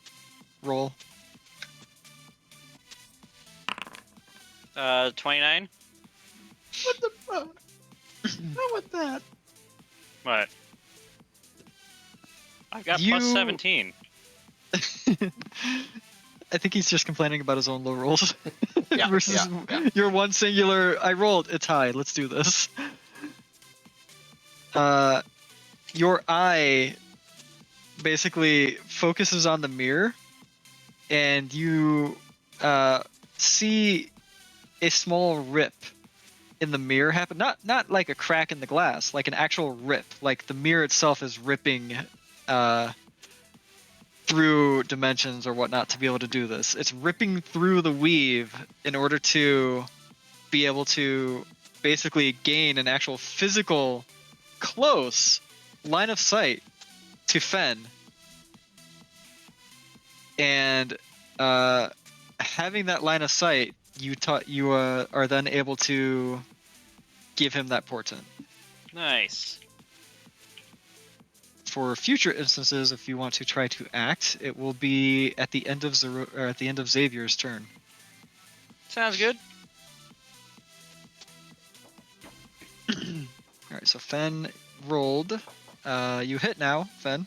roll. 29? What the fuck? Not with that. What? I've got You- plus 17. I think he's just complaining about his own low rolls. Yeah, Versus yeah. your one singular, I rolled, it's high, let's do this. Your eye basically focuses on the mirror, and you see a small rip in the mirror happen. Not like a crack in the glass, like an actual rip. Like the mirror itself is ripping through dimensions or whatnot to be able to do this. It's ripping through the weave in order to be able to basically gain an actual physical close line of sight to Fen. And having that line of sight, you are then able to give him that portent. Nice. For future instances, if you want to try to act, it will be at the end of Xavier's turn. Sounds good. All right, so Fen rolled. You hit now, Fen.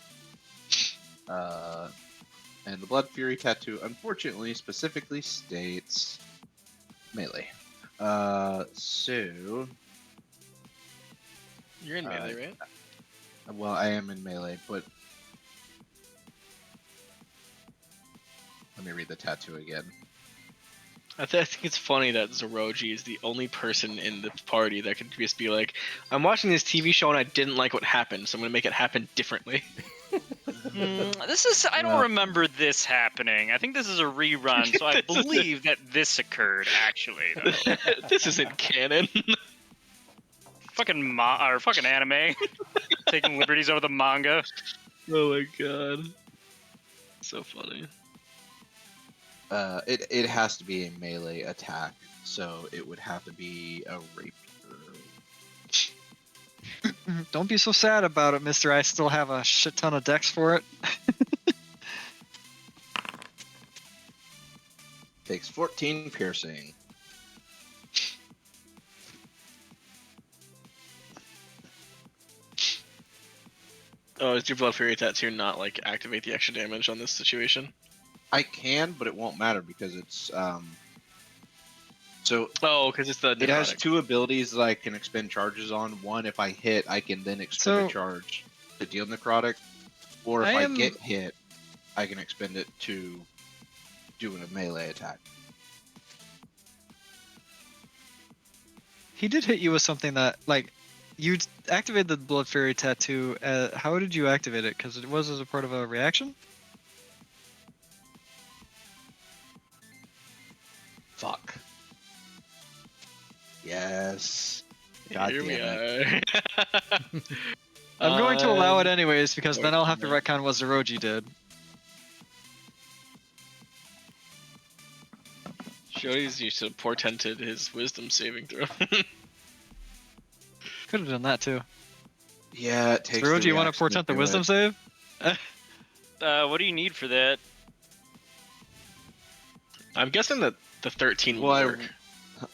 And the Blood Fury tattoo, unfortunately, specifically states melee. So, You're in melee, right? well, I am in melee, but let me read the tattoo again. I think it's funny that Zeroji is the only person in the party that could just be like, I'm watching this TV show and I didn't like what happened, so I'm going to make it happen differently. I don't Well- remember this happening. I think this is a rerun, so I believe that this occurred, actually. Though. This isn't canon. Fucking anime. Taking liberties over the manga. Oh my god. So funny. It has to be a melee attack, so it would have to be a rapier. Don't be so sad about it, mister. I still have a shit ton of decks for it. Takes 14 piercing. Oh, is your Blood Fury tattoo not like activate the extra damage on this situation? I can, but it won't matter because it's So Oh, because it's the it has necrotic. 2 abilities that I can expend charges on. One, if I hit, I can then expend So- a charge to deal necrotic. Or if I I am- get hit, I can expend it to do a melee attack. He did hit you with something that, like, you activated the Blood Fairy tattoo. How did you activate it? Because it was as a part of a reaction? Fuck. Yes. God Here we damn it. are. I'm going to allow it anyways, because then I'll have to unfortunate. retcon what Zeroji did. Shody's used to portented his wisdom saving throw. Could have done that too. Yeah, it takes. Zeroji, the you want to reaction portent the do wisdom it. save? What do you need for that? I'm guessing that the 13 will Well, work.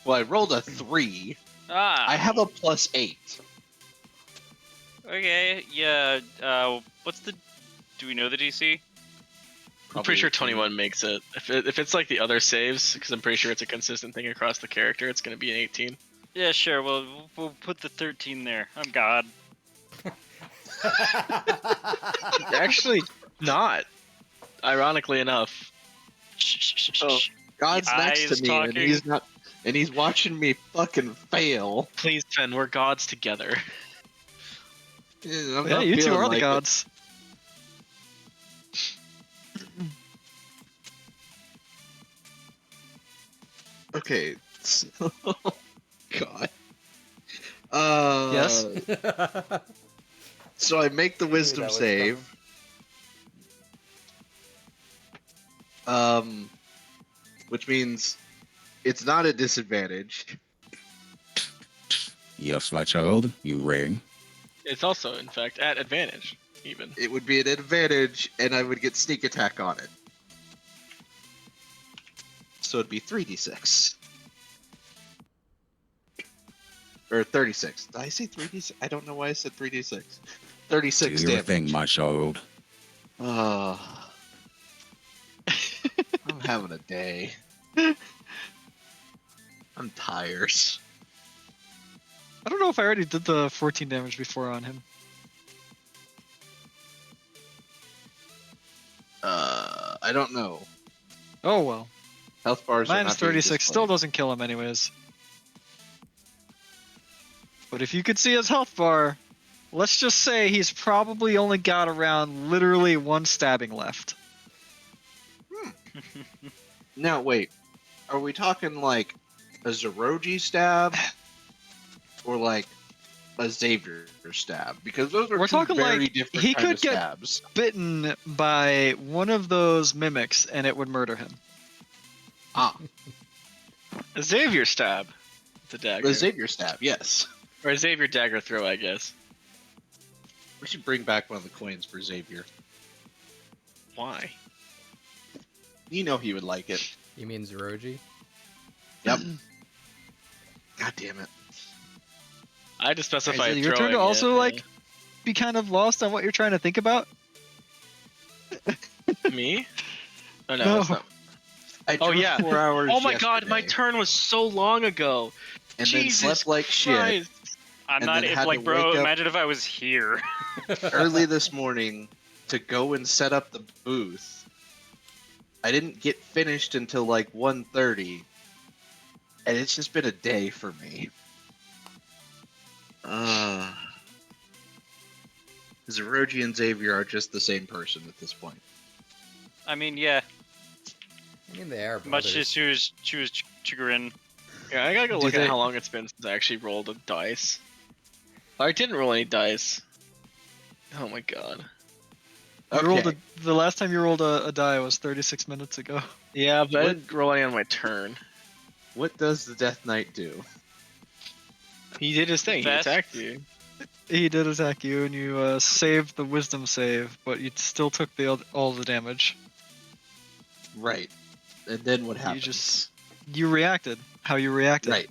I rolled a 3. Ah. I have a +8. Okay. Yeah. What's the? Do we know the DC? I'm pretty sure 18. 21 makes it. If it's like the other saves, because I'm pretty sure it's a consistent thing across the character, it's going to be an 18. Yeah, sure. Well, we'll put the 13 there. I'm God. Actually, not. Ironically enough. Oh, God's next Eyes to me, and talking. he's not, and he's watching me fucking fail. Please, Fen, we're gods together. I'm Yeah, not you two feeling are the like it. gods. Okay. So, God. Yes? So I make the wisdom that was save. Which means it's not a disadvantage. Yes, my child, you ring. It's also, in fact, at advantage, even. It would be an advantage, and I would get sneak attack on it. So it'd be 3d6. Or 36. Did I say 3d6? I don't know why I said 3d6. 36 Do your damage. thing, my child. I'm having a day. I'm tired. I don't know if I already did the 14 damage before on him. I don't know. Oh well. Health bars are Minus not being 36 still displayed. doesn't kill him anyways. But if you could see his health bar, let's just say he's probably only got around literally 1 stabbing left. Now wait, are we talking like a Zeroji stab, or like a Xavier stab? Because those are We're two talking very like different he kind could of get- stabs. Bitten by one of those mimics and it would murder him. Ah, A Xavier stab. The dagger. the Xavier stab, yes. Or a Xavier dagger throw, I guess. We should bring back one of the coins for Xavier. Why? You know he would like it. You mean Zeroji? Yep. God damn it. I had to specify Is it your turn throwing to also it, like be kind of lost on what you're trying to think about? Me? Oh, no, No. that's not. I Oh, drew yeah. 4 hours Oh my god, my yesterday, turn was so long ago. and then Jesus slept like shit. Christ. I'm And not. then If had like, to bro, wake up- imagine if I was here. Early this morning to go and set up the booth. I didn't get finished until like 1:30, and it's just been a day for me. Zeroji and Xavier are just the same person at this point. I mean, yeah. I mean, they are Much brothers. to choose chagrin. Yeah, I gotta go Do look they- at how long it's been since I actually rolled a dice. I didn't roll any dice. Oh my god. You rolled Okay. the last time you rolled a die was 36 minutes ago. Yeah, but I What- didn't roll any on my turn. What does the Death Knight do? He did his thing. He Fast- attacked you. He did attack you, and you saved the wisdom save, but you still took all the damage. Right. And then what happens? just- You reacted. How you reacted. Right.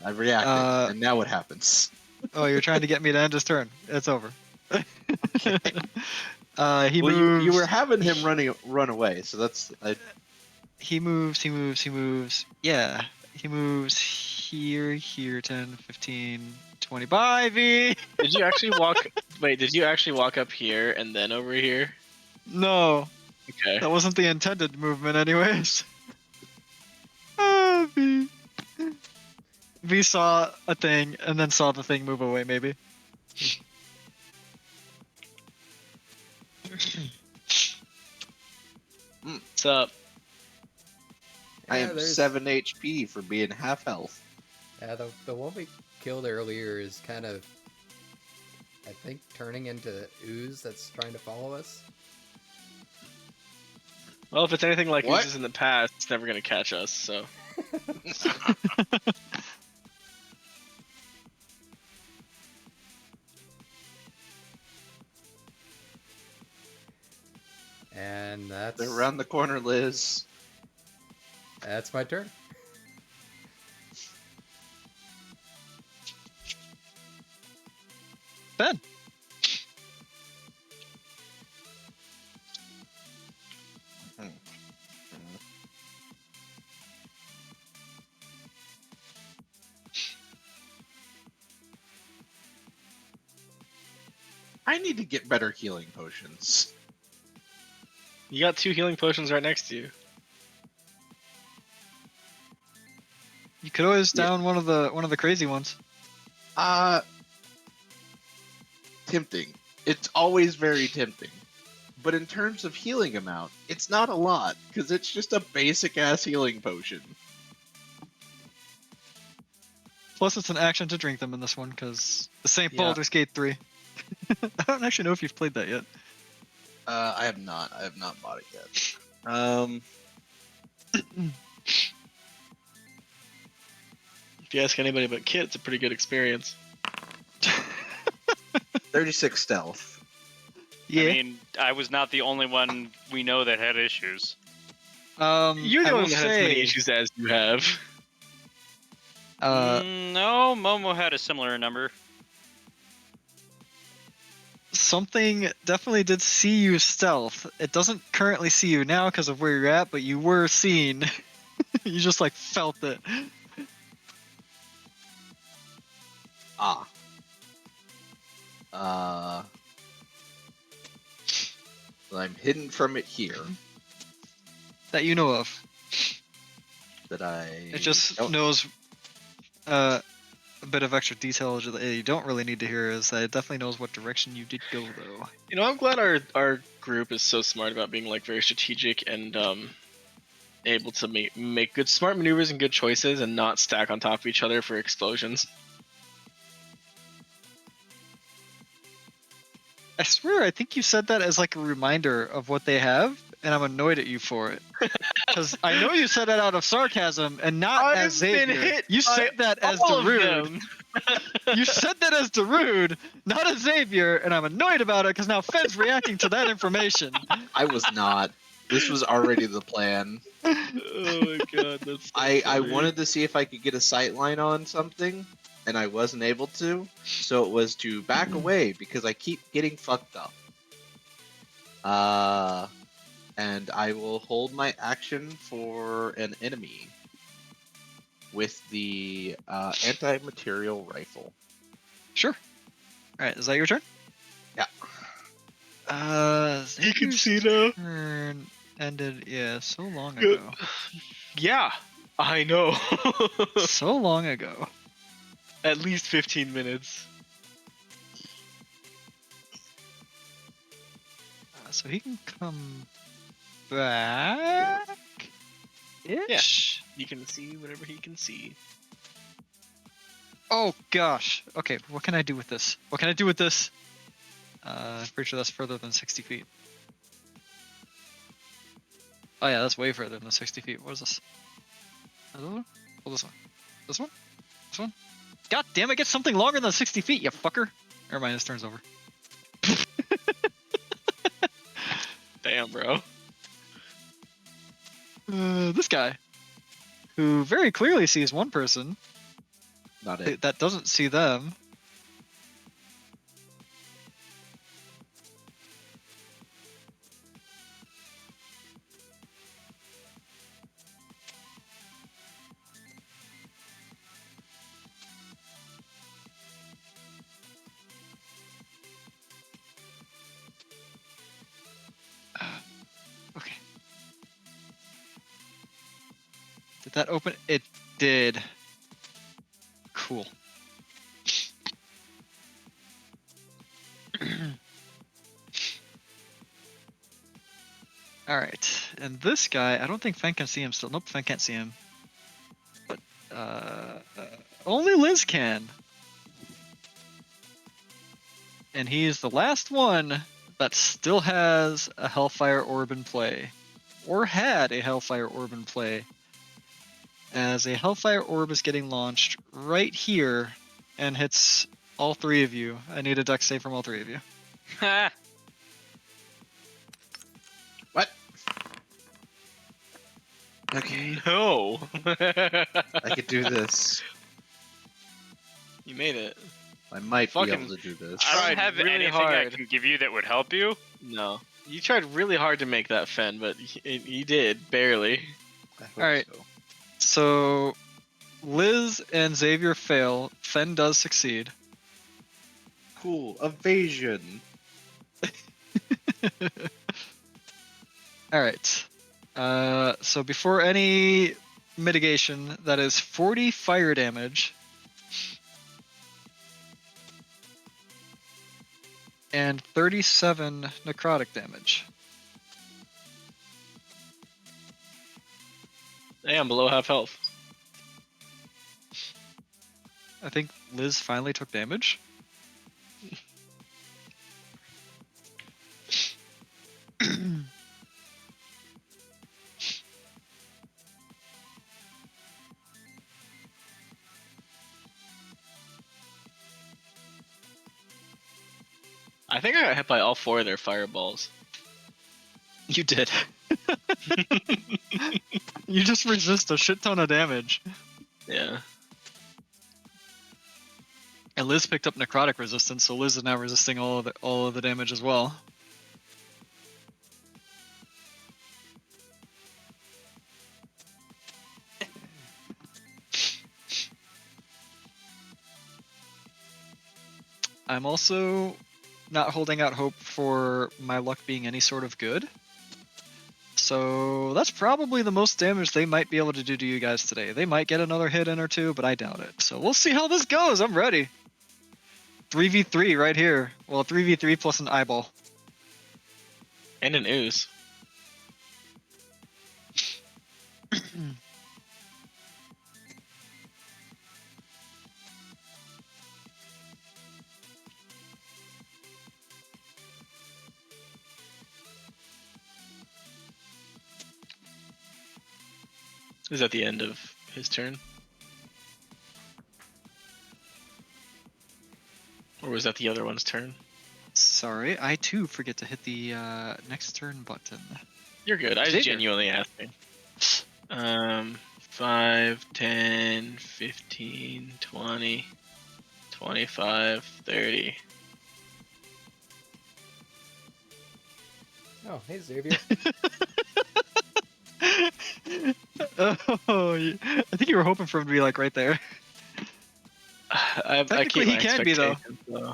I reacted, Uh, and now what happens? Oh, you're trying to get me to end his turn. It's over. He Well, moves. you were having him run away, so that's he moves. Yeah, he moves here, 10, 15, 20. Bye, V! Did you actually walk? Wait, did you actually walk up here and then over here? No, Okay. that wasn't the intended movement anyways. Ah, V. V saw a thing and then saw the thing move away, maybe. What's up? I Yeah, am there's- 7 HP for being half health. Yeah, the one we killed earlier is kind of, I think, turning into ooze that's trying to follow us. Well, if it's anything like What? oozes in the past, it's never gonna catch us. So And that's They're around the corner, Liz. that's my turn. Ben. I need to get better healing potions. you got 2 healing potions right next to you. You could always Yeah. down one of the crazy ones. Tempting. It's always very tempting. But in terms of healing amount, it's not a lot, because it's just a basic ass healing potion. Plus, it's an action to drink them in this one, because the St. Yeah. Baldur's Gate 3. I don't actually know if you've played that yet. I have not. I have not bought it yet. If you ask anybody but Kit, it's a pretty good experience. 36 stealth. Yeah. I mean, I was not the only one we know that had issues. You're the I one will that has as many say, issues as you have. No, Momo had a similar number. something definitely did see you stealth. It doesn't currently see you now because of where you're at, but you were seen. You just like felt it. Ah. Well, I'm hidden from it here. That you know of. That I. It just don't- knows a bit of extra detail that you don't really need to hear is that it definitely knows what direction you did go though. You know, I'm glad our group is so smart about being like very strategic and able to make good smart maneuvers and good choices and not stack on top of each other for explosions. I swear, I think you said that as like a reminder of what they have, and I'm annoyed at you for it. Because I know you said that out of sarcasm and not as Xavier. You said that as all of Darude. them. You said that as Darude, not as Xavier, and I'm annoyed about it because now Fed's reacting to that information. I was not. This was already the plan. Oh my god, that's so I funny. wanted to see if I could get a sight line on something, and I wasn't able to. So it was to back away because I keep getting fucked up. And I will hold my action for an enemy with the anti-material rifle. Sure. Alright, is that your turn? Yeah. You can Xavier's see now. turn ended, yeah, so long Good. ago. Yeah, I know. So long ago. At least 15 minutes. So he can come back. Ish. He can see whatever he can see. Oh gosh. Okay, what can I do with this? What can I do with this? Pretty sure that's further than 60 feet. Oh yeah, that's way further than 60 feet. What is this? Another one? Oh, this one. This one? This one? God damn it, get something longer than 60 feet, you fucker! Never mind, this turn's over. Damn, bro. This guy, who very clearly sees one person Not it. that doesn't see them. that open? It did. Cool. All right, and this guy, I don't think Fen can see him still. Nope, Fen can't see him. But only Liz can. And he is the last one that still has a Hellfire Orb in play, or had a Hellfire Orb in play. As a Hellfire Orb is getting launched right here and hits all three of you. I need a dex save from all three of you. Ha! What? Okay, No. I could do this. You made it. I might be Fucking- able to do this. I Tried don't have really anything I hard. can give you that would help you. No. You tried really hard to make that Fen, but you did barely. I hope Alright. so. So Liz and Xavier fail. Fen does succeed. Cool. Evasion. Alright. So before any mitigation, that is 40 fire damage. And 37 necrotic damage. Hey, I'm below half health. I think Liz finally took damage. I think I got hit by all 4 of their fireballs. You did. You just resist a shit ton of damage. Yeah. And Liz picked up necrotic resistance, so Liz is now resisting all of the damage as well. I'm also not holding out hope for my luck being any sort of good. So that's probably the most damage they might be able to do to you guys today. They might get another hit in or two, but I doubt it. So we'll see how this goes. I'm ready. 3v3 right here. Well, 3v3 plus an eyeball. And an ooze. Is that the end of his turn? Or was that the other one's turn? Sorry, I too forget to hit the next turn button. You're good. I was Xavier. genuinely asking. 5, 10, 15, 20, 25, 30. Oh, hey Xavier. Oh, I think you were hoping for him to be like right there. I Technically, keep he my can be, though. expectations low.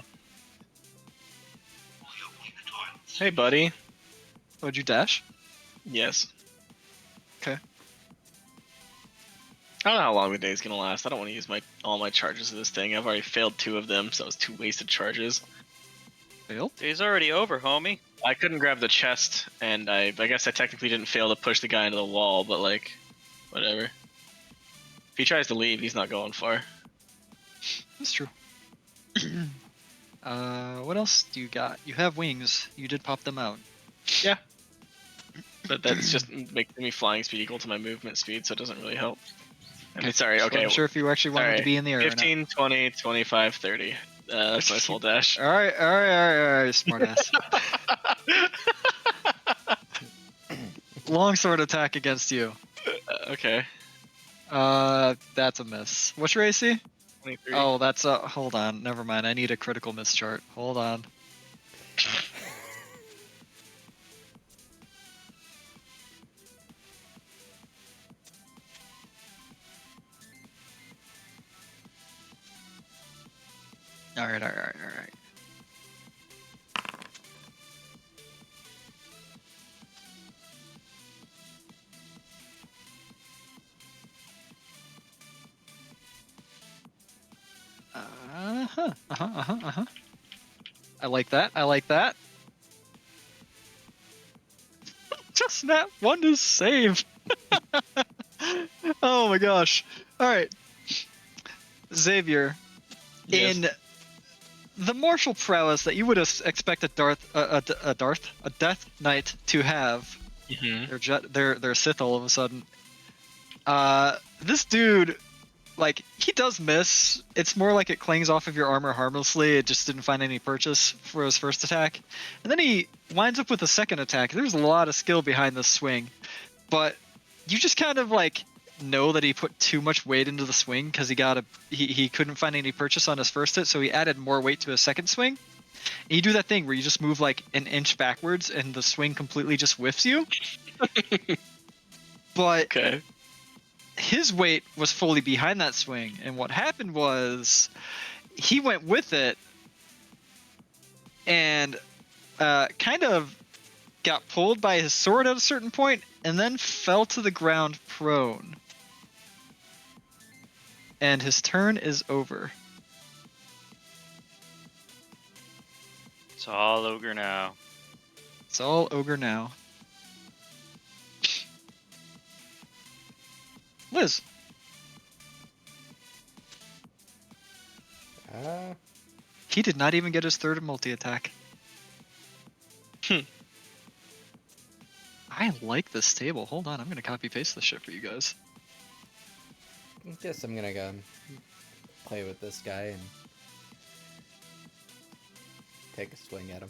Hey, buddy. Would you dash? Yes. Okay. I don't know how long the day's gonna last. I don't want to use all my charges of this thing. I've already failed 2 of them, so it was 2 wasted charges. Failed? Day's already over, homie. I couldn't grab the chest, and I guess I technically didn't fail to push the guy into the wall, but like, whatever. If he tries to leave, he's not going far. That's true. What else do you got? You have wings. You did pop them out. Yeah. But that's just making me flying speed equal to my movement speed, so it doesn't really help. I mean, sorry, So okay. I'm sure if you actually wanted to sorry. be in the air. or not. 15, 20, 25, 30. That's my full dash. All right, smartass. Longsword attack against you. Okay. That's a miss. What's your AC? 23. Oh, that's a. Hold on. Never mind. I need a critical miss chart. Hold on. All right. I like that. I like that. Just nat 1 to save. Oh my gosh. All right. Xavier, Yes. in the martial prowess that you would expect a Death Knight to have, they're Sith all of a sudden. This dude, like, he does miss. It's more like it clings off of your armor harmlessly. It just didn't find any purchase for his first attack. And then he winds up with a second attack. There's a lot of skill behind this swing. But you just kind of, like, know that he put too much weight into the swing because he couldn't find any purchase on his first hit, so he added more weight to his second swing. And you do that thing where you just move, like, an inch backwards and the swing completely just whiffs you. But... Okay. his weight was fully behind that swing, and what happened was he went with it and kind of got pulled by his sword at a certain point and then fell to the ground prone. And his turn is over. It's all ogre now. It's all ogre now. Liz. He did not even get his third multi-attack. I like this table. Hold on, I'm gonna copy-paste this shit for you guys. I guess I'm gonna go play with this guy and take a swing at him.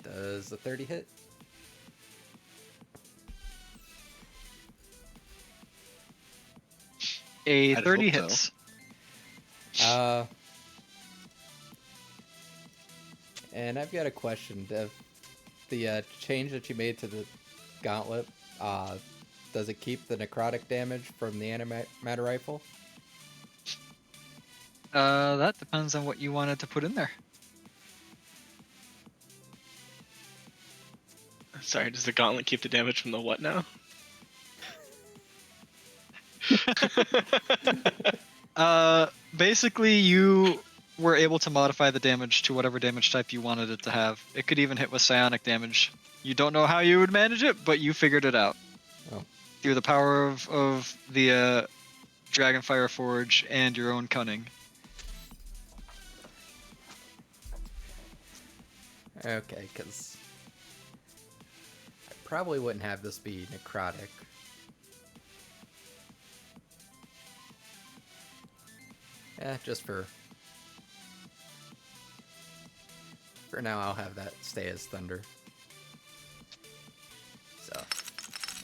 Does the 30 hit? A I'd 30 hope hits. And I've got a question. The change that you made to the gauntlet, does it keep the necrotic damage from the antimatter rifle? That depends on what you wanted to put in there. Sorry, does the gauntlet keep the damage from the what now? Basically, you were able to modify the damage to whatever damage type you wanted it to have. It could even hit with psionic damage. You don't know how you would manage it, but you figured it out. Oh. Through the power of the Dragonfire Forge and your own cunning. Okay, because I probably wouldn't have this be necrotic. Just for now, I'll have that stay as thunder. So,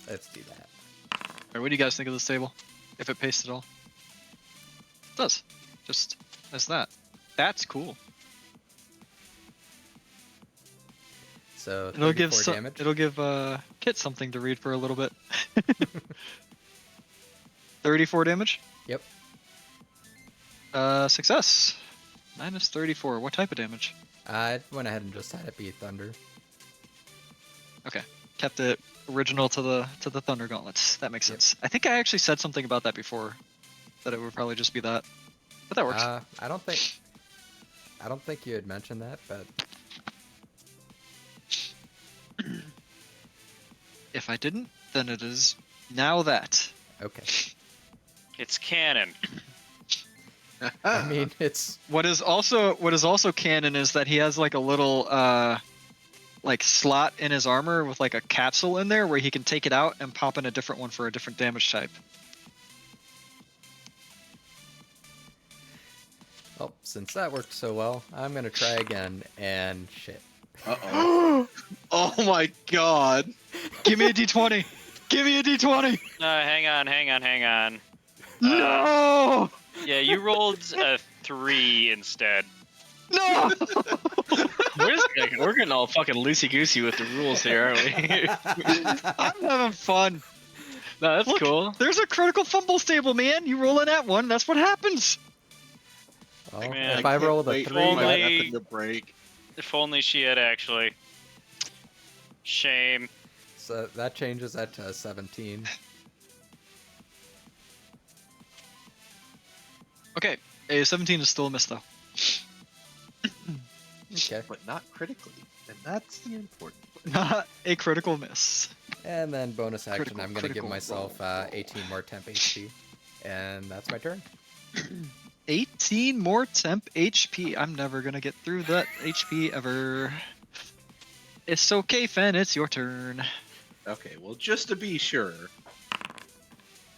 let's do that. Alright, what do you guys think of this table? If it pastes at all? It does. Just as that. That's cool. So, It'll give 34 damage. it'll give Kit something to read for a little bit. 34 damage? Yep. Success. Minus 34. What type of damage? I went ahead and just had it be thunder. Okay. Kept it original to the Thunder Gauntlets. That makes Yep. sense. I think I actually said something about that before. That it would probably just be that. But that works. I don't think you had mentioned that, but If I didn't, then it is now that. okay. It's canon. I mean, it's What is also canon is that he has like a little like slot in his armor with like a capsule in there where he can take it out and pop in a different one for a different damage type. well, since that worked so well, I'm gonna try again and shit. Uh-oh. Oh my god. Give me a d20. Give me a d20. Hang on. No. Yeah, you rolled a 3 instead. No. We're getting all fucking loosey goosey with the rules here, aren't we? I'm having fun. No, that's Look, cool. There's a critical fumbles table, man. You roll in that one, that's what happens. Well, Man, if I can't rolled a wait for 3, my Only- weapon to break. If only she had actually. Shame. so that changes that to 17. Okay, a 17 is still a miss though. Okay. But not critically. And that's the important part. Not a critical miss. And then bonus action, Critical- I'm going to give critical myself roll. 18 more temp HP. And that's my turn. 18 more temp HP. I'm never gonna get through that HP ever. It's okay, Fen. It's your turn. Okay, well, just to be sure.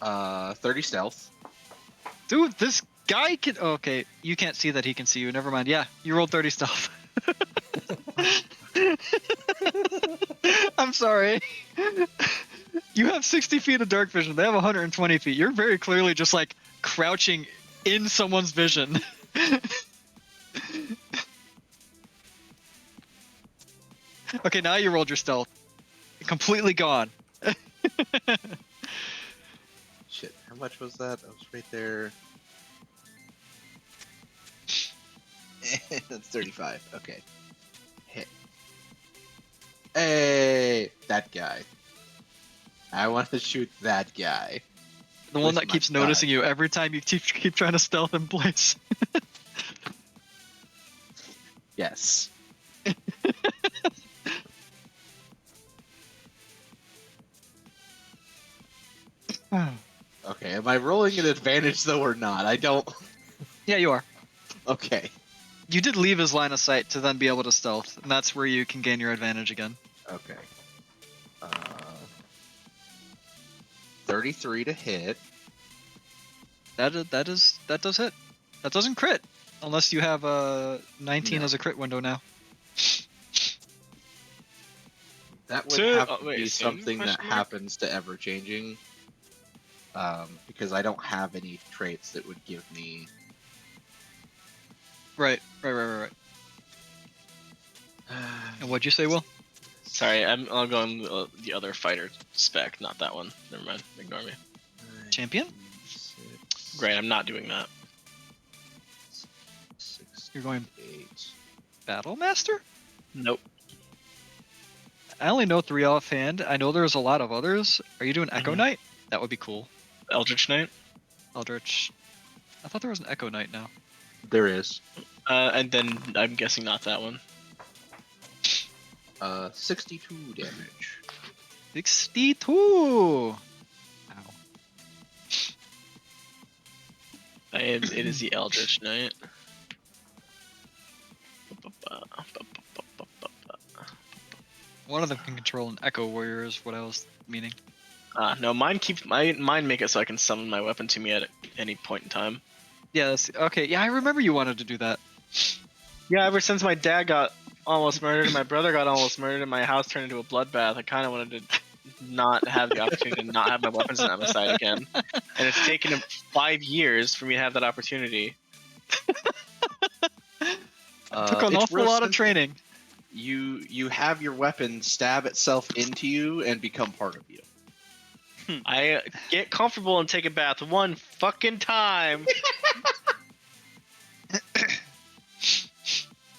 30 stealth. Dude, this guy can. Oh, okay, you can't see that he can see you. Never mind. Yeah, you rolled 30 stealth. I'm sorry. You have 60 feet of dark vision. They have 120 feet. You're very clearly just like crouching in someone's vision. Okay, now you rolled your stealth. Completely gone. Shit, how much was that? I was right there. That's 35. Okay. Hit. Hey, that guy. I want to shoot that guy. The one With that my keeps gun. noticing you every time you keep trying to stealth in place. Yes. Okay, am I rolling an advantage though or not? I don't. Yeah, you are. Okay. You did leave his line of sight to then be able to stealth, and that's where you can gain your advantage again. Okay. 33 to hit. That does hit. That doesn't crit unless you have a 19 No. as a crit window now. That would To- have oh, to wait, be same something that question mark? happens to ever changing. Because I don't have any traits that would give me. Right. And what'd you say, Will? Sorry, I'll go on the other fighter spec, not that one. Never mind. Ignore me. Champion? 6, Great, I'm not doing that. 6, You're going 8. Battle Master? Nope. I only know 3 offhand. I know there's a lot of others. Are you doing Echo Mhm. Knight? That would be cool. Eldritch Knight. Eldritch. I thought there was an Echo Knight now. There is. And then I'm guessing not that one. 62 damage. 62! Ow. It is the Eldritch Knight. One of them can control an Echo Warrior is what I was meaning. No, mine make it so I can summon my weapon to me at any point in time. Yeah, that's, okay. Yeah, I remember you wanted to do that. Yeah, ever since my dad got almost murdered and my brother got almost murdered and my house turned into a bloodbath, I kind of wanted to not have the opportunity to not have my weapons at my side again. And it's taken 5 years for me to have that opportunity. Took an It's awful real lot of simple. training. You have your weapon stab itself into you and become part of you. I get comfortable and take a bath one fucking time.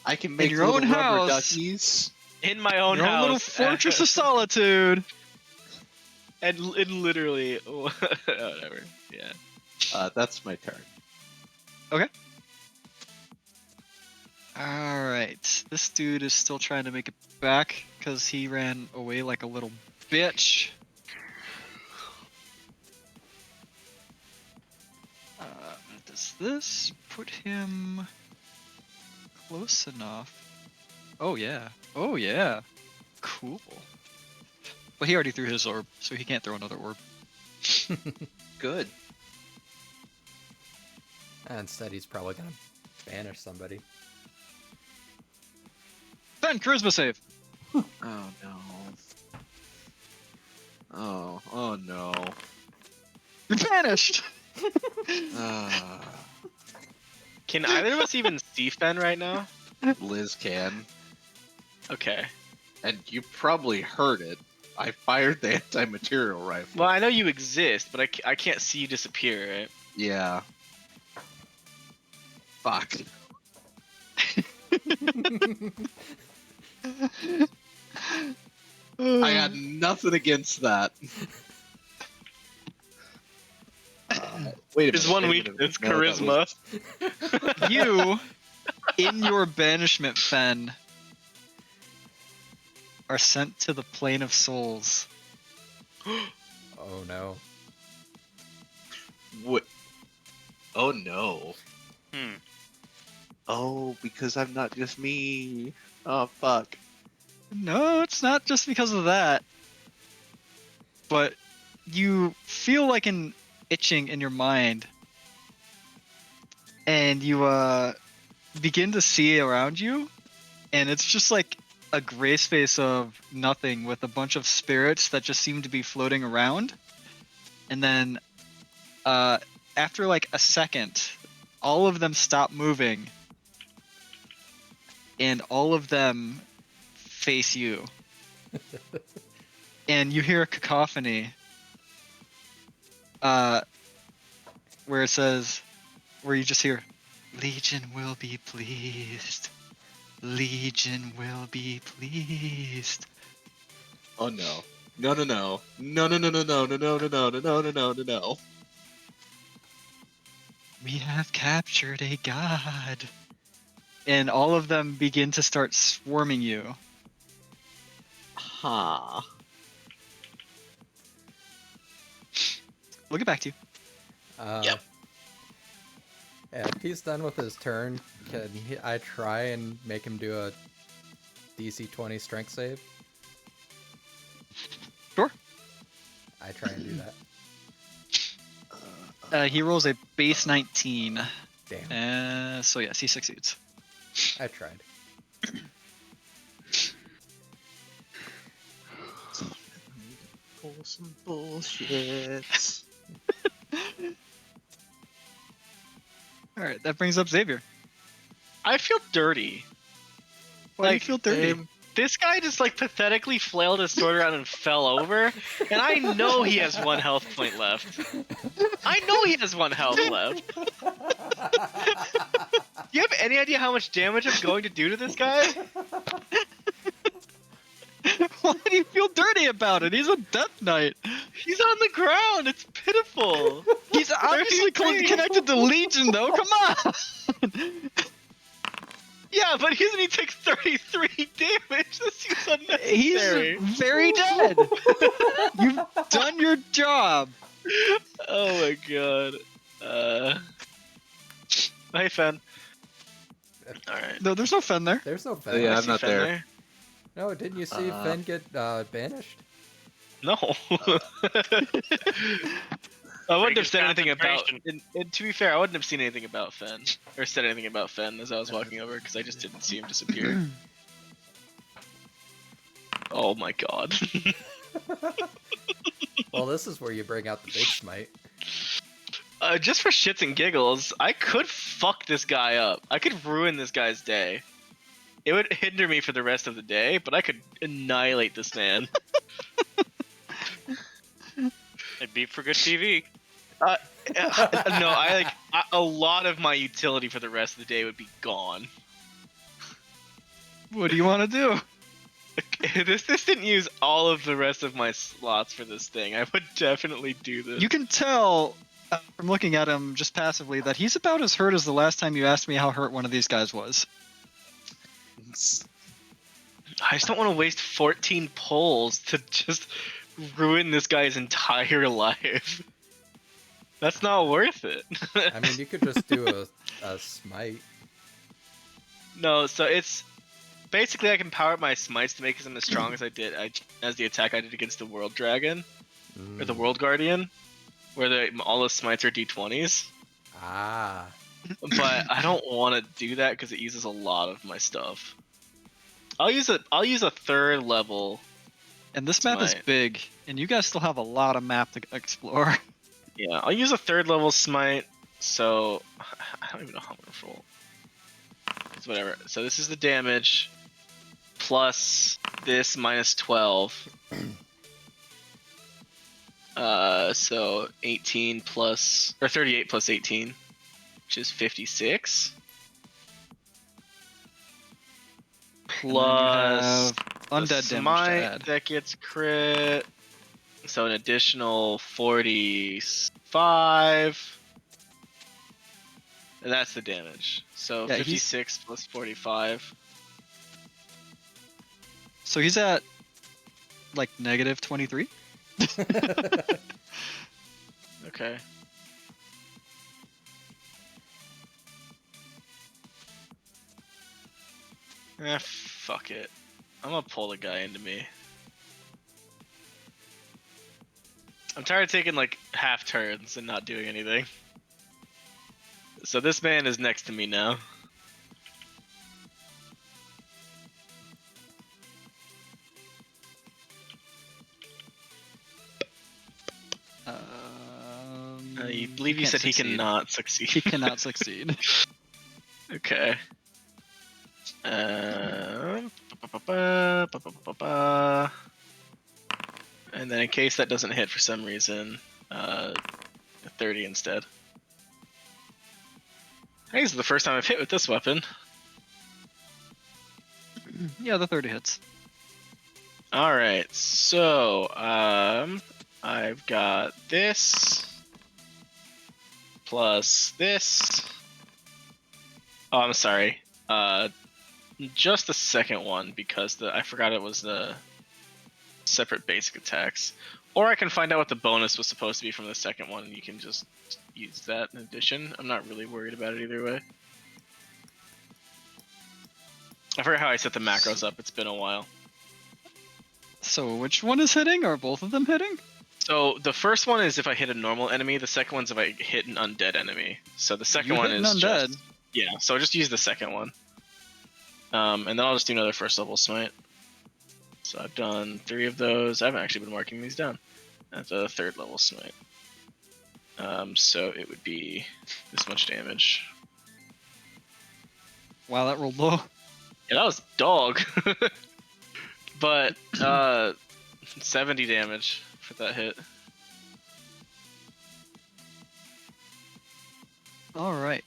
I can make your little own rubber house. duckies. In my own Your house. own little fortress of solitude. And literally, whatever. Yeah. That's my turn. Alright. This dude is still trying to make it back because he ran away like a little bitch. Does this put him close enough? Oh yeah. Oh yeah. Cool. But he already threw his orb, so he can't throw another orb. Good. Instead, he's probably going to banish somebody. Ben, charisma save. Oh no. Oh no. You're banished. Can either of us even see Fen right now? Liz can. Okay. And you probably heard it. I fired the anti-material rifle. Well, I know you exist, but I can't see you disappear, right? Yeah. Fuck. I had nothing against that. Wait a minute. His one wait a minute. weakness, No, that was- charisma. You, in your banishment, Fen, are sent to the plane of souls. Oh no. What? Oh no. Hmm. Oh, because I'm not just me. Oh fuck. No, it's not just because of that. But you feel like an itching in your mind. And you begin to see around you, and it's just like a gray space of nothing with a bunch of spirits that just seem to be floating around. And then after like a second, all of them stop moving. And all of them face you. And you hear a cacophony where it says, where you just hear, Legion will be pleased. Legion will be pleased. Oh no. No no no. No no no no no no no no no no no no no no. We have captured a god. And all of them begin to start swarming you. Ha. We'll get back to you. Yep. Yeah, if he's done with his turn, can I try and make him do a DC 20 strength save? Sure. I try and do that. He rolls a base 19. Damn. So yes, he succeeds. I tried. Pull some bullshit. Alright, that brings up Xavier. I feel dirty. Why do you Like, feel dirty? This guy just like pathetically flailed his sword around and fell over, and I know he has 1 health point left. I know he has 1 health left. Do you have any idea how much damage I'm going to do to this guy? Why do you feel dirty about it? He's a death knight. He's on the ground. It's pitiful. He's obviously connected to Legion, though. Come on. Yeah, but he only takes 33 damage. This seems unnecessary. He's very dead. You've done your job. Oh my god. Hey, Fen. Alright. No, there's no Fen there. There's no Fen. Yeah, I I'm see not Fen there. No, didn't you see Fen get banished? No. I wouldn't have Greatest said anything about. concentration. And to be fair, I wouldn't have seen anything about Fen or said anything about Fen as I was walking over because I just didn't see him disappear. Oh my god. Well, this is where you bring out the big smite. Just for shits and giggles, I could fuck this guy up. I could ruin this guy's day. It would hinder me for the rest of the day, but I could annihilate this man. It'd be for good TV. No, a lot of my utility for the rest of the day would be gone. What do you want to do? This didn't use all of the rest of my slots for this thing. I would definitely do this. You can tell from looking at him just passively that he's about as hurt as the last time you asked me how hurt one of these guys was. I just don't want to waste 14 pulls to just ruin this guy's entire life. That's not worth it. I mean, you could just do a smite. No, so it's basically I can power up my smites to make them as strong as I did as the attack I did against the World Dragon or the World Guardian, where all the smites are d20s. Ah. But I don't want to do that because it uses a lot of my stuff. I'll use a 3rd level. And this map is Smite. big, and you guys still have a lot of map to explore. Yeah, I'll use a 3rd level smite. So I don't even know how I'm gonna roll. It's whatever. So this is the damage plus this minus 12. So 18 plus or 38 plus 18, which is 56. plus have undead the damage to smite add. that gets crit. So an additional 45. And that's the damage. So Yeah, 56 plus 45. So he's at like negative 23. Okay. Fuck it. I'm gonna pull the guy into me. I'm tired of taking like half turns and not doing anything. So this man is next to me now. I believe you can't said he succeed. cannot succeed. He cannot succeed. Okay. Ba-ba-ba-ba. And then in case that doesn't hit for some reason, 30 instead. I think this is the first time I've hit with this weapon. Yeah, the 30 hits. Alright, so I've got this plus this. Oh, I'm sorry. Just the second one because I forgot it was the separate basic attacks. Or I can find out what the bonus was supposed to be from the second one and you can just use that in addition. I'm not really worried about it either way. I forgot how I set the macros up. It's been a while. So which one is hitting? Are both of them hitting? So the first one is if I hit a normal enemy. The second one's if I hit an undead enemy. So the second You one hit an is undead. just yeah. So just use the second one. And then I'll just do another first level smite. So I've done 3 of those. I haven't actually been marking these down. That's a 3rd level smite. So it would be this much damage. Wow, that rolled low. Yeah, that was dog. But 70 damage for that hit. All right.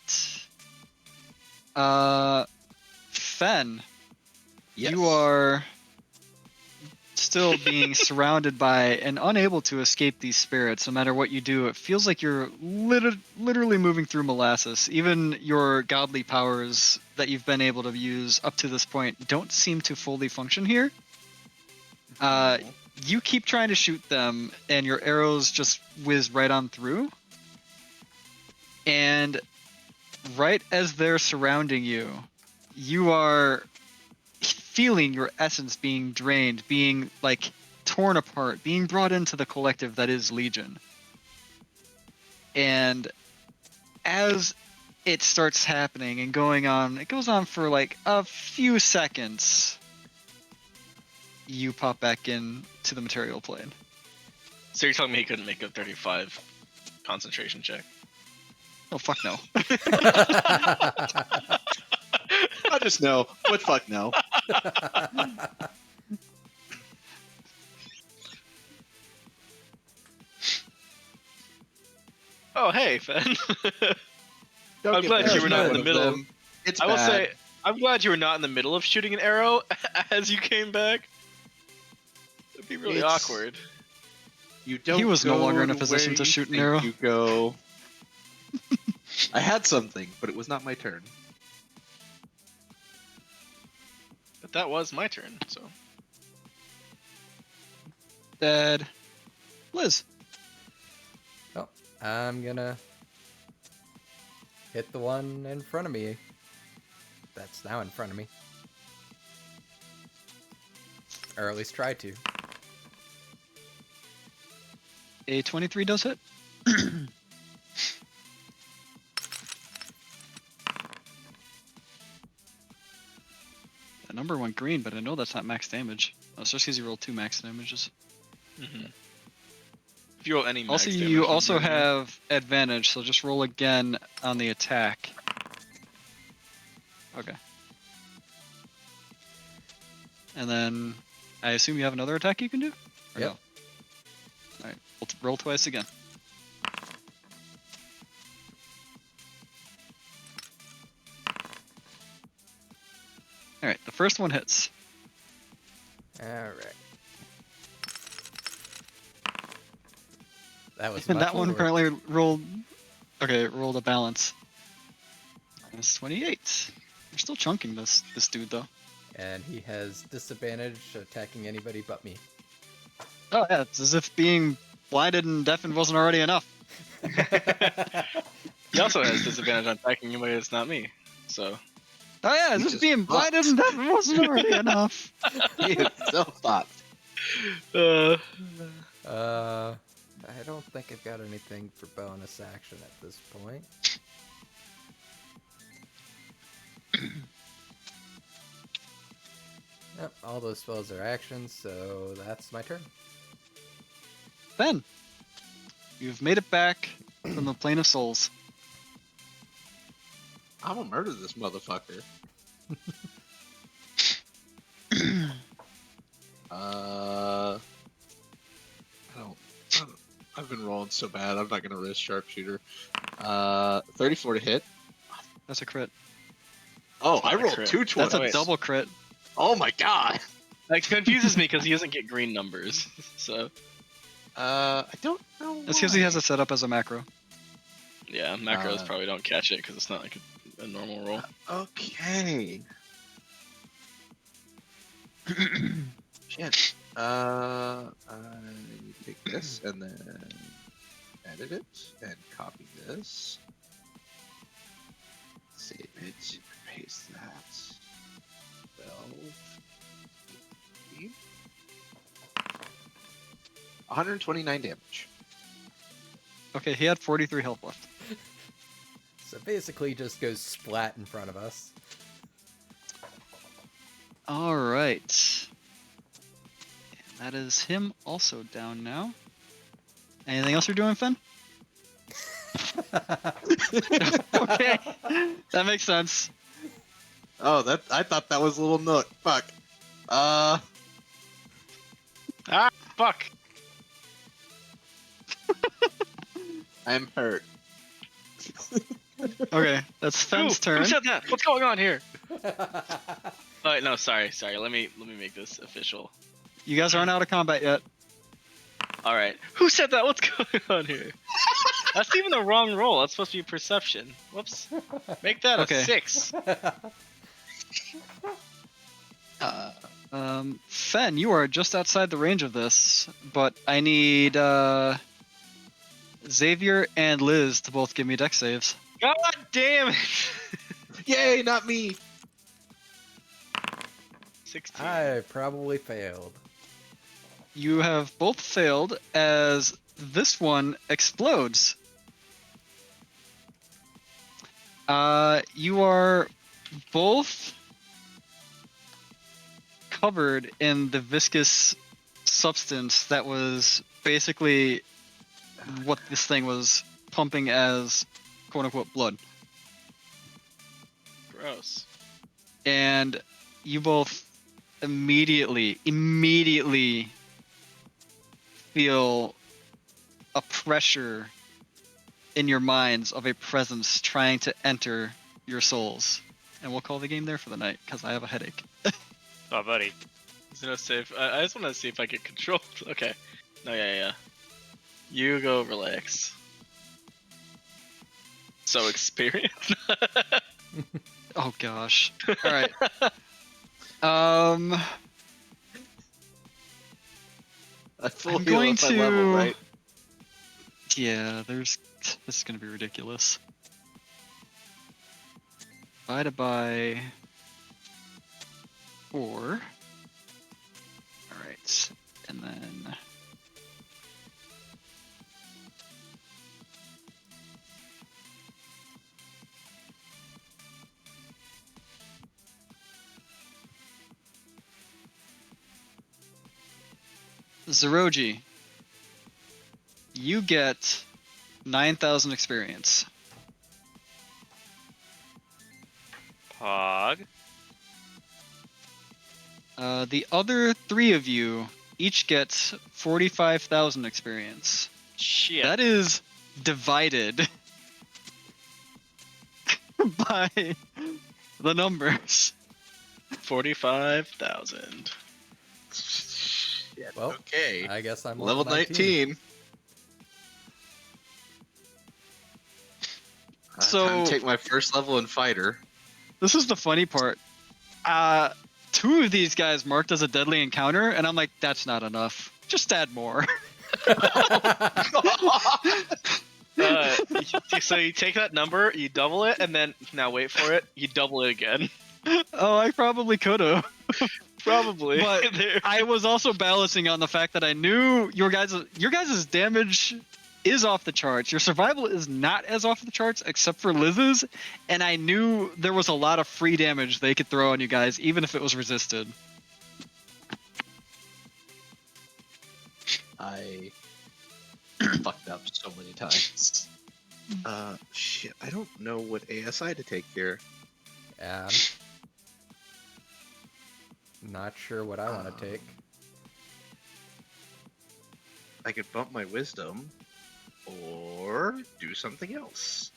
Fen, Yes. you are still being surrounded by and unable to escape these spirits. No matter what you do, it feels like you're literally moving through molasses. Even your godly powers that you've been able to use up to this point don't seem to fully function here. You keep trying to shoot them, and your arrows just whiz right on through. And right as they're surrounding you, you are feeling your essence being drained, being like torn apart, being brought into the collective that is Legion. And as it starts happening and going on, it goes on for like a few seconds. You pop back in to the material plane. So you're telling me he couldn't make a 35 concentration check? Oh fuck no. I just know. But fuck no. Oh hey, Fen. Don't I'm get glad mad. you were not in the One of middle. them. It's I will bad. say, I'm glad you were not in the middle of shooting an arrow as you came back. It'd be really It's- awkward. You don't. He was no go longer in a to position where to you shoot an think arrow. You go. I had something, but it was not my turn. But that was my turn, so. Dead. Liz. Oh, I'm gonna hit the one in front of me. That's now in front of me. Or at least try to. A 23 does hit. That number went green, but I know that's not max damage. Oh, it's just because you rolled 2 max damages. Mm-hmm. If you roll any max Also, damage you from also burning- have advantage, so just roll again on the attack. Okay. And then I assume you have another attack you can do? Or Yep. no? Alright, roll twice again. All right, the first one hits. All right. That was And much that one lower. currently rolled. Okay, it rolled a balance. Minus 28. We're still chunking this dude though. And he has disadvantage attacking anybody but me. Oh yeah, it's as if being blinded and deafened wasn't already enough. He also has disadvantage on attacking anybody that's not me. So Oh yeah, as He if just being blinded and deafened wasn't already enough. He is so fucked. I don't think I've got anything for bonus action at this point. Yep, all those spells are actions, so that's my turn. Then, you've made it back from the plane of souls. I'm gonna murder this motherfucker. I don't. I've been rolling so bad. I'm not gonna risk sharpshooter. 34 to hit. That's a crit. Oh, I That's a rolled crit. two That's 20s. a double crit. Oh my god. that confuses me because he doesn't get green numbers. So I don't know. That's because he has it set up as a macro. yeah, macros probably don't catch it because it's not like a normal roll. Okay. Shit. I take this and then edit it and copy this. Save it. Paste that. 12. 15. 129 damage. Okay, he had 43 health left. So basically just goes splat in front of us. All right. And that is him also down now. Anything else you're doing, Finn? Okay, that makes sense. Oh, that I thought that was a little nook. Fuck. Fuck. I'm hurt. Okay, that's Finn's Who turn. said that? What's going on here? Oh, wait, no, sorry. Let me make this official. You guys aren't out of combat yet. All right. Who said that? What's going on here? That's even the wrong roll. That's supposed to be perception. Whoops. Make that Okay. a 6. Fen, you are just outside the range of this, but I need Xavier and Liz to both give me dex saves. God damn it! Yay, not me. 16. I probably failed. You have both failed as this one explodes. You are both covered in the viscous substance that was basically what this thing was pumping as quote-unquote blood. Gross. And you both immediately feel a pressure in your minds of a presence trying to enter your souls. And we'll call the game there for the night, because I have a headache. Oh, buddy. Is no safe? I just want to see if I get controlled. Okay. No, yeah. You go relax. So experienced. Oh gosh. Alright. I full I'm heal going if I level, to- right? Yeah, this is gonna be ridiculous. Divided by 4. Alright. And then Zeroji, you get 9,000 experience. Pog. The other 3 of you each get 45,000 experience. Shit. That is divided by the numbers. 45,000. Shit, Well, okay. I guess I'm Level 19. Time So- to take my first level in fighter. This is the funny part. 2 of these guys marked as a deadly encounter, and I'm like, that's not enough. Just add more. So you take that number, you double it, and then now wait for it, you double it again. Oh, I probably could have. Probably. But There. I was also balancing on the fact that I knew your guys' damage is off the charts. Your survival is not as off the charts except for Liz's, and I knew there was a lot of free damage they could throw on you guys, even if it was resisted. I fucked up so many times. Shit, I don't know what ASI to take here. Yeah, I'm not sure what I want to take. I could bump my wisdom, or do something else.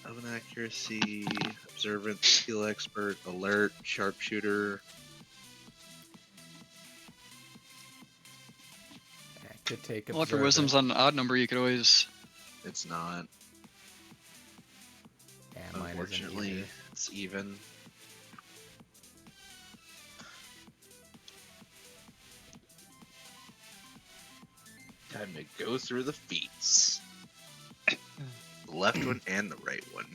Oven accuracy, observant, skill expert, alert, sharpshooter. I could take Well, if your observant. wisdom's on an odd number, you could always. It's not. Yeah, mine isn't Unfortunately, either. it's even. Time to go through the feats. The left one and the right one.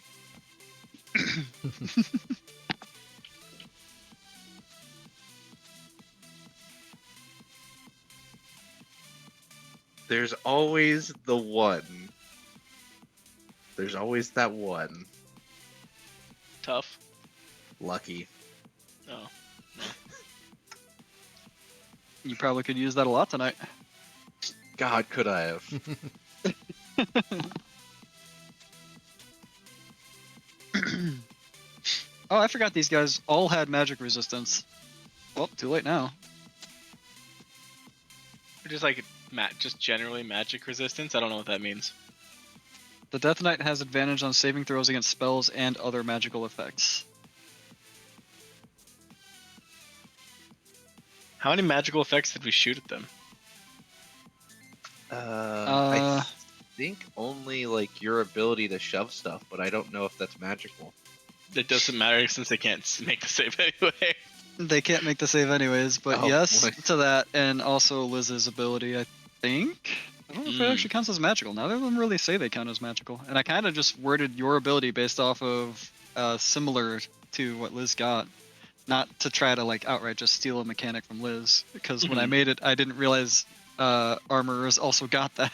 There's always the one. There's always that one. Tough. Lucky. Oh. You probably could use that a lot tonight. God, could I have? Oh, I forgot these guys all had magic resistance. Well, too late now. Just like just generally magic resistance. I don't know what that means. The Death Knight has advantage on saving throws against spells and other magical effects. How many magical effects did we shoot at them? I think only like your ability to shove stuff, but I don't know if that's magical. It doesn't matter since they can't make the save anyway. They can't make the save anyways, but Oh, yes boy. to that, and also Liz's ability, I think. I don't know if it actually counts as magical. Neither of them really say they count as magical. And I kind of just worded your ability based off of similar to what Liz got. Not to try to like outright just steal a mechanic from Liz, because when I made it, I didn't realize Armorers also got that.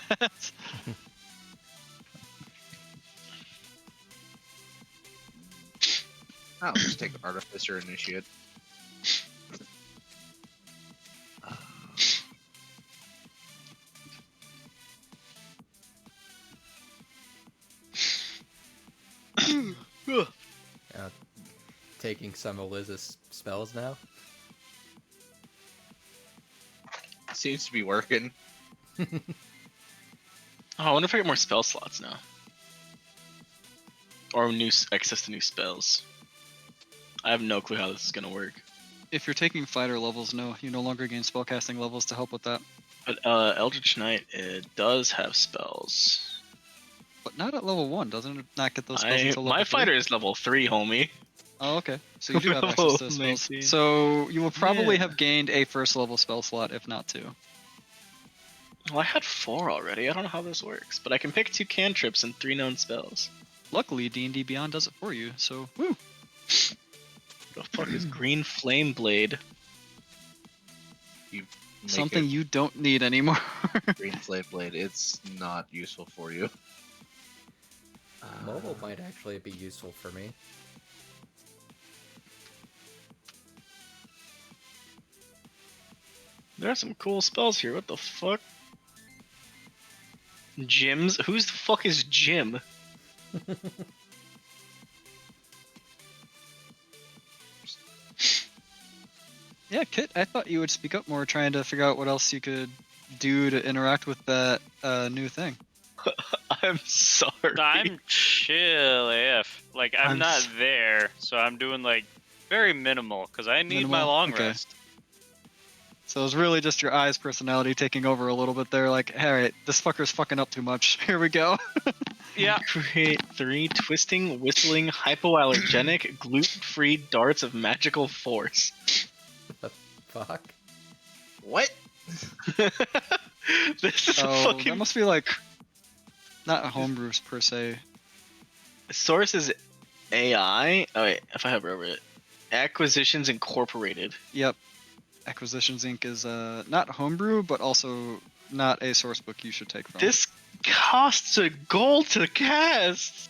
I'll just take Artificer Initiate. Taking some of Liz's spells now. Seems to be working. Oh, I wonder if I get more spell slots now. Or access to new spells. I have no clue how this is gonna work. If you're taking fighter levels, no, you no longer gain spellcasting levels to help with that. But Eldritch Knight, it does have spells. But not at level 1, doesn't it not get those spells until level My 3? fighter is level 3, homie. Oh, okay. So you do have access Level to spells. 19. So you will probably Yeah. have gained a first level spell slot, if not 2. Well, I had 4 already. I don't know how this works, but I can pick 2 cantrips and 3 known spells. Luckily, D&D Beyond does it for you, so woo! The fuck is Green Flame Blade? Make Something a you don't need anymore. Green Flame Blade. It's not useful for you. Mobile might actually be useful for me. There are some cool spells here. What the fuck? Gyms? Who's the fuck is Jim? Yeah, Kit, I thought you would speak up more trying to figure out what else you could do to interact with that new thing. I'm sorry. I'm chill AF. Like, I'm I'm not s- there, so I'm doing, like, very minimal, because I need my Minimal? long Okay. rest. So it was really just your eyes personality taking over a little bit there. Like, all right, this fucker's fucking up too much. Here we go. Yeah. Create 3 twisting, whistling, hypoallergenic, gluten-free darts of magical force. Fuck. What? This is So a fucking that must be like not homebrews per se. source is AI. Oh wait, if I hover over it, Acquisitions Incorporated. Yep. Acquisitions Inc. is not homebrew, but also not a source book you should take from. This costs a gold to cast.